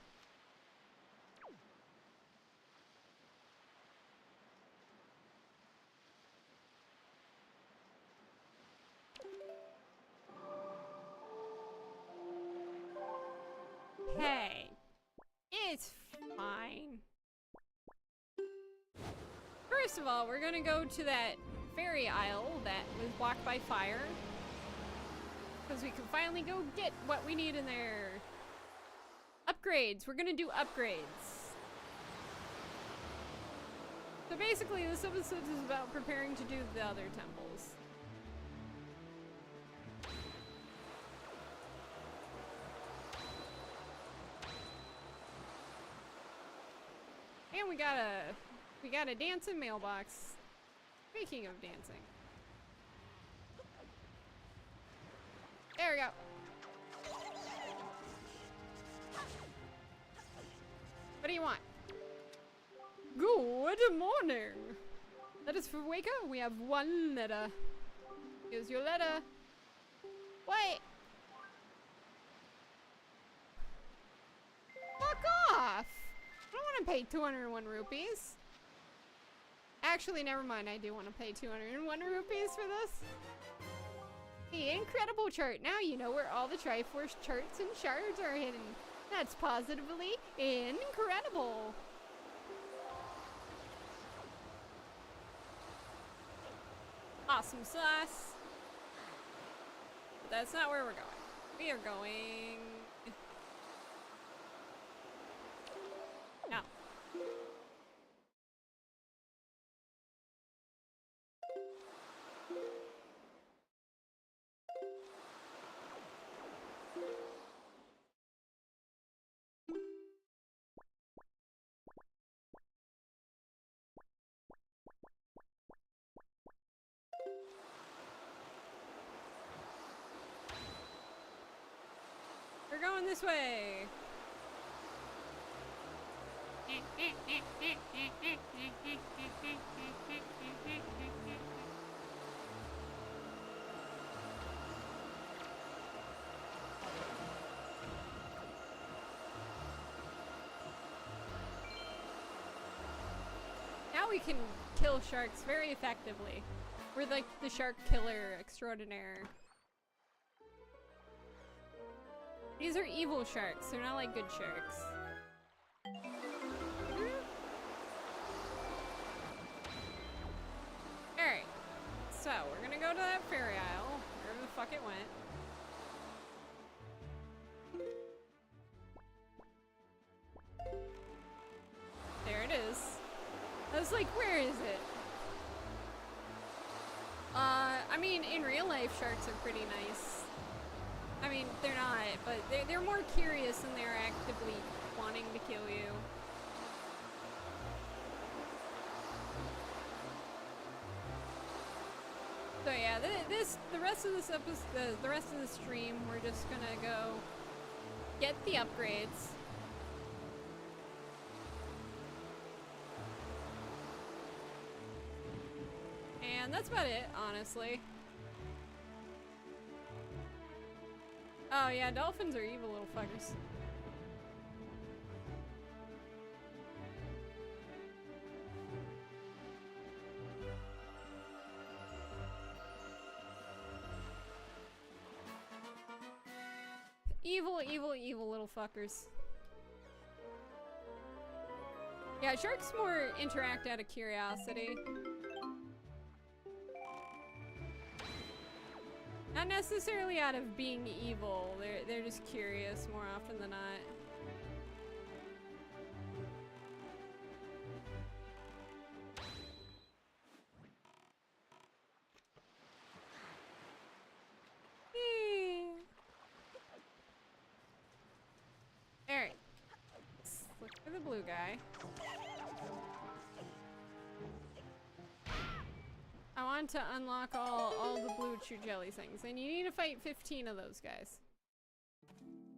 Hey, it's fine. First of all, we're gonna go to that fairy isle that was blocked by fire. Because we can finally go get what we need in there. Upgrades. We're gonna do upgrades. So basically, this episode is about preparing to do the other temples. And we got a dancing mailbox. Speaking of dancing. There we go. What do you want? Good morning. That is for Waker. We have one letter. Here's your letter. Wait. Fuck off. I don't want to pay 201 rupees. Actually, never mind. I do want to pay 201 rupees for this. The incredible chart. Now you know where all the Triforce charts and shards are hidden. That's positively incredible. Awesome sauce. But that's not where we're going. We are going... No. We're going this way. Now we can kill sharks very effectively. We're like the shark killer extraordinaire. These are evil sharks. They're not like good sharks. Alright. So, we're gonna go to that fairy isle. Wherever the fuck it went. There it is. I was like, where is it? I mean, in real life, sharks are pretty nice. I mean, they're not, but they're more curious and they're actively wanting to kill you. So yeah, the rest of this episode, the rest of the stream, we're just gonna go get the upgrades. And that's about it, honestly. Oh yeah, dolphins are evil little fuckers. Evil, evil, evil little fuckers. Yeah, sharks more interact out of curiosity. Not necessarily out of being evil, they're just curious more often than not. Alright. Let's look for the blue guy. I want to unlock all the blue true jelly things, and you need to fight 15 of those guys.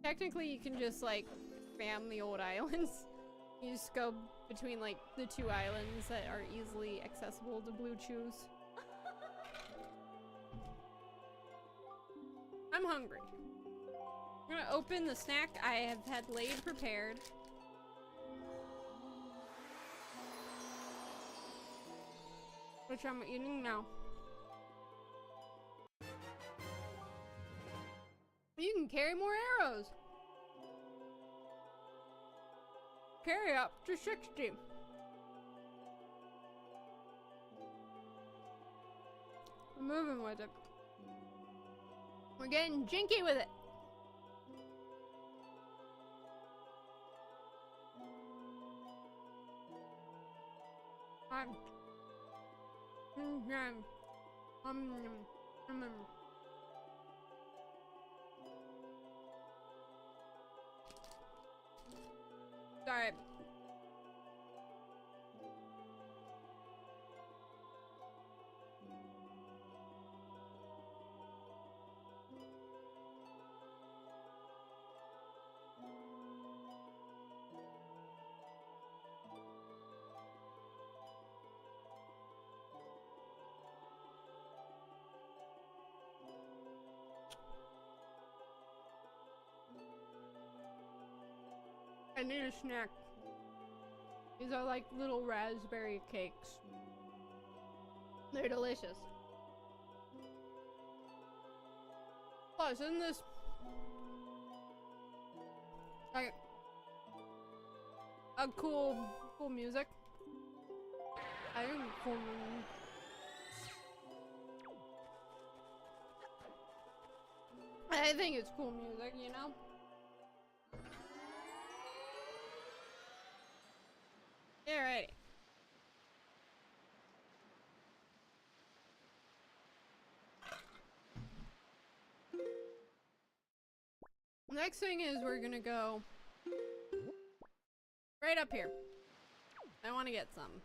Technically, you can just, like, spam the old islands. You just go between like the two islands that are easily accessible to blue chews. I'm hungry. I'm gonna open the snack I have had laid prepared. Which I'm eating now. You can carry more arrows. Carry up to 60. We're moving with it. We're getting jinky with it. Sorry. I need a snack. These are like little raspberry cakes. They're delicious. Plus, isn't this like a cool music? I think it's cool music. I think it's cool music, you know? Alrighty. Next thing is we're gonna go right up here. I want to get some.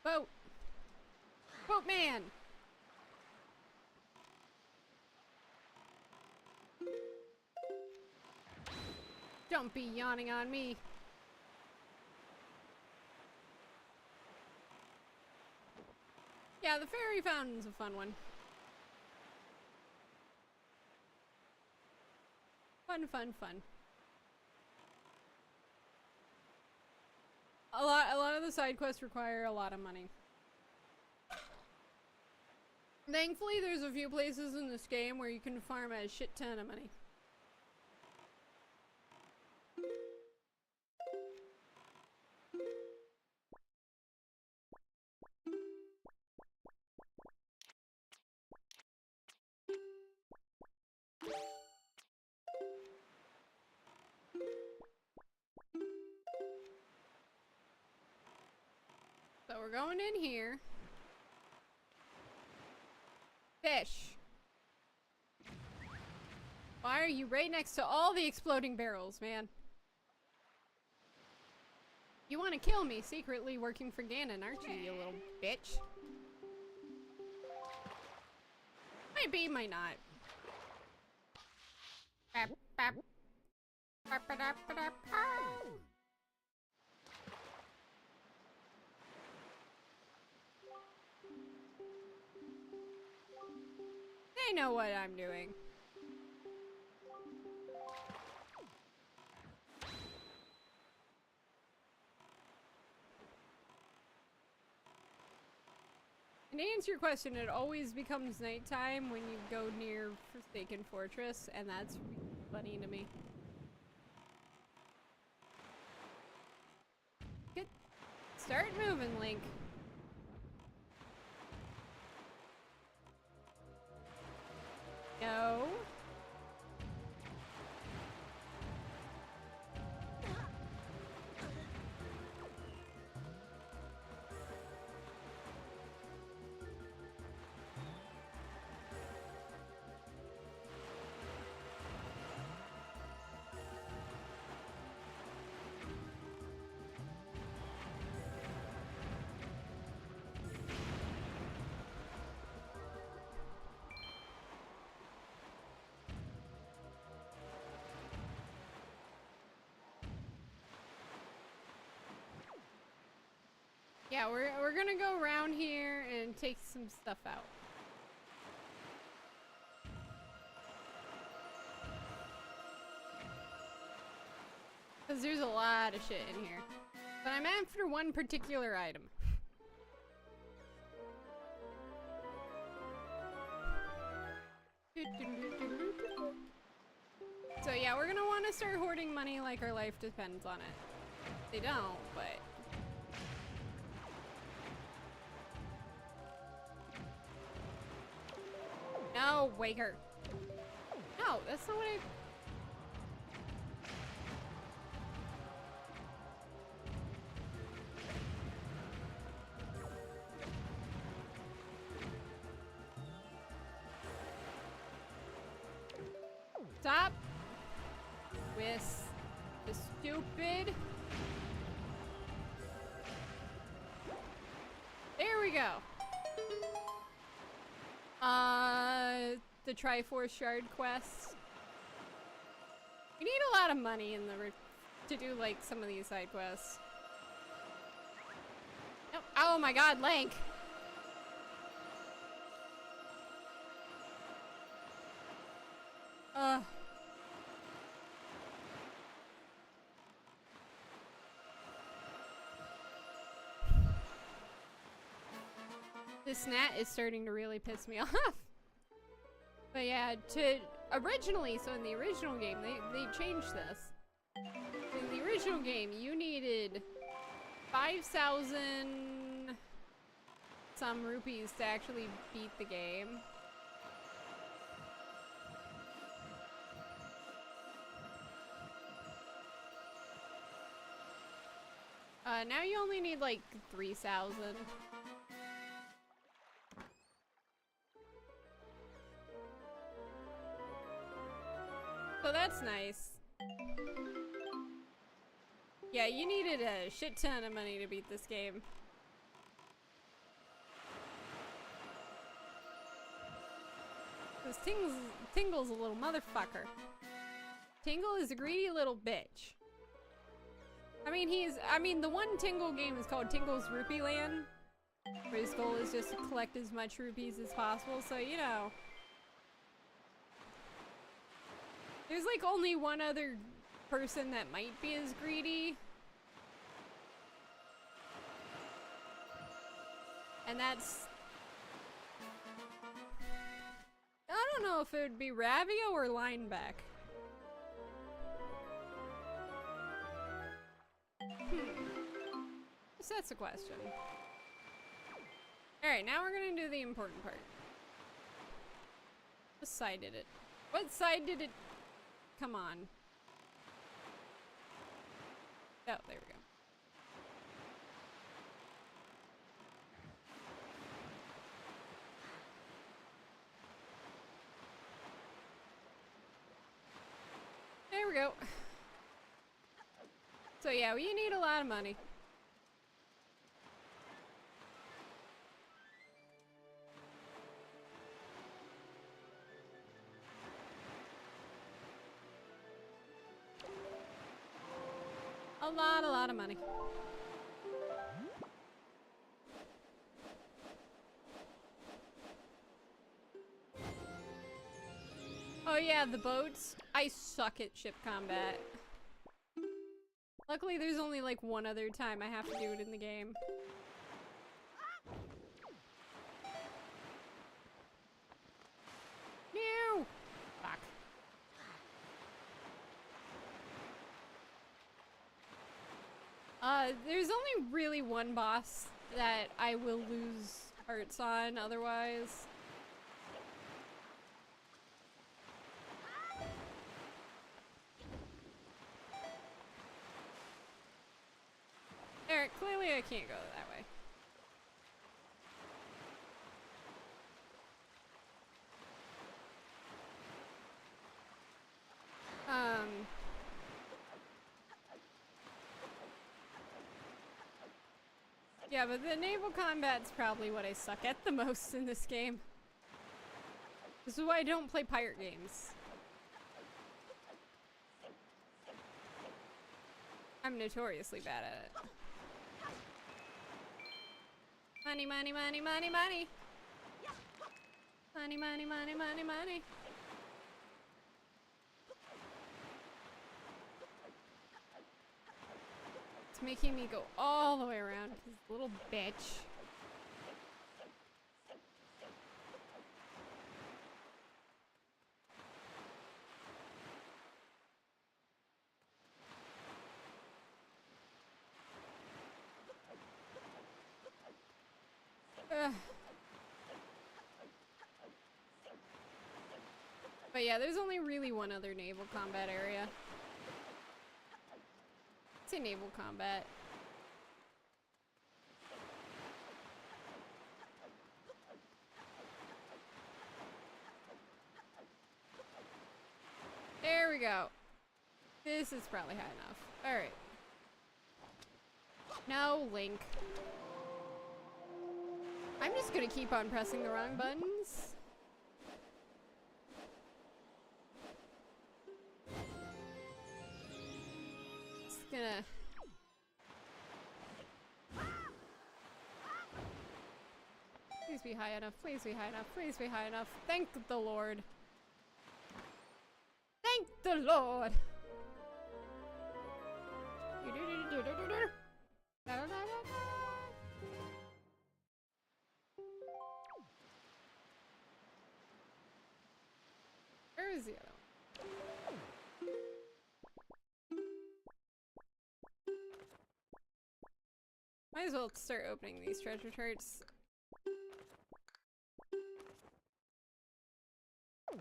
Boat! Boatman! Don't be yawning on me. Yeah, the fairy fountain's a fun one. Fun, fun, fun. A lot of the side quests require a lot of money. Thankfully, there's a few places in this game where you can farm a shit ton of money. So we're going in here. Fish. Why are you right next to all the exploding barrels, man? You want to kill me secretly working for Ganon, aren't you, you little bitch? Might be, might not. Bap, bap. Bap, ba, da, ba, da, pow. They know what I'm doing. And to answer your question, it always becomes nighttime when you go near Forsaken Fortress, and that's funny to me. Good. Start moving, Link. No. Yeah, we're gonna go around here and take some stuff out. Because there's a lot of shit in here. But I'm after one particular item. So yeah, we're gonna want to start hoarding money like our life depends on it. They don't, but... No, Waker. No, that's not what I... Stop with the stupid... There we go. The Triforce Shard quest. We need a lot of money in the to do like some of these side quests. Nope. Oh my god, Link! Ugh. This gnat is starting to really piss me off. But yeah, originally, so in the original game, they changed this. In the original game, you needed 5,000 some rupees to actually beat the game. Now you only need like 3,000. So that's nice. Yeah, you needed a shit ton of money to beat this game. This Tingle's a little motherfucker. Tingle is a greedy little bitch. I mean, the one Tingle game is called Tingle's Rupee Land, where his goal is just to collect as much rupees as possible, so you know. There's like only one other person that might be as greedy. And that's... I don't know if it would be Ravio or Lineback. So that's a question. Alright, now we're gonna do the important part. What side did it? What side did it... Come on. Oh, there we go. There we go. So yeah, you need a lot of money. A lot of money. Oh yeah, the boats. I suck at ship combat. Luckily there's only like one other time I have to do it in the game. No! Fuck. There's only really one boss that I will lose hearts on otherwise. Eric, clearly I can't go that way. Yeah, but the naval combat's probably what I suck at the most in this game. This is why I don't play pirate games. I'm notoriously bad at it. Money, money, money, money, money. Money, money, money, money, money. It's making me go all the way around, this little bitch. Ugh. But yeah, there's only really one other naval combat area. It's a naval combat. There we go. This is probably high enough. Alright. No, Link. I'm just gonna keep on pressing the wrong buttons. Just gonna... Please be high enough, please be high enough, please be high enough. Thank the Lord. Thank the Lord! Where is the other one? Might as well start opening these treasure charts.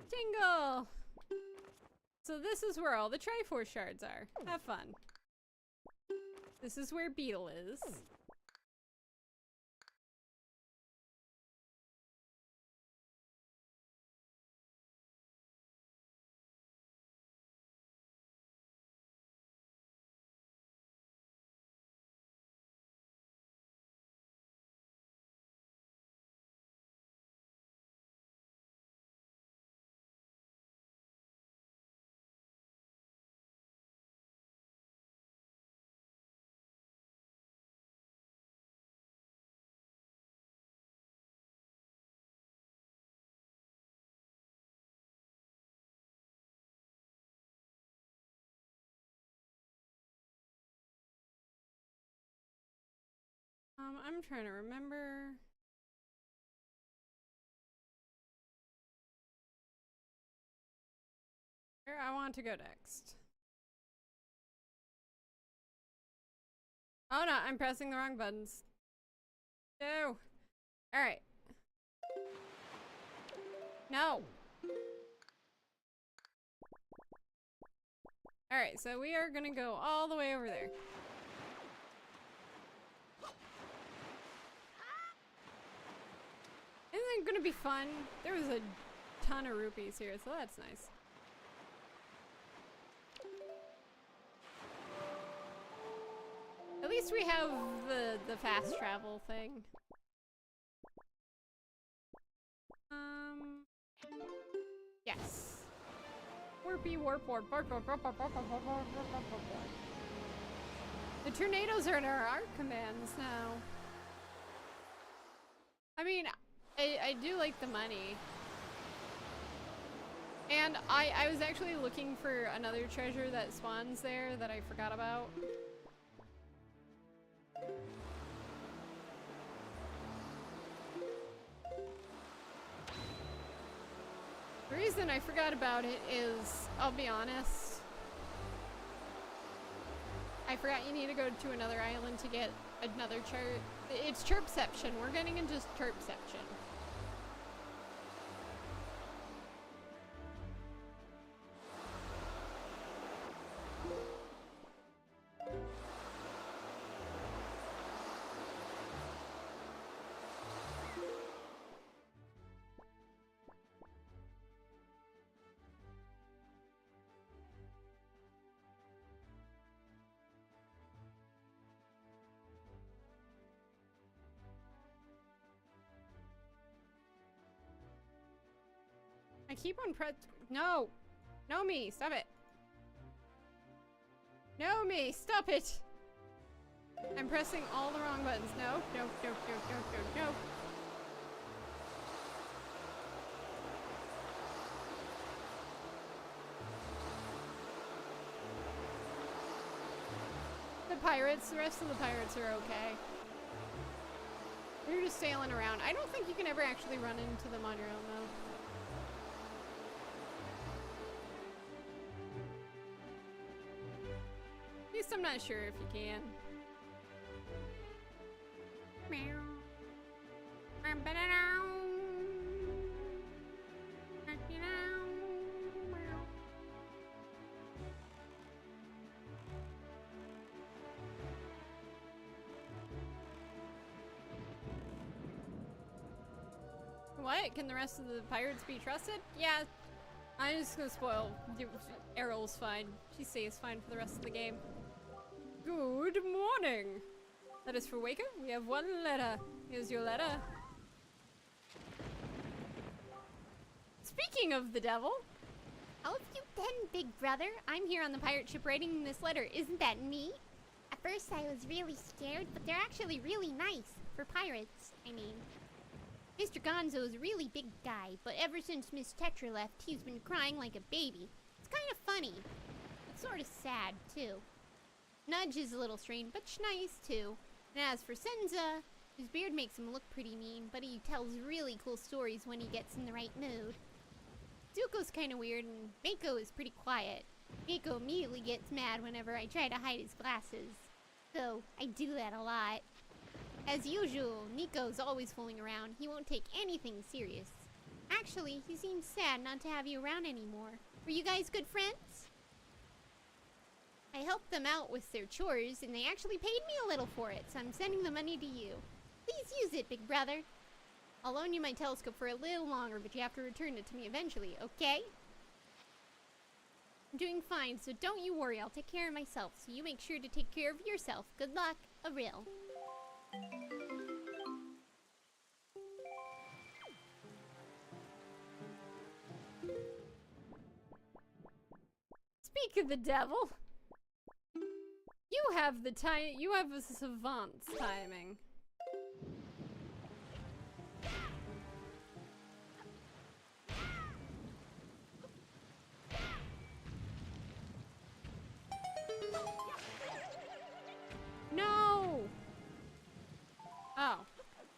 Jingle! So this is where all the Triforce shards are. Have fun. This is where Beetle is. I'm trying to remember. Where I want to go next. Oh no, I'm pressing the wrong buttons. No. Alright. No. Alright, so we are gonna go all the way over there. Isn't it gonna be fun? There was a ton of rupees here, so that's nice. At least we have the fast travel thing. Yes. Warpy warp warp warp warp warp warp warp warp warp warp warp warp warp. The tornadoes are in our commands now. I mean, I do like the money. And I was actually looking for another treasure that spawns there that I forgot about. The reason I forgot about it is, I'll be honest, I forgot you need to go to another island to get another chirp. It's chirpception. We're getting into chirpception. I keep on No! No me! Stop it! No me! Stop it! I'm pressing all the wrong buttons. No, no, no, no, no, no, no. The rest of the pirates are okay. They're just sailing around. I don't think you can ever actually run into them on your own, though. At least I'm not sure if you can. What? Can the rest of the pirates be trusted? Yeah, I'm just gonna spoil. Errol's fine. She stays fine for the rest of the game. Good morning. That is for Waker. We have one letter. Here's your letter. Speaking of the devil. How have you been, big brother? I'm here on the pirate ship writing this letter. Isn't that neat? At first I was really scared, but they're actually really nice. For pirates, I mean. Mr. Gonzo is a really big guy, but ever since Miss Tetra left, he's been crying like a baby. It's kind of funny. It's sort of sad, too. Nudge is a little strained, but nice, too. And as for Senza, his beard makes him look pretty mean, but he tells really cool stories when he gets in the right mood. Zuko's kind of weird, and Mako is pretty quiet. Mako immediately gets mad whenever I try to hide his glasses. So, I do that a lot. As usual, Nico's always fooling around. He won't take anything serious. Actually, he seems sad not to have you around anymore. Were you guys good friends? I helped them out with their chores, and they actually paid me a little for it, so I'm sending the money to you. Please use it, big brother. I'll loan you my telescope for a little longer, but you have to return it to me eventually, okay? I'm doing fine, so don't you worry. I'll take care of myself, so you make sure to take care of yourself. Good luck, Ariel. Speak of the devil. You have the time. You have a savant's timing. No. Oh,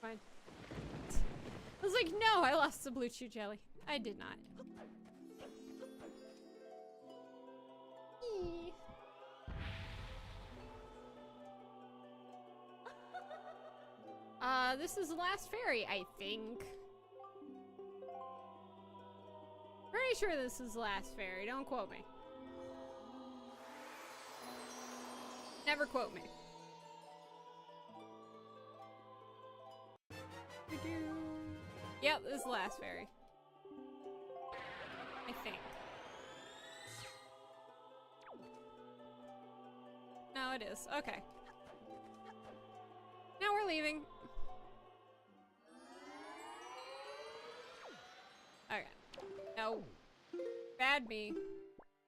fine. I was like, no, I lost the blue chew jelly. I did not. This is the last ferry, I think. Pretty sure this is the last ferry, don't quote me. Never quote me. Yep, this is the last ferry. I think. No, it is. Okay. Now we're leaving. Okay. No. Bad me.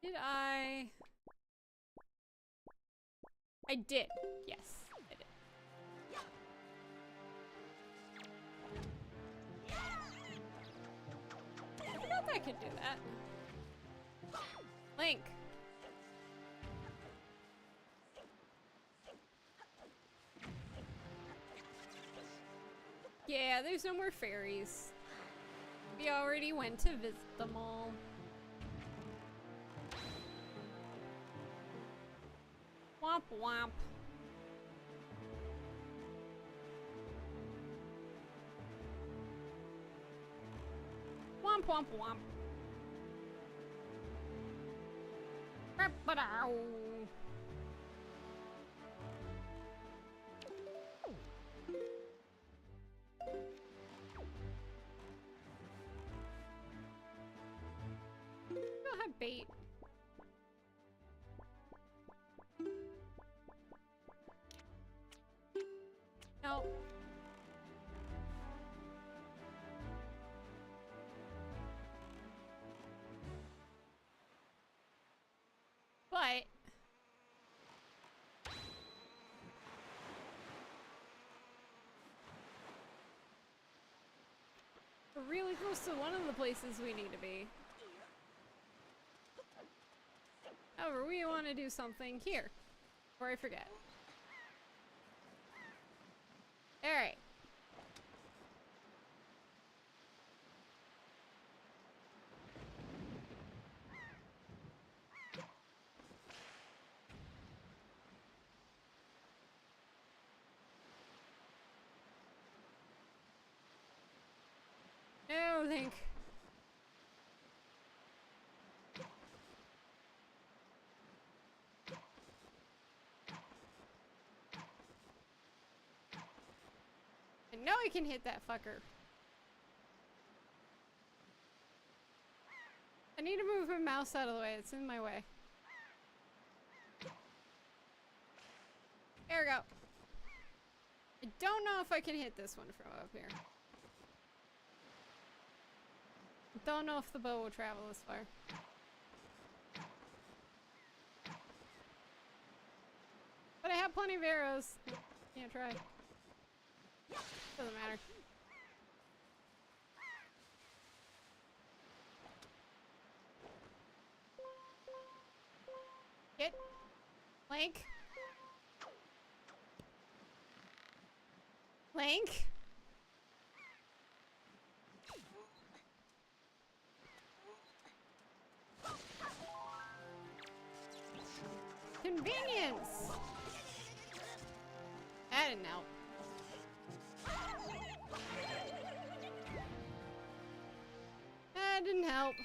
Did I? I did. Yes, I did. I forgot that I could do that. Link. Yeah, there's no more fairies. We already went to visit them all. Womp womp. Womp womp womp. Ba-ba-dow. Don't have bait. No. But We're really close to one of the places we need to be. However, we want to do something here before I forget. Alright. No, think. I know I can hit that fucker. I need to move my mouse out of the way. It's in my way. There we go. I don't know if I can hit this one from up here. Don't know if the bow will travel this far. But I have plenty of arrows. Can't try. Doesn't matter. Get. Link. Link. Convenience! That didn't help. That didn't help.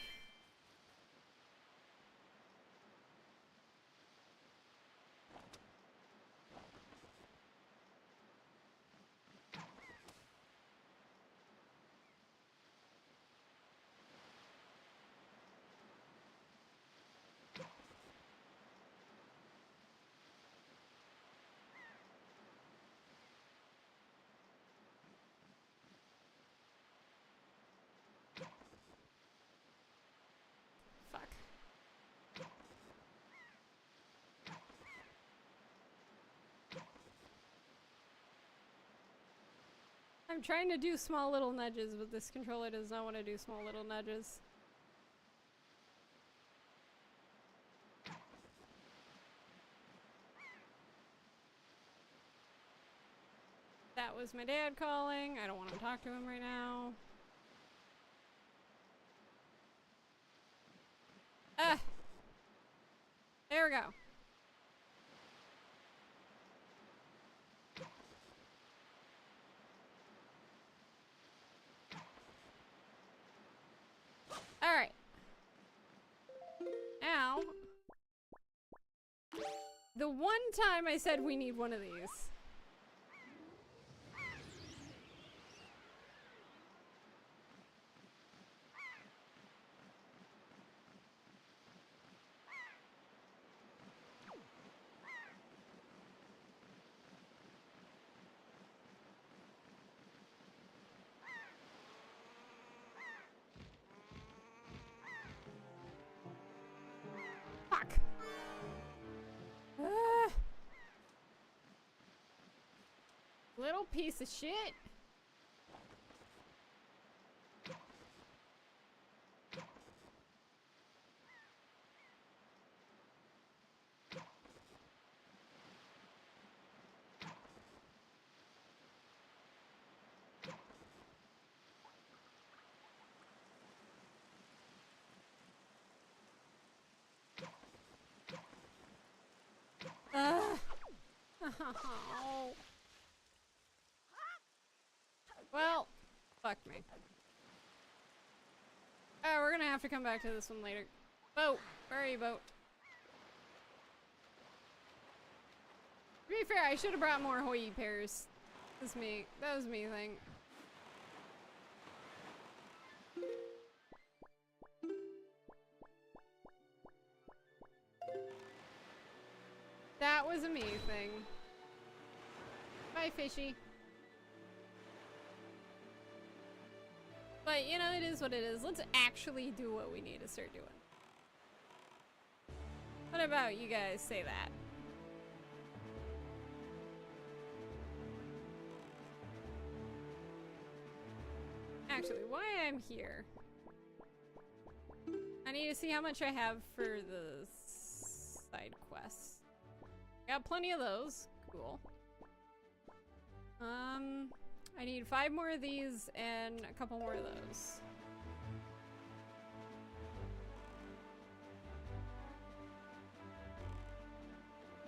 Fuck. I'm trying to do small little nudges, but this controller does not want to do small little nudges. That was my dad calling. I don't want to talk to him right now. Ah! There we go. Alright. Now, the one time I said we need one of these. Fuck. Little piece of shit. Oh. Well, fuck me. We're gonna have to come back to this one later. Boat! Where are you, boat? To be fair, I should have brought more Hoyi pairs. That was me. That was me thing. That was a me thing. Bye, fishy. But, you know, it is what it is. Let's actually do what we need to start doing. What about you guys say that? Actually, why I'm here. I need to see how much I have for the side quests. Got plenty of those. Cool. I need 5 more of these and a couple more of those.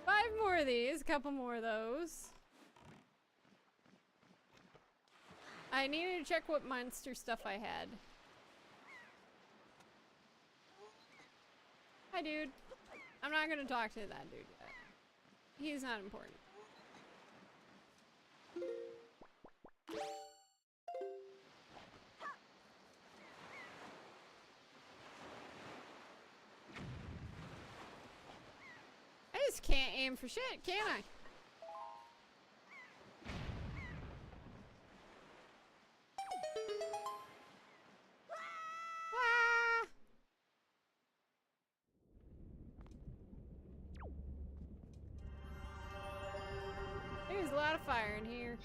Five more of these, a couple more of those. I needed to check what monster stuff I had. Hi, dude. I'm not gonna talk to that dude yet. He's not important. I just can't aim for shit, can I? Ah! There's a lot of fire in here.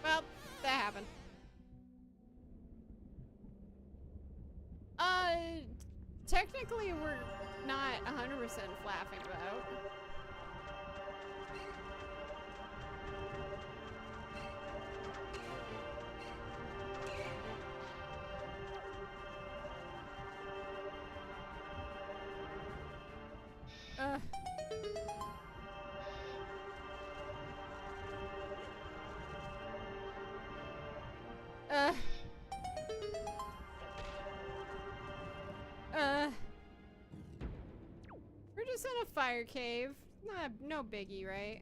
Well, that happened. Technically we're not 100% flapping about. We're just in a fire cave. No biggie, right?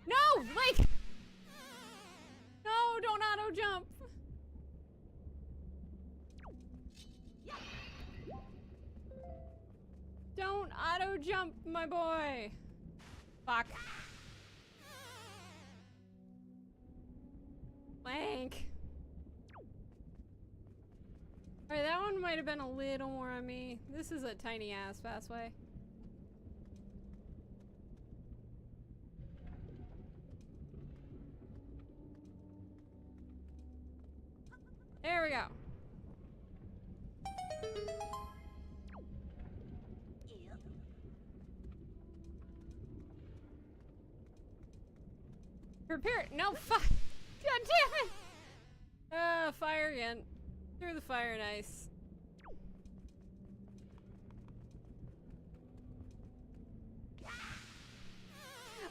No, like, no, don't auto jump. Don't auto jump, my boy. Fuck. Blank. Alright, that one might have been a little more on me. This is a tiny ass pathway. There we go. Prepare. No, fuck. God damn it. Fire again. Through the fire and ice.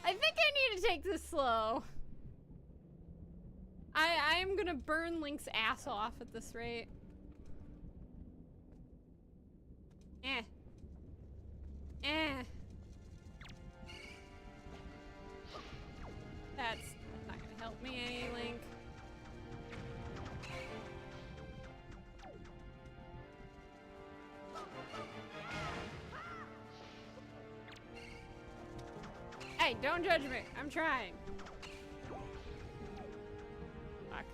I think I need to take this slow. I am gonna burn Link's ass off at this rate. That's not gonna help me any, Link. Hey, don't judge me. I'm trying. Fuck.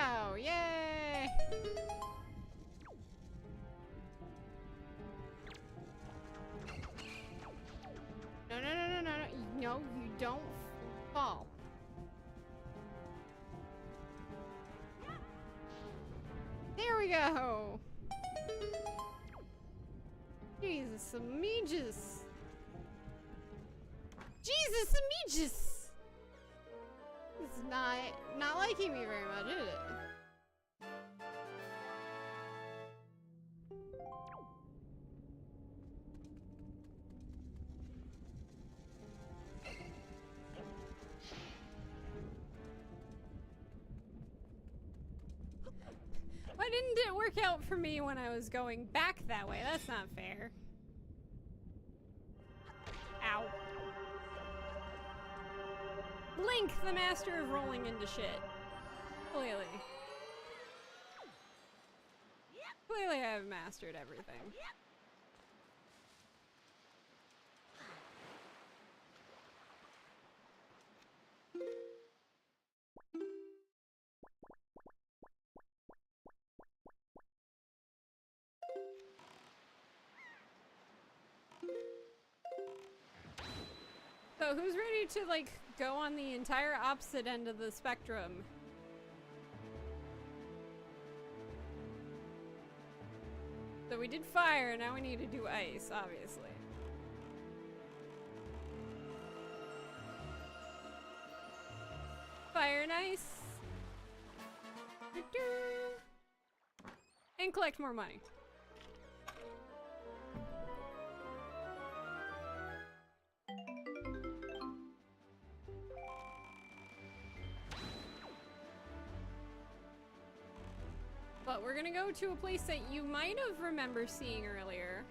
go! Yay! No, no, no, no, no, no. No, you don't fall. There we go! Jesus, Amijus! Jesus, Amijus! It's not liking me very much, is it? Why didn't it work out for me when I was going back that way? That's not fair. Ow. Link, the master of rolling into shit. Clearly. Clearly I have mastered everything. So who's ready to, like, go on the entire opposite end of the spectrum? So we did fire, now we need to do ice, obviously. Fire and ice. And collect more money. But we're gonna go to a place that you might have remembered seeing earlier.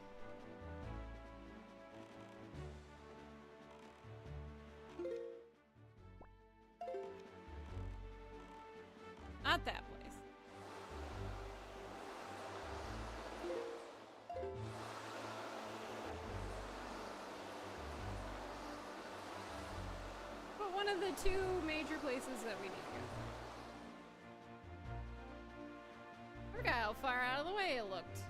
Not that place. But one of the two major places that we need to go. Look how far out of the way it looked.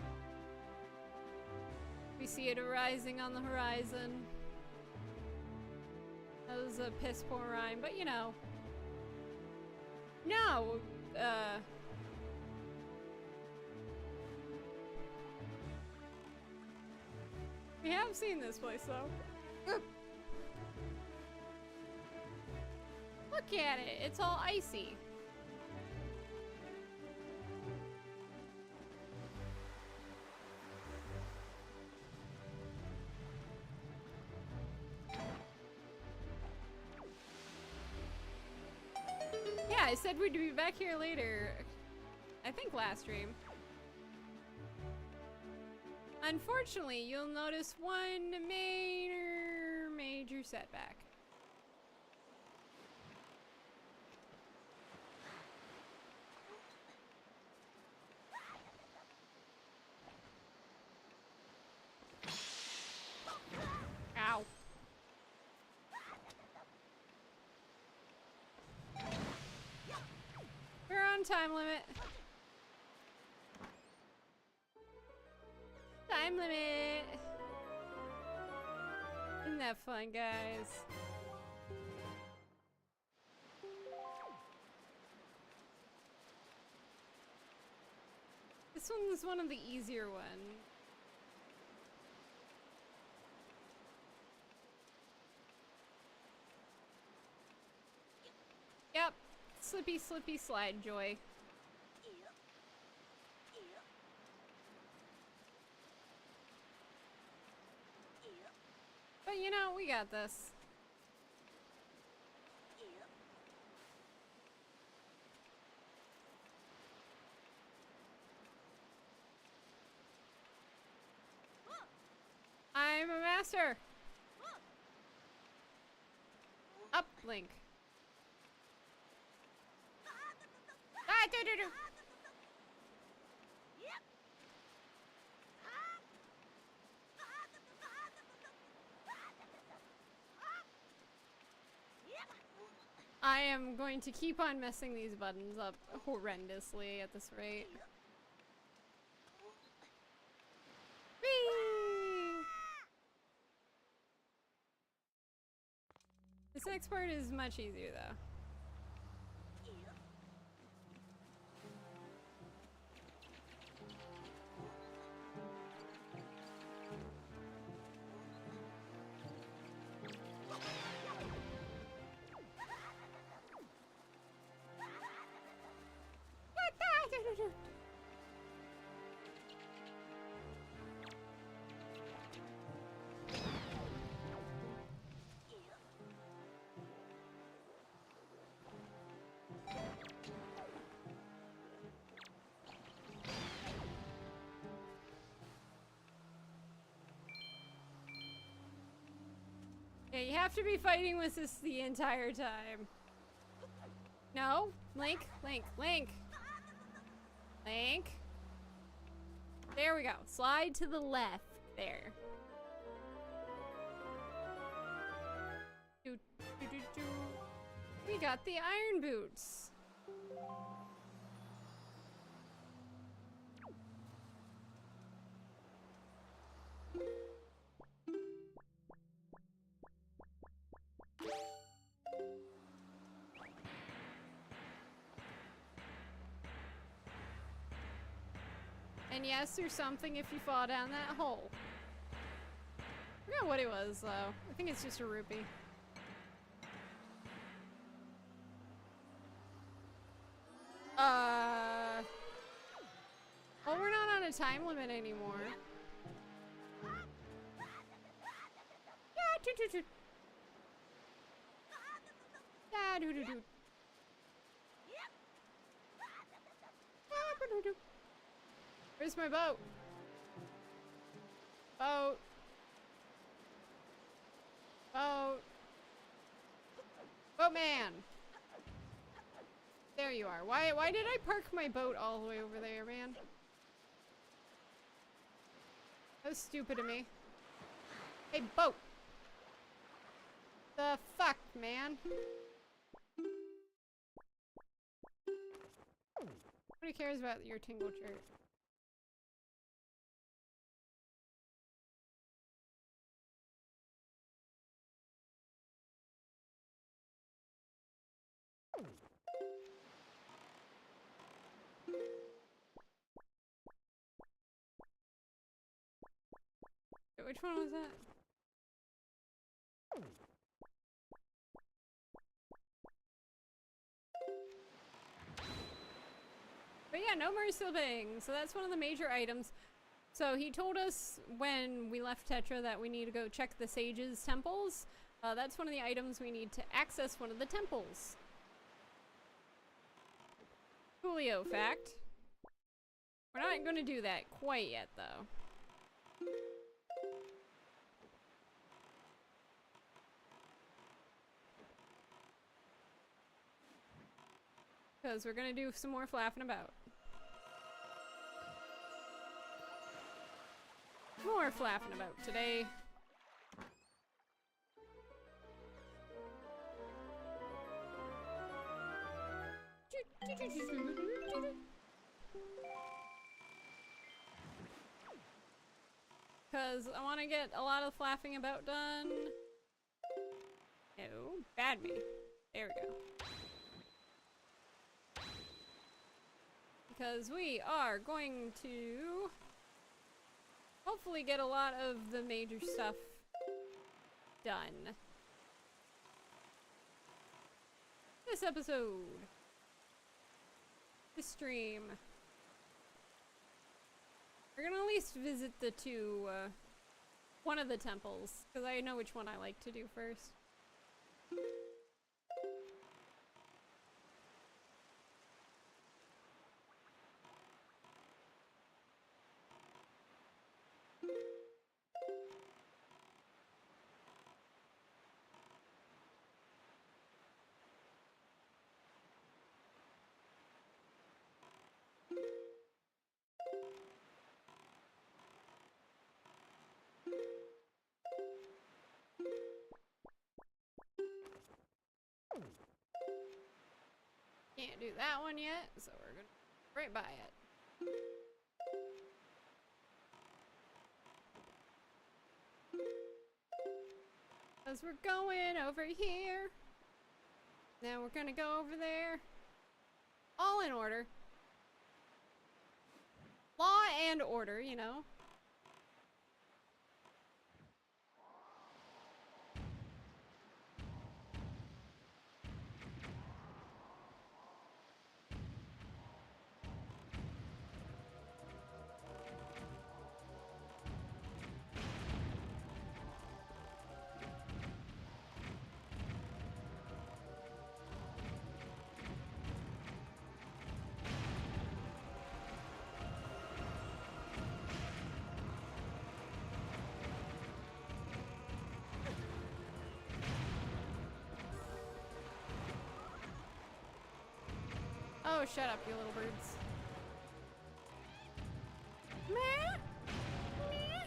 We see it arising on the horizon. That was a piss poor rhyme, but you know. No! We have seen this place though. Look at it, it's all icy. Yeah, I said we'd be back here later. I think last stream. Unfortunately, you'll notice one major setback. Ow. We're on time limit. Time limit. Isn't that fun, guys? This one was one of the easier ones. Yep. Slippy, slippy slide, Joy. But you know, we got this. I'm a master. Up, Link. Ah, do. I am going to keep on messing these buttons up horrendously at this rate. Whee! This next part is much easier though. Yeah, you have to be fighting with this the entire time. No? Link? Link? Link? Link? There we go. Slide to the left. There. Do, do, do, do. We got the iron boots. And yes, there's something if you fall down that hole. I forgot what it was, though. I think it's just a rupee. Well, we're not on a time limit anymore. Yeah, toot toot toot. Yeah, doo doo doo. Yeah, doo doo. Where's my boat? Boat. Boat. Boatman. There you are. Why did I park my boat all the way over there, man? That was stupid of me. Hey, boat. The fuck, man? Nobody cares about your tingle shirt. Which one was that? But yeah, no more slipping. So that's one of the major items. So he told us when we left Tetra that we need to go check the sages' temples. That's one of the items we need to access one of the temples. Coolio fact. We're not going to do that quite yet, though. Because we're going to do some more flapping about. More flapping about today. Because I want to get a lot of flapping about done. No, bad me. There we go. Because we are going to hopefully get a lot of the major stuff done this episode. This stream. We're gonna at least visit the two, one of the temples, because I know which one I like to do first. Can't do that one yet, so we're gonna right by it. As we're going over here. Now we're gonna go over there. All in order. Law and order, you know. Oh, shut up, you little birds. Meh? Meh?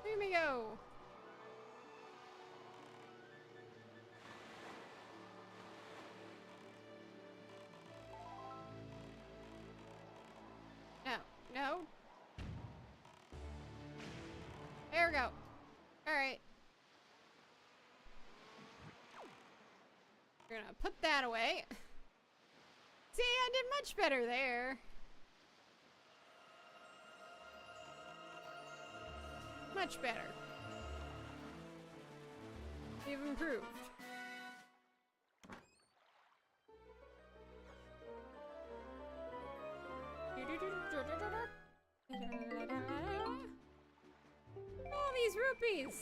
Here we go. No, no. There we go. Alright. We're gonna put that away. See, I did much better there. Much better. We've improved. Oh, these rupees!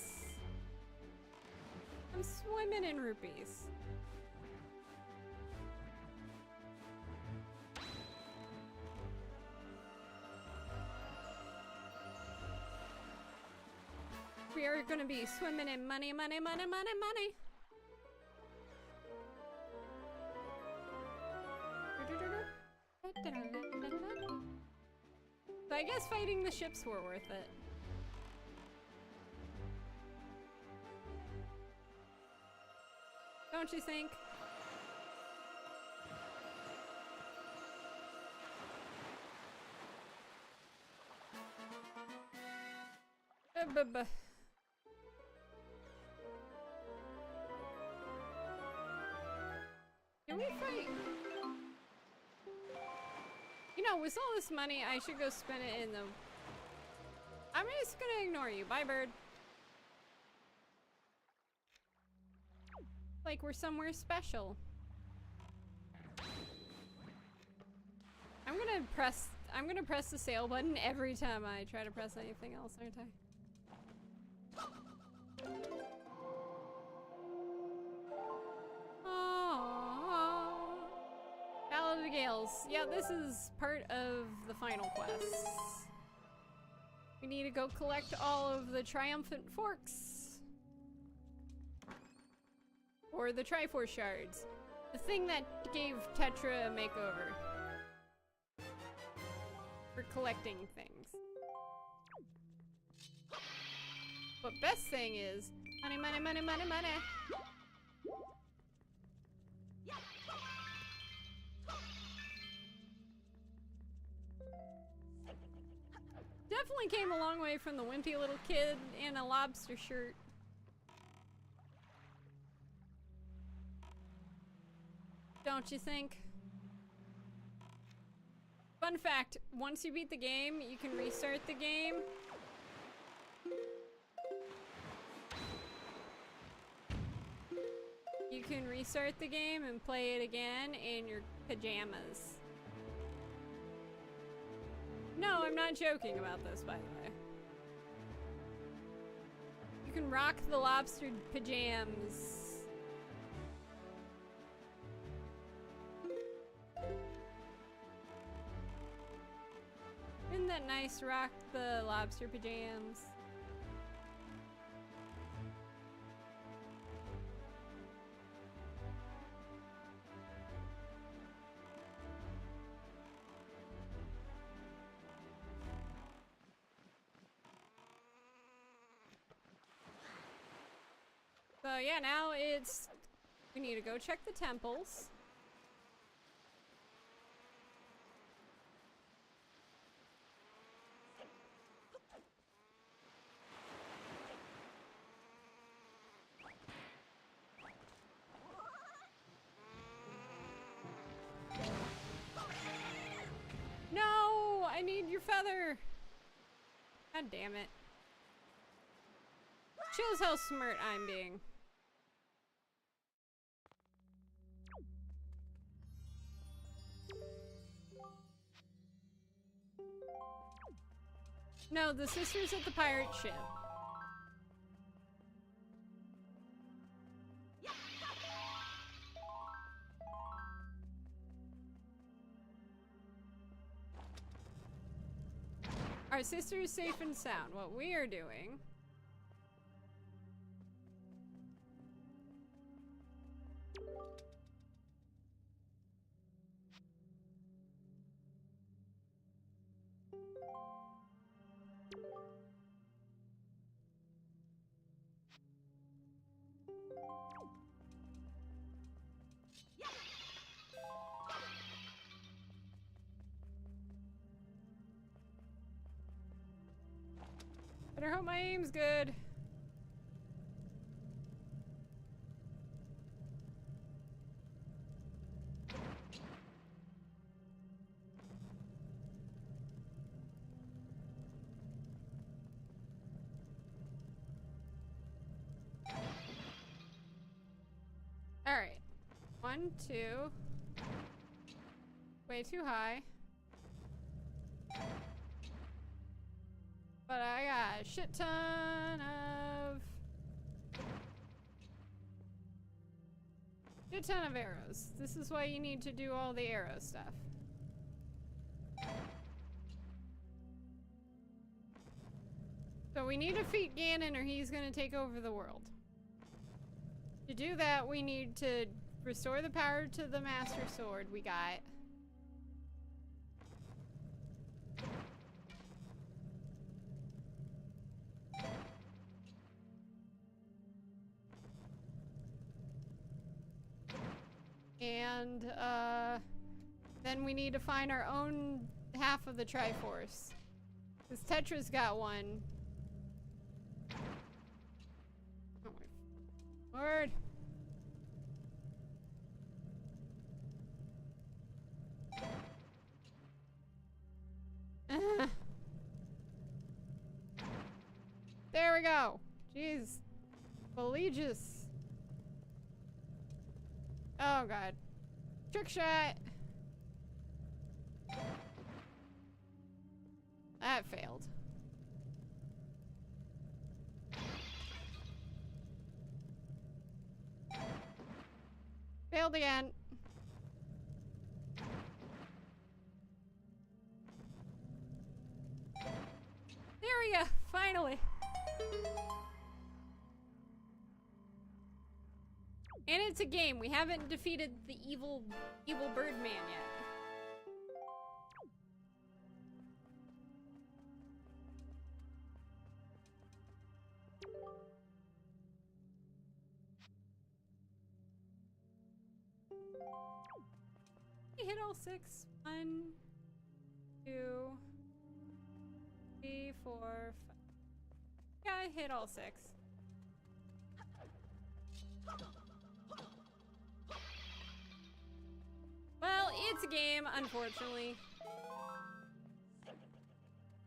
I'm swimming in rupees. We are gonna be swimming in money, money, money, money, money. So I guess fighting the ships were worth it. Don't you think? Can we fight? You know, with all this money, I should go spend it in the... I'm just gonna ignore you. Bye, bird. Like we're somewhere special. I'm gonna press the sail button every time I try to press anything else, aren't I? Ballad of the Gales. Yeah, this is part of the final quest. We need to go collect all of the triumphant forks. Or the Triforce shards. The thing that gave Tetra a makeover. For collecting things. But best thing is money, money, money, money, money. Definitely came a long way from the wimpy little kid in a lobster shirt. Don't you think? Fun fact, once you beat the game, you can restart the game. You can restart the game and play it again in your pajamas. No, I'm not joking about this, by the way. You can rock the lobster pajamas. Isn't that nice? Rock the lobster pajamas. So yeah, now it's... We need to go check the temples. No! I need your feather! God damn it. Shows how smart I'm being. No, the sisters at the pirate ship. Our sister is safe and sound. What we are doing... Better hope my aim's good. Alright. 1, 2. Way too high. But I got a shit ton of arrows. This is why you need to do all the arrow stuff. So we need to defeat Ganon or he's gonna take over the world. To do that, we need to restore the power to the Master Sword we got. And, then we need to find our own half of the Triforce. Because Tetra's got one. Oh my word. There we go. Jeez. Belligious. Oh god. Trick shot. That failed. Failed again. There we go. Finally. And it's a game. We haven't defeated the evil Birdman yet. We hit all 6. 1, 2, 3, 4, 5. Yeah, I hit all 6. Well, it's a game, unfortunately.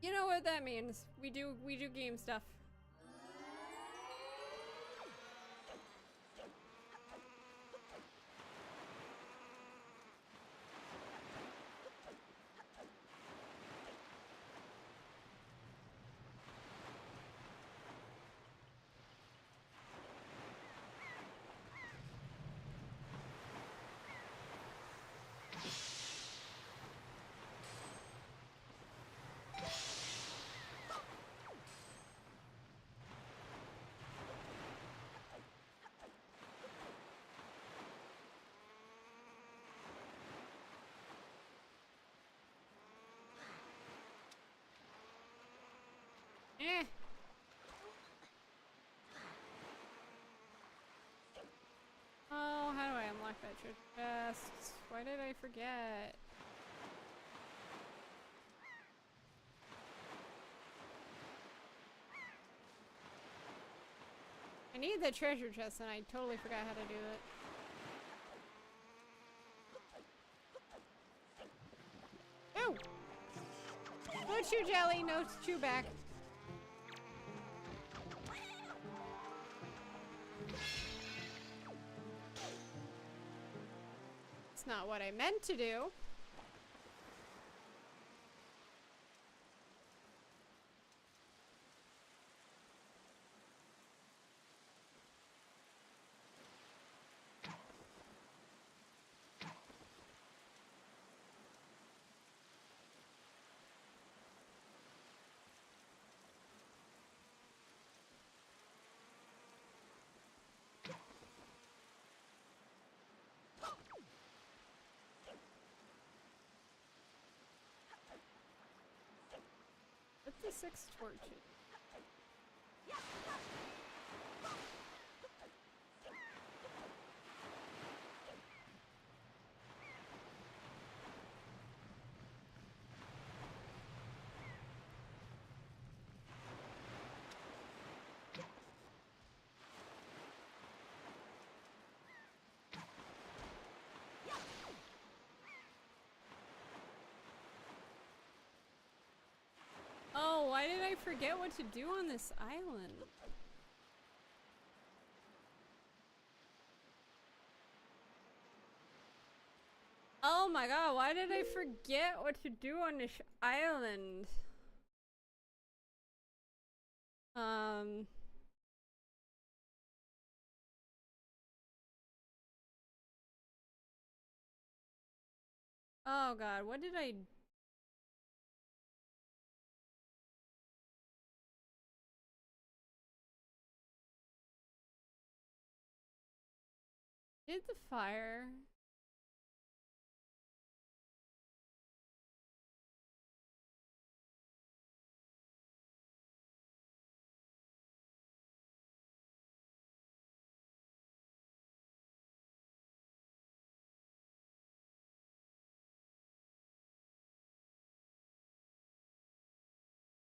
You know what that means. We do game stuff. Eh. chests. Why did I forget? I need the treasure chest and I totally forgot how to do it. Ooh! No chew jelly, no chew back. It's not what I meant to do. What's the 6 torches? Oh, why did I forget what to do on this island? Oh my god, why did I forget what to do on this island? Oh god, what did I... Did the fire?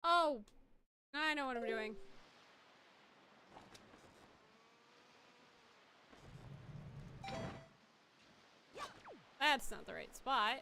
Oh! I know what I'm doing. That's not the right spot.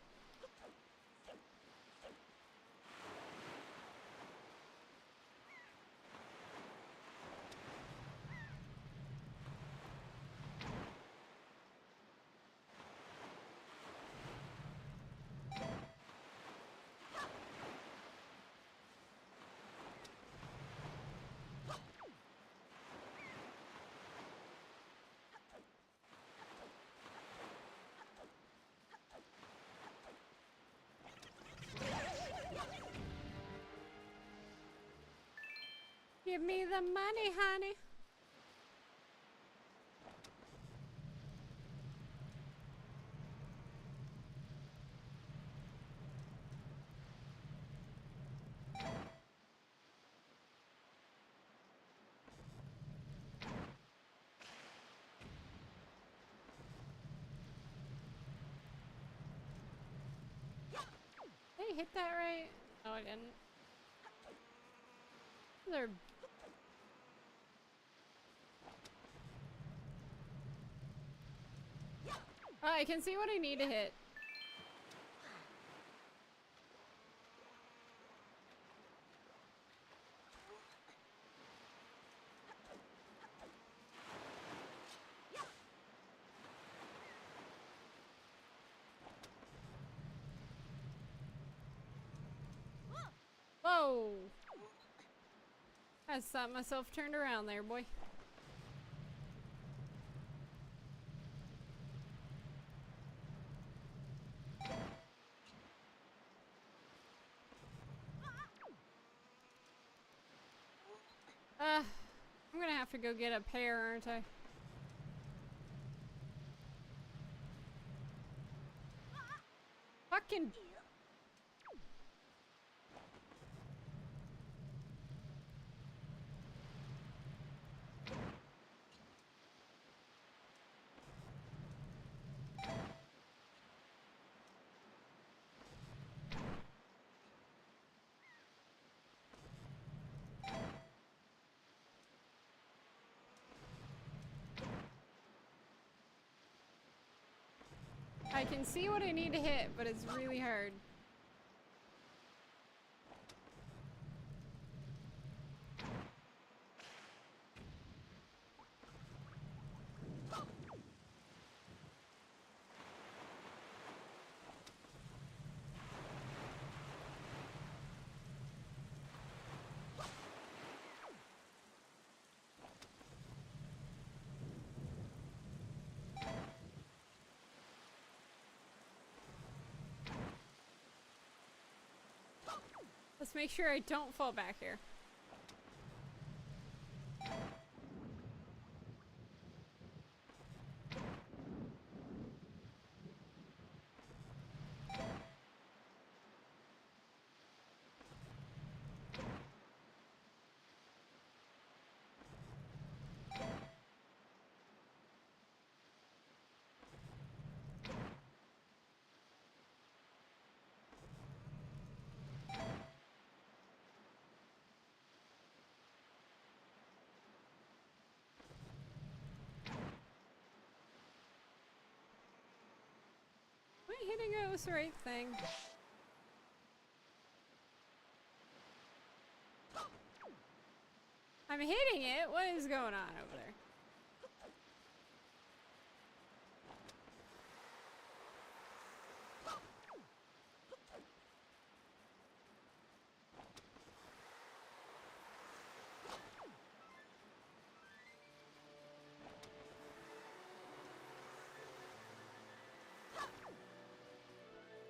Give me the money, honey. Did I hit that right? No, I didn't. They're... Oh, I can see what I need to hit. Whoa! I thought myself turned around there, boy. I'm gonna have to go get a pear, aren't I? Fucking... I can see what I need to hit, but it's really hard. Let's make sure I don't fall back here. Am I hitting it with the right thing? I'm hitting it? What is going on over there?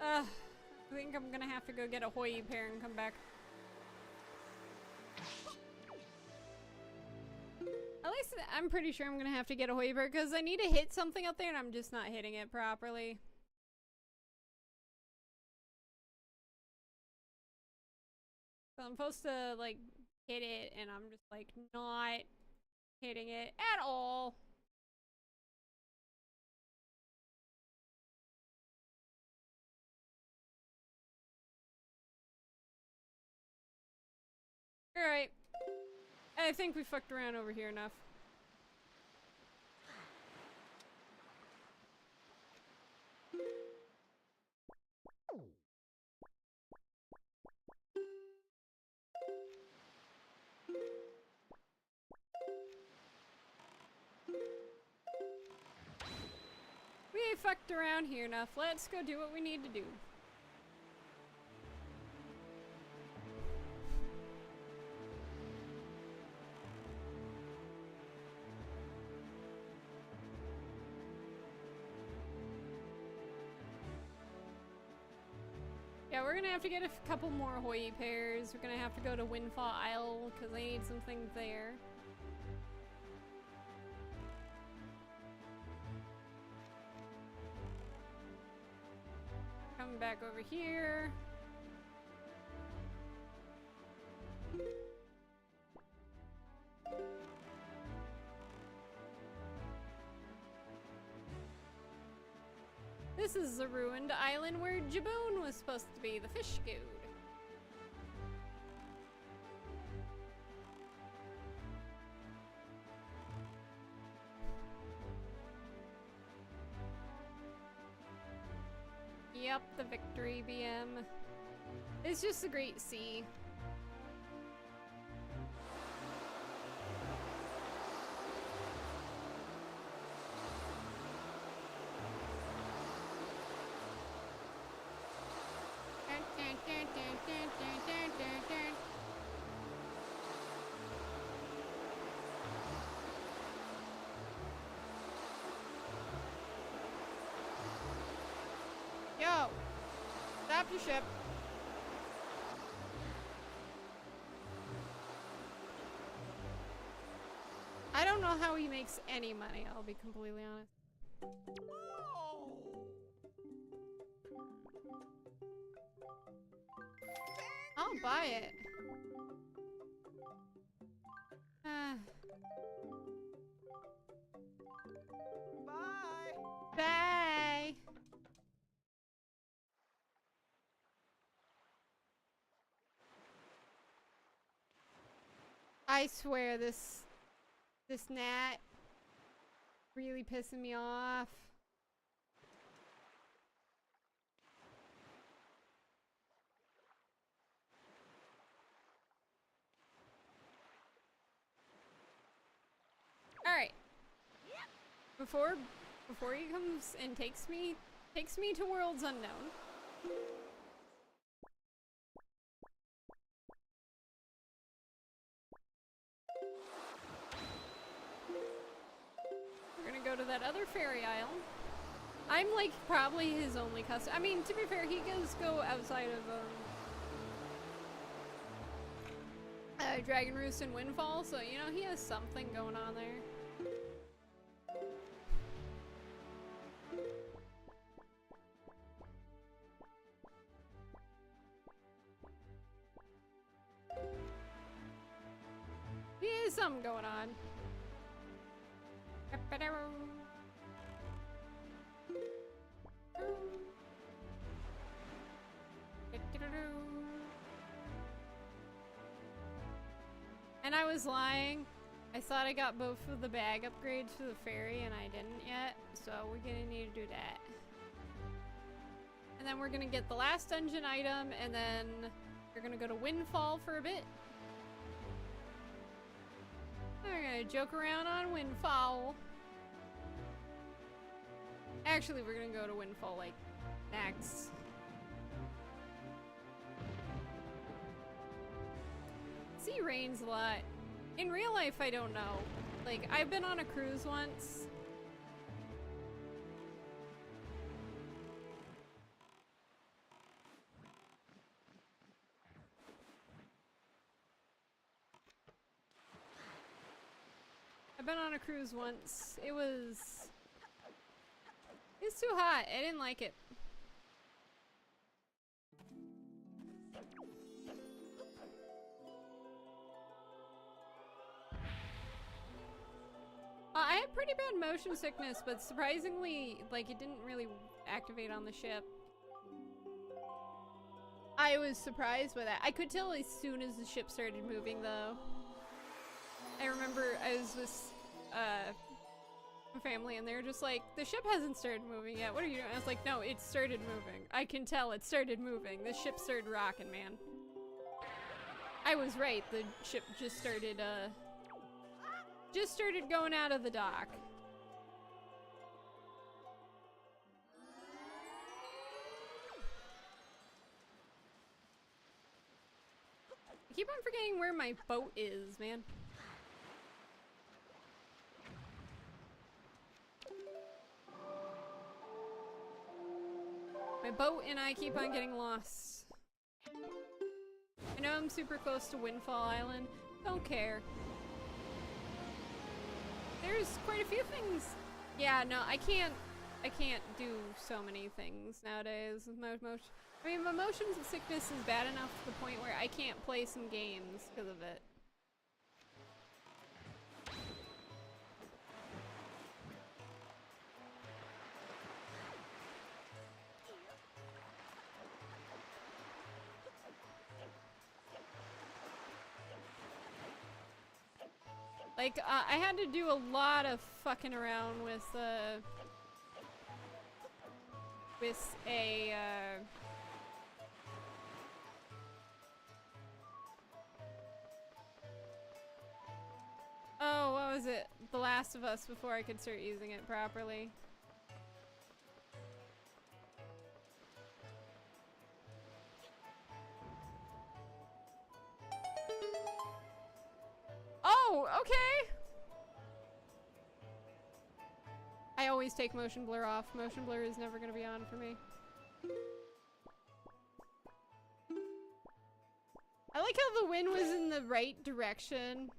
I think I'm gonna have to go get a Hoyi pair and come back. At least I'm pretty sure I'm gonna have to get a Hoyi pair because I need to hit something up there and I'm just not hitting it properly. So I'm supposed to like hit it and I'm just like not hitting it at all. Alright. I think we fucked around over here enough. We fucked around here enough. Let's go do what we need to do. Yeah, we're gonna have to get a couple more Hoyi pairs. We're gonna have to go to Windfall Isle because I need some things there. Coming back over here. This is the ruined island where Jaboon was supposed to be, the fish good. Yep, the Victory BM. It's just a great sea. Yo! Stop your ship. I don't know how he makes any money, I'll be completely honest. Oh. I'll buy it. Bye. Bye! I swear this gnat really pissing me off. Before he comes and takes me to worlds unknown. We're gonna go to that other fairy isle. I'm like probably his only customer. I mean, to be fair, he does go outside of Dragon Roost and Windfall, so you know he has something going on there. He has something going on. And I was lying. I thought I got both of the bag upgrades for the fairy and I didn't yet, so we're gonna need to do that. And then we're gonna get the last dungeon item and then we're gonna go to Windfall for a bit. We're gonna joke around on Windfall. Actually, we're gonna go to Windfall like next. Sea rains a lot. In real life, I don't know. Like, I've been on a cruise once. I've been on a cruise once. It was too hot. I didn't like it. I had pretty bad motion sickness, but surprisingly, like, it didn't really activate on the ship. I was surprised by that. I could tell as soon as the ship started moving, though. I remember I was with my family, and they were just like, the ship hasn't started moving yet. What are you doing? I was like, no, it started moving. I can tell it started moving. The ship started rocking, man. I was right. The ship just started going out of the dock. I keep on forgetting where my boat is, man. My boat and I keep on getting lost. I know I'm super close to Windfall Island. Don't care. There's quite a few things. Yeah, no, I can't do so many things nowadays with my motion. I mean, my motion sickness is bad enough to the point where I can't play some games because of it. Like, I had to do a lot of fucking around with a, oh, what was it? The Last of Us before I could start using it properly. Oh, okay! I always take motion blur off. Motion blur is never gonna be on for me. I like how the wind was in the right direction.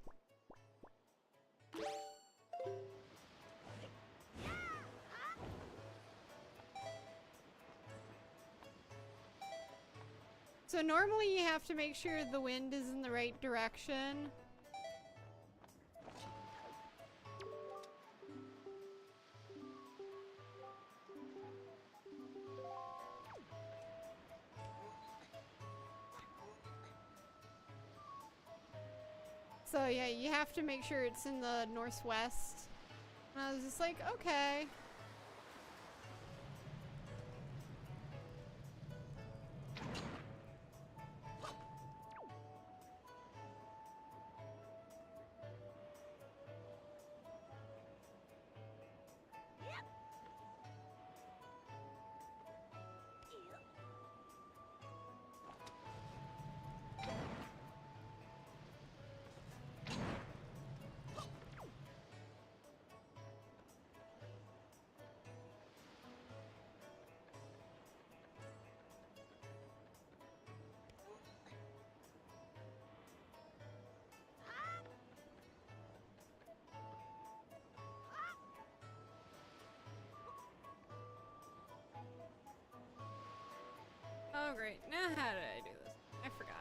So normally you have to make sure the wind is in the right direction. So yeah, you have to make sure it's in the northwest. And I was just like, okay. Alright, now how did I do this? I forgot.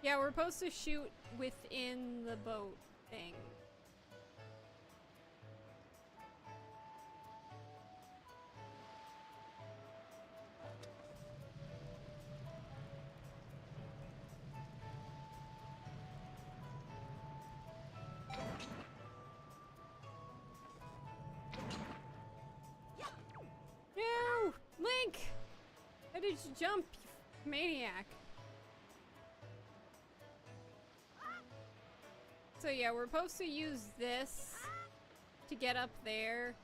Yeah, we're supposed to shoot within the boat thing. No! Link! How did you jump, you maniac? So yeah, we're supposed to use this to get up there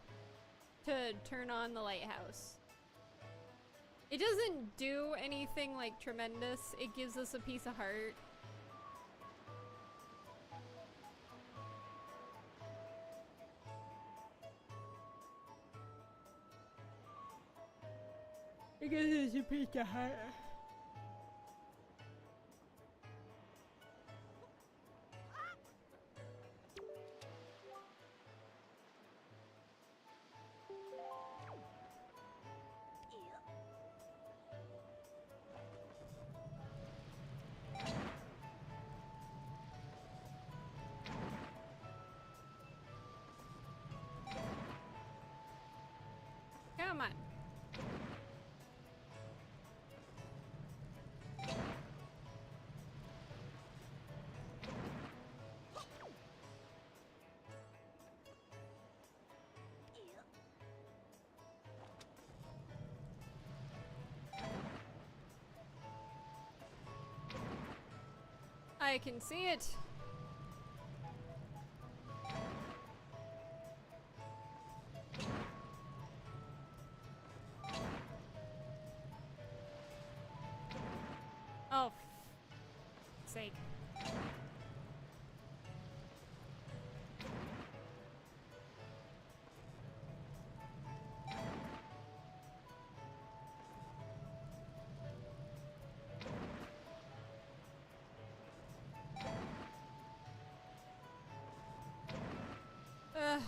to turn on the lighthouse. It doesn't do anything like tremendous. It gives us a piece of heart. I guess it's a piece of heart. Come on. I can see it. Oh, sake. Ugh.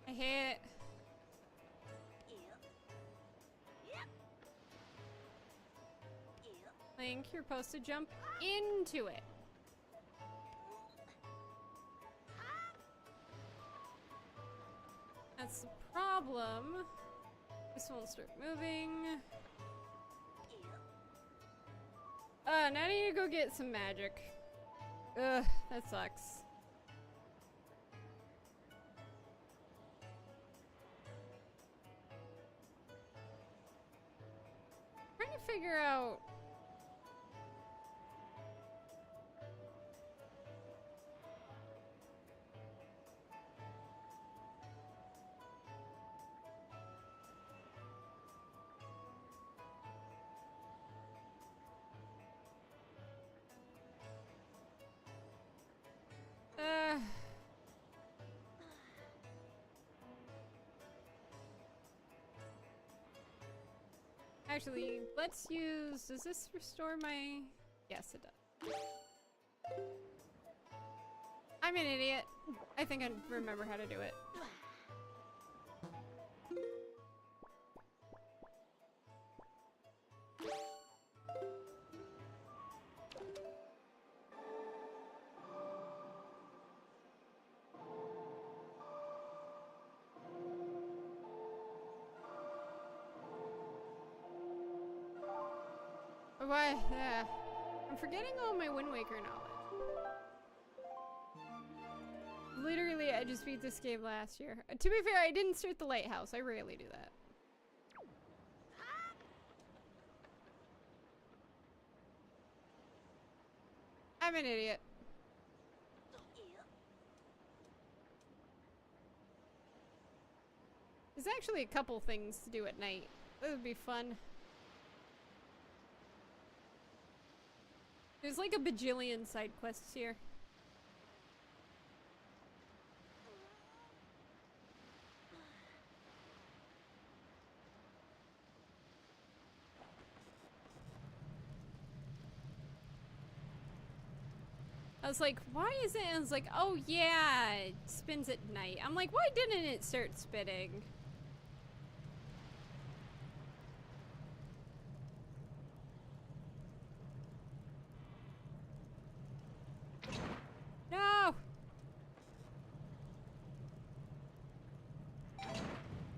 I hate it. Link, you're supposed to jump into it. That's the problem. This won't start moving. Now I need to go get some magic. Ugh, that sucks. Trying to figure out. Actually, let's use. Does this restore my? Yes, it does. I'm an idiot. I think I remember how to do it. Why? I'm forgetting all my Wind Waker knowledge. Literally, I just beat this game last year. To be fair, I didn't start the lighthouse. I rarely do that. I'm an idiot. There's actually a couple things to do at night. That would be fun. There's like a bajillion side quests here. I was like, why is it? And I was like, oh yeah, it spins at night. I'm like, why didn't it start spinning? No!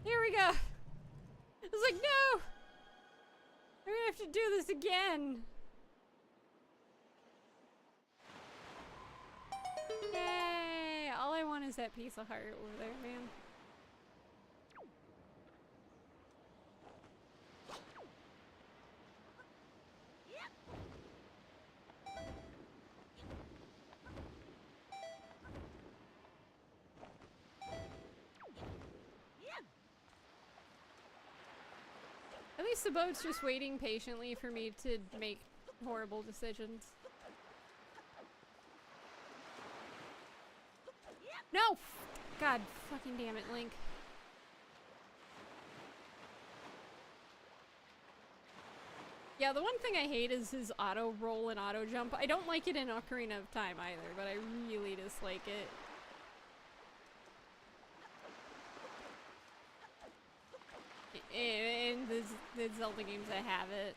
Here we go! I was like, no! I'm gonna have to do this again! Yay! All I want is that piece of heart over there, man. At least the boat's just waiting patiently for me to make horrible decisions. No! God fucking damn it, Link. Yeah, the one thing I hate is his auto roll and auto jump. I don't like it in Ocarina of Time either, but I really dislike it. In the Zelda games that have it.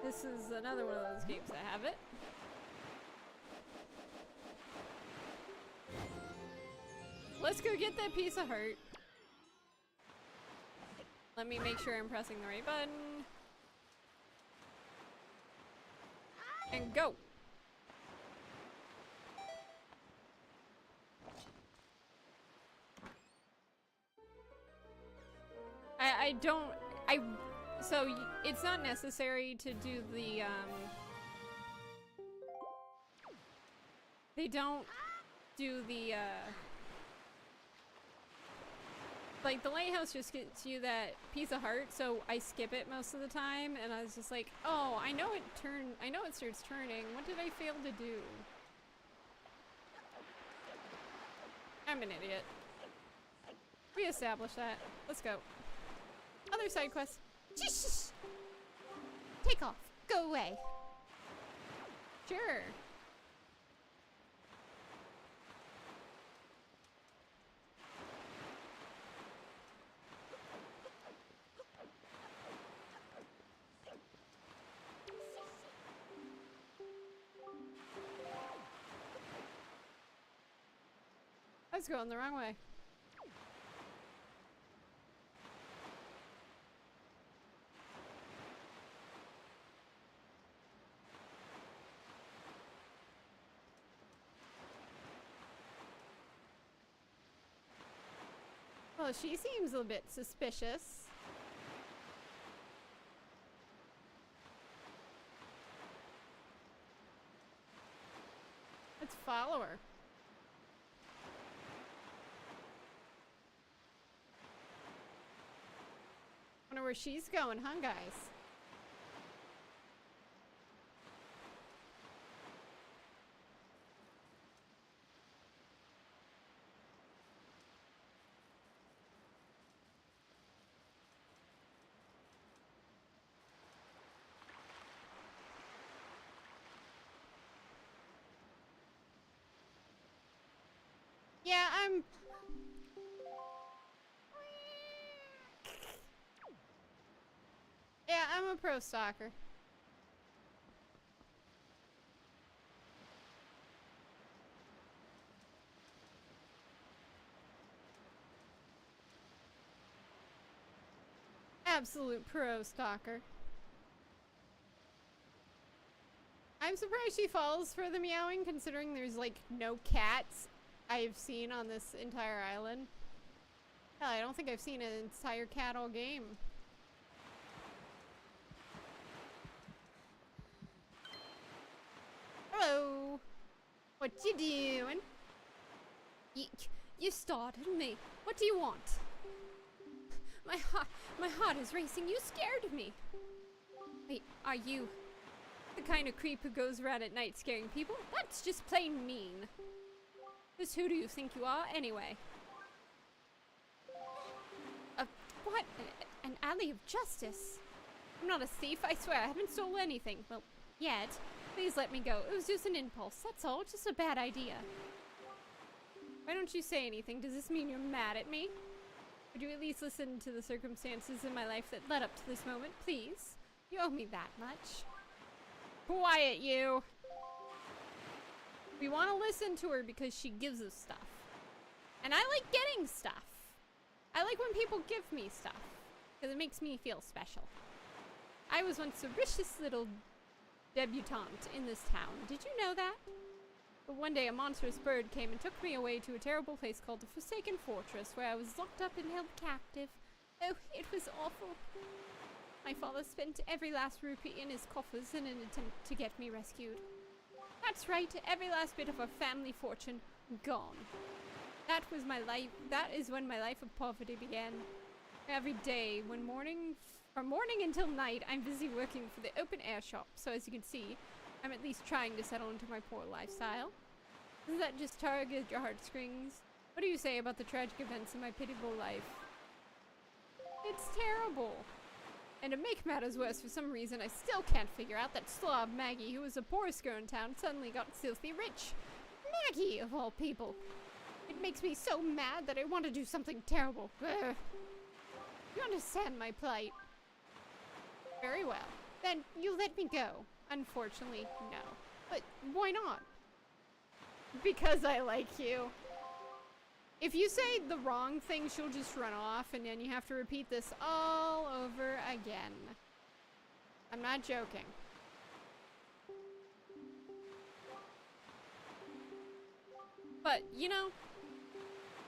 This is another one of those games that have it. Let's go get that piece of heart. Let me make sure I'm pressing the right button. And go! So it's not necessary to do the, they don't do the, like, the lighthouse just gets you that piece of heart, so I skip it most of the time, and I was just like, oh, I know it starts turning. What did I fail to do? I'm an idiot. We established that. Let's go. Other side quests. Shh. Take off. Go away. Sure. I was going the wrong way. Well, she seems a bit suspicious. Let's follow her. Wonder where she's going, huh, guys? Yeah, I'm a pro stalker. Absolute pro stalker. I'm surprised she falls for the meowing, considering there's like no cats I've seen on this entire island. Hell, I don't think I've seen an entire cat all game. Hello. What you doing? You startled me. What do you want? My heart is racing. You scared me. Wait, are you the kind of creep who goes around at night scaring people? That's just plain mean. Just who do you think you are, anyway? What? An alley of justice? I'm not a thief, I swear. I haven't stolen anything. Well, yet. Please let me go. It was just an impulse. That's all. Just a bad idea. Why don't you say anything? Does this mean you're mad at me? Would you at least listen to the circumstances in my life that led up to this moment, please? You owe me that much. Quiet, you! We want to listen to her because she gives us stuff. And I like getting stuff. I like when people give me stuff. Because it makes me feel special. I was once a richest little debutante in this town. Did you know that? But one day a monstrous bird came and took me away to a terrible place called the Forsaken Fortress, where I was locked up and held captive. Oh, it was awful. My father spent every last rupee in his coffers in an attempt to get me rescued. That's right, every last bit of our family fortune gone. That was my life. That is when my life of poverty began. Every day, from morning until night, I'm busy working for the open air shop. So as you can see, I'm at least trying to settle into my poor lifestyle. Doesn't that just target your heartstrings? What do you say about the tragic events in my pitiable life? It's terrible. And to make matters worse, for some reason, I still can't figure out that slob Maggie, who was the poorest girl in town, suddenly got filthy rich. Maggie, of all people. It makes me so mad that I want to do something terrible. Ugh. You understand my plight? Very well. Then you let me go. Unfortunately, no. But why not? Because I like you. If you say the wrong thing, she'll just run off, and then you have to repeat this all over again. I'm not joking. But, you know,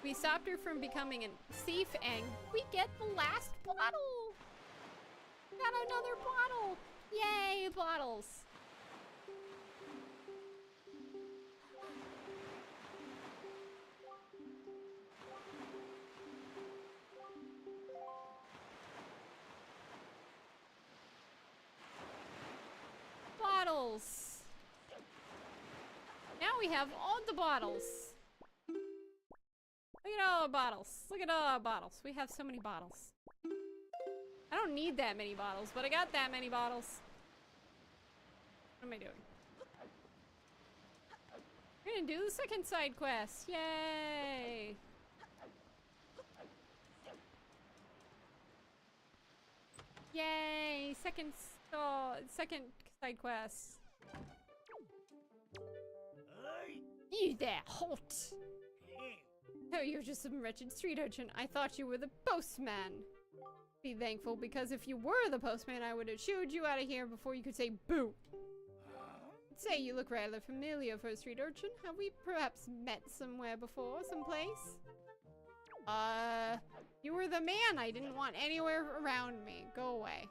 we stopped her from becoming a thief, and we get the last bottle! Got another bottle! Yay, bottles! Bottles! Now we have all the bottles. Look at all the bottles. Look at all the bottles. We have so many bottles. I don't need that many bottles, but I got that many bottles. What am I doing? We're gonna do the second side quest. Yay! Yay! Second side quest. You there, halt! Oh, you're just some wretched street urchin. I thought you were the postman. Be thankful, because if you were the postman, I would have shooed you out of here before you could say boo. I'd say you look rather familiar for a street urchin. Have we perhaps met somewhere before, someplace? You were the man I didn't want anywhere around me. Go away.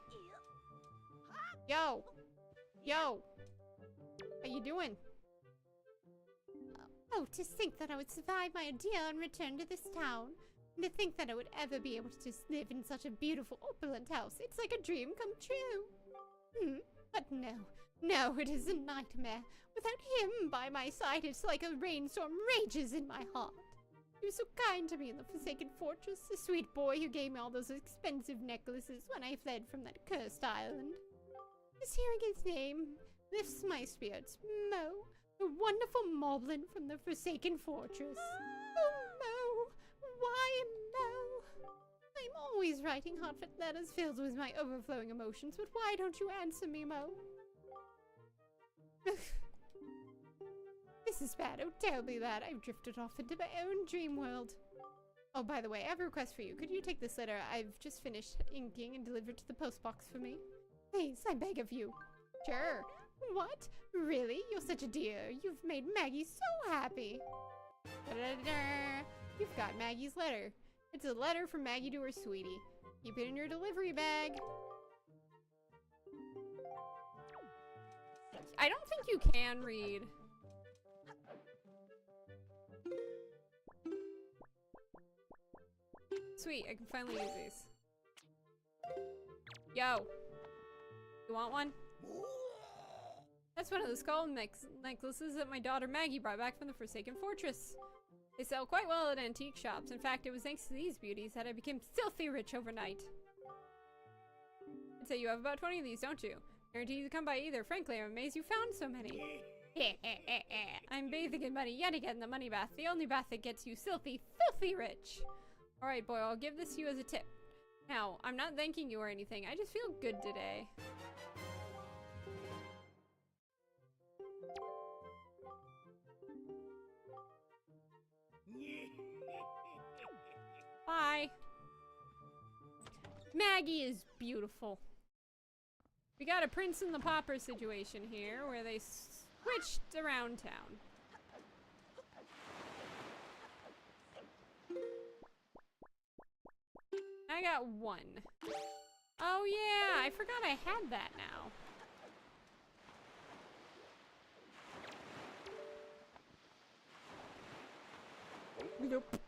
Yo! Yo! How you doing? Oh, to think that I would survive my ordeal and return to this town. And to think that I would ever be able to just live in such a beautiful, opulent house. It's like a dream come true. But no. No, it is a nightmare. Without him by my side, it's like a rainstorm rages in my heart. He was so kind to me in the Forsaken Fortress, the sweet boy who gave me all those expensive necklaces when I fled from that cursed island. Just hearing his name lifts my spirits. Mo, the wonderful Moblin from the Forsaken Fortress. Oh, Mo, why Mo? I'm always writing heartfelt letters filled with my overflowing emotions, but why don't you answer me, Mo? This is bad, oh terribly bad. I've drifted off into my own dream world. Oh, by the way, I have a request for you. Could you take this letter I've just finished inking and deliver it to the postbox for me? Please, I beg of you. Sure. What? Really? You're such a dear. You've made Maggie so happy. Da-da-da-da. You've got Maggie's letter. It's a letter from Maggie to her sweetie. Keep it in your delivery bag. I don't think you can read. Sweet, I can finally use these. Yo. You want one? That's one of the skull necklaces that my daughter Maggie brought back from the Forsaken Fortress. They sell quite well at antique shops. In fact, it was thanks to these beauties that I became filthy rich overnight. I'd say you have about 20 of these, don't you? Guaranteed to come by either. Frankly, I'm amazed you found so many. I'm bathing in money yet again, the money bath. The only bath that gets you filthy, filthy rich. Alright, boy, I'll give this to you as a tip. Now, I'm not thanking you or anything. I just feel good today. Bye. Maggie is beautiful. We got a Prince and the Pauper situation here where they switched around town. I got one. Oh yeah, I forgot I had that now. Nope.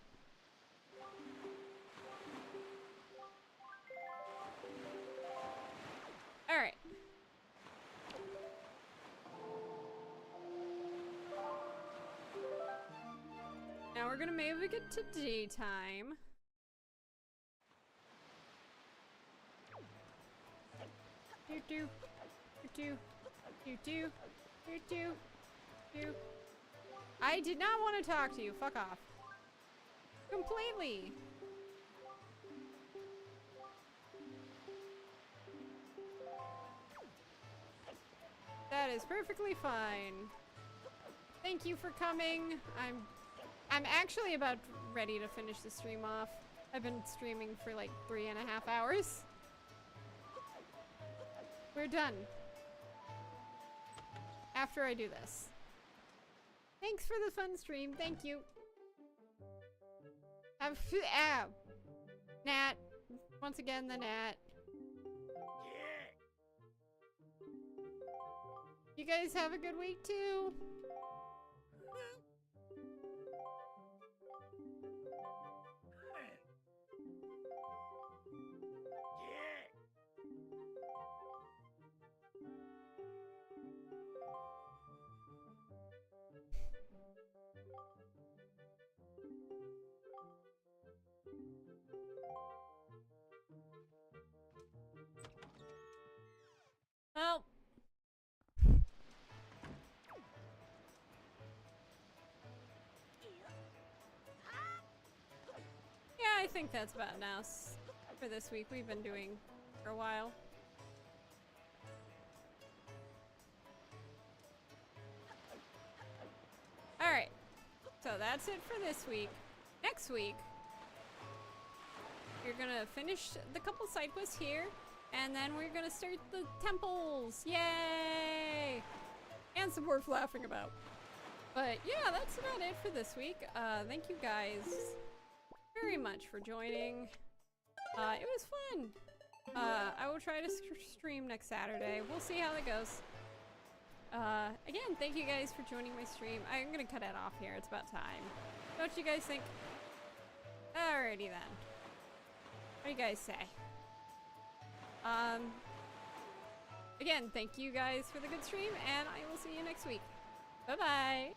Alright. Now we're gonna maybe get to daytime. Do do do do do do do. I did not want to talk to you. Fuck off. Completely. That is perfectly fine. Thank you for coming. I'm actually about ready to finish the stream off. I've been streaming for like 3.5 hours. We're done. After I do this. Thanks for the fun stream. Thank you. Nat. Once again, the gnat. You guys have a good week too. Well, yeah, I think that's about enough for this week. We've been doing for a while. Alright, so that's it for this week. Next week, you're gonna finish the couple side quests here, and then we're gonna start the temples! Yay! And some worth laughing about. But yeah, that's about it for this week. Thank you guys very much for joining. It was fun. I will try to stream next Saturday. We'll see how that goes. Again, thank you guys for joining my stream. I'm gonna cut it off here. It's about time. Don't you guys think? Alrighty then. What do you guys say? Again, thank you guys for the good stream, and I will see you next week. Bye-bye!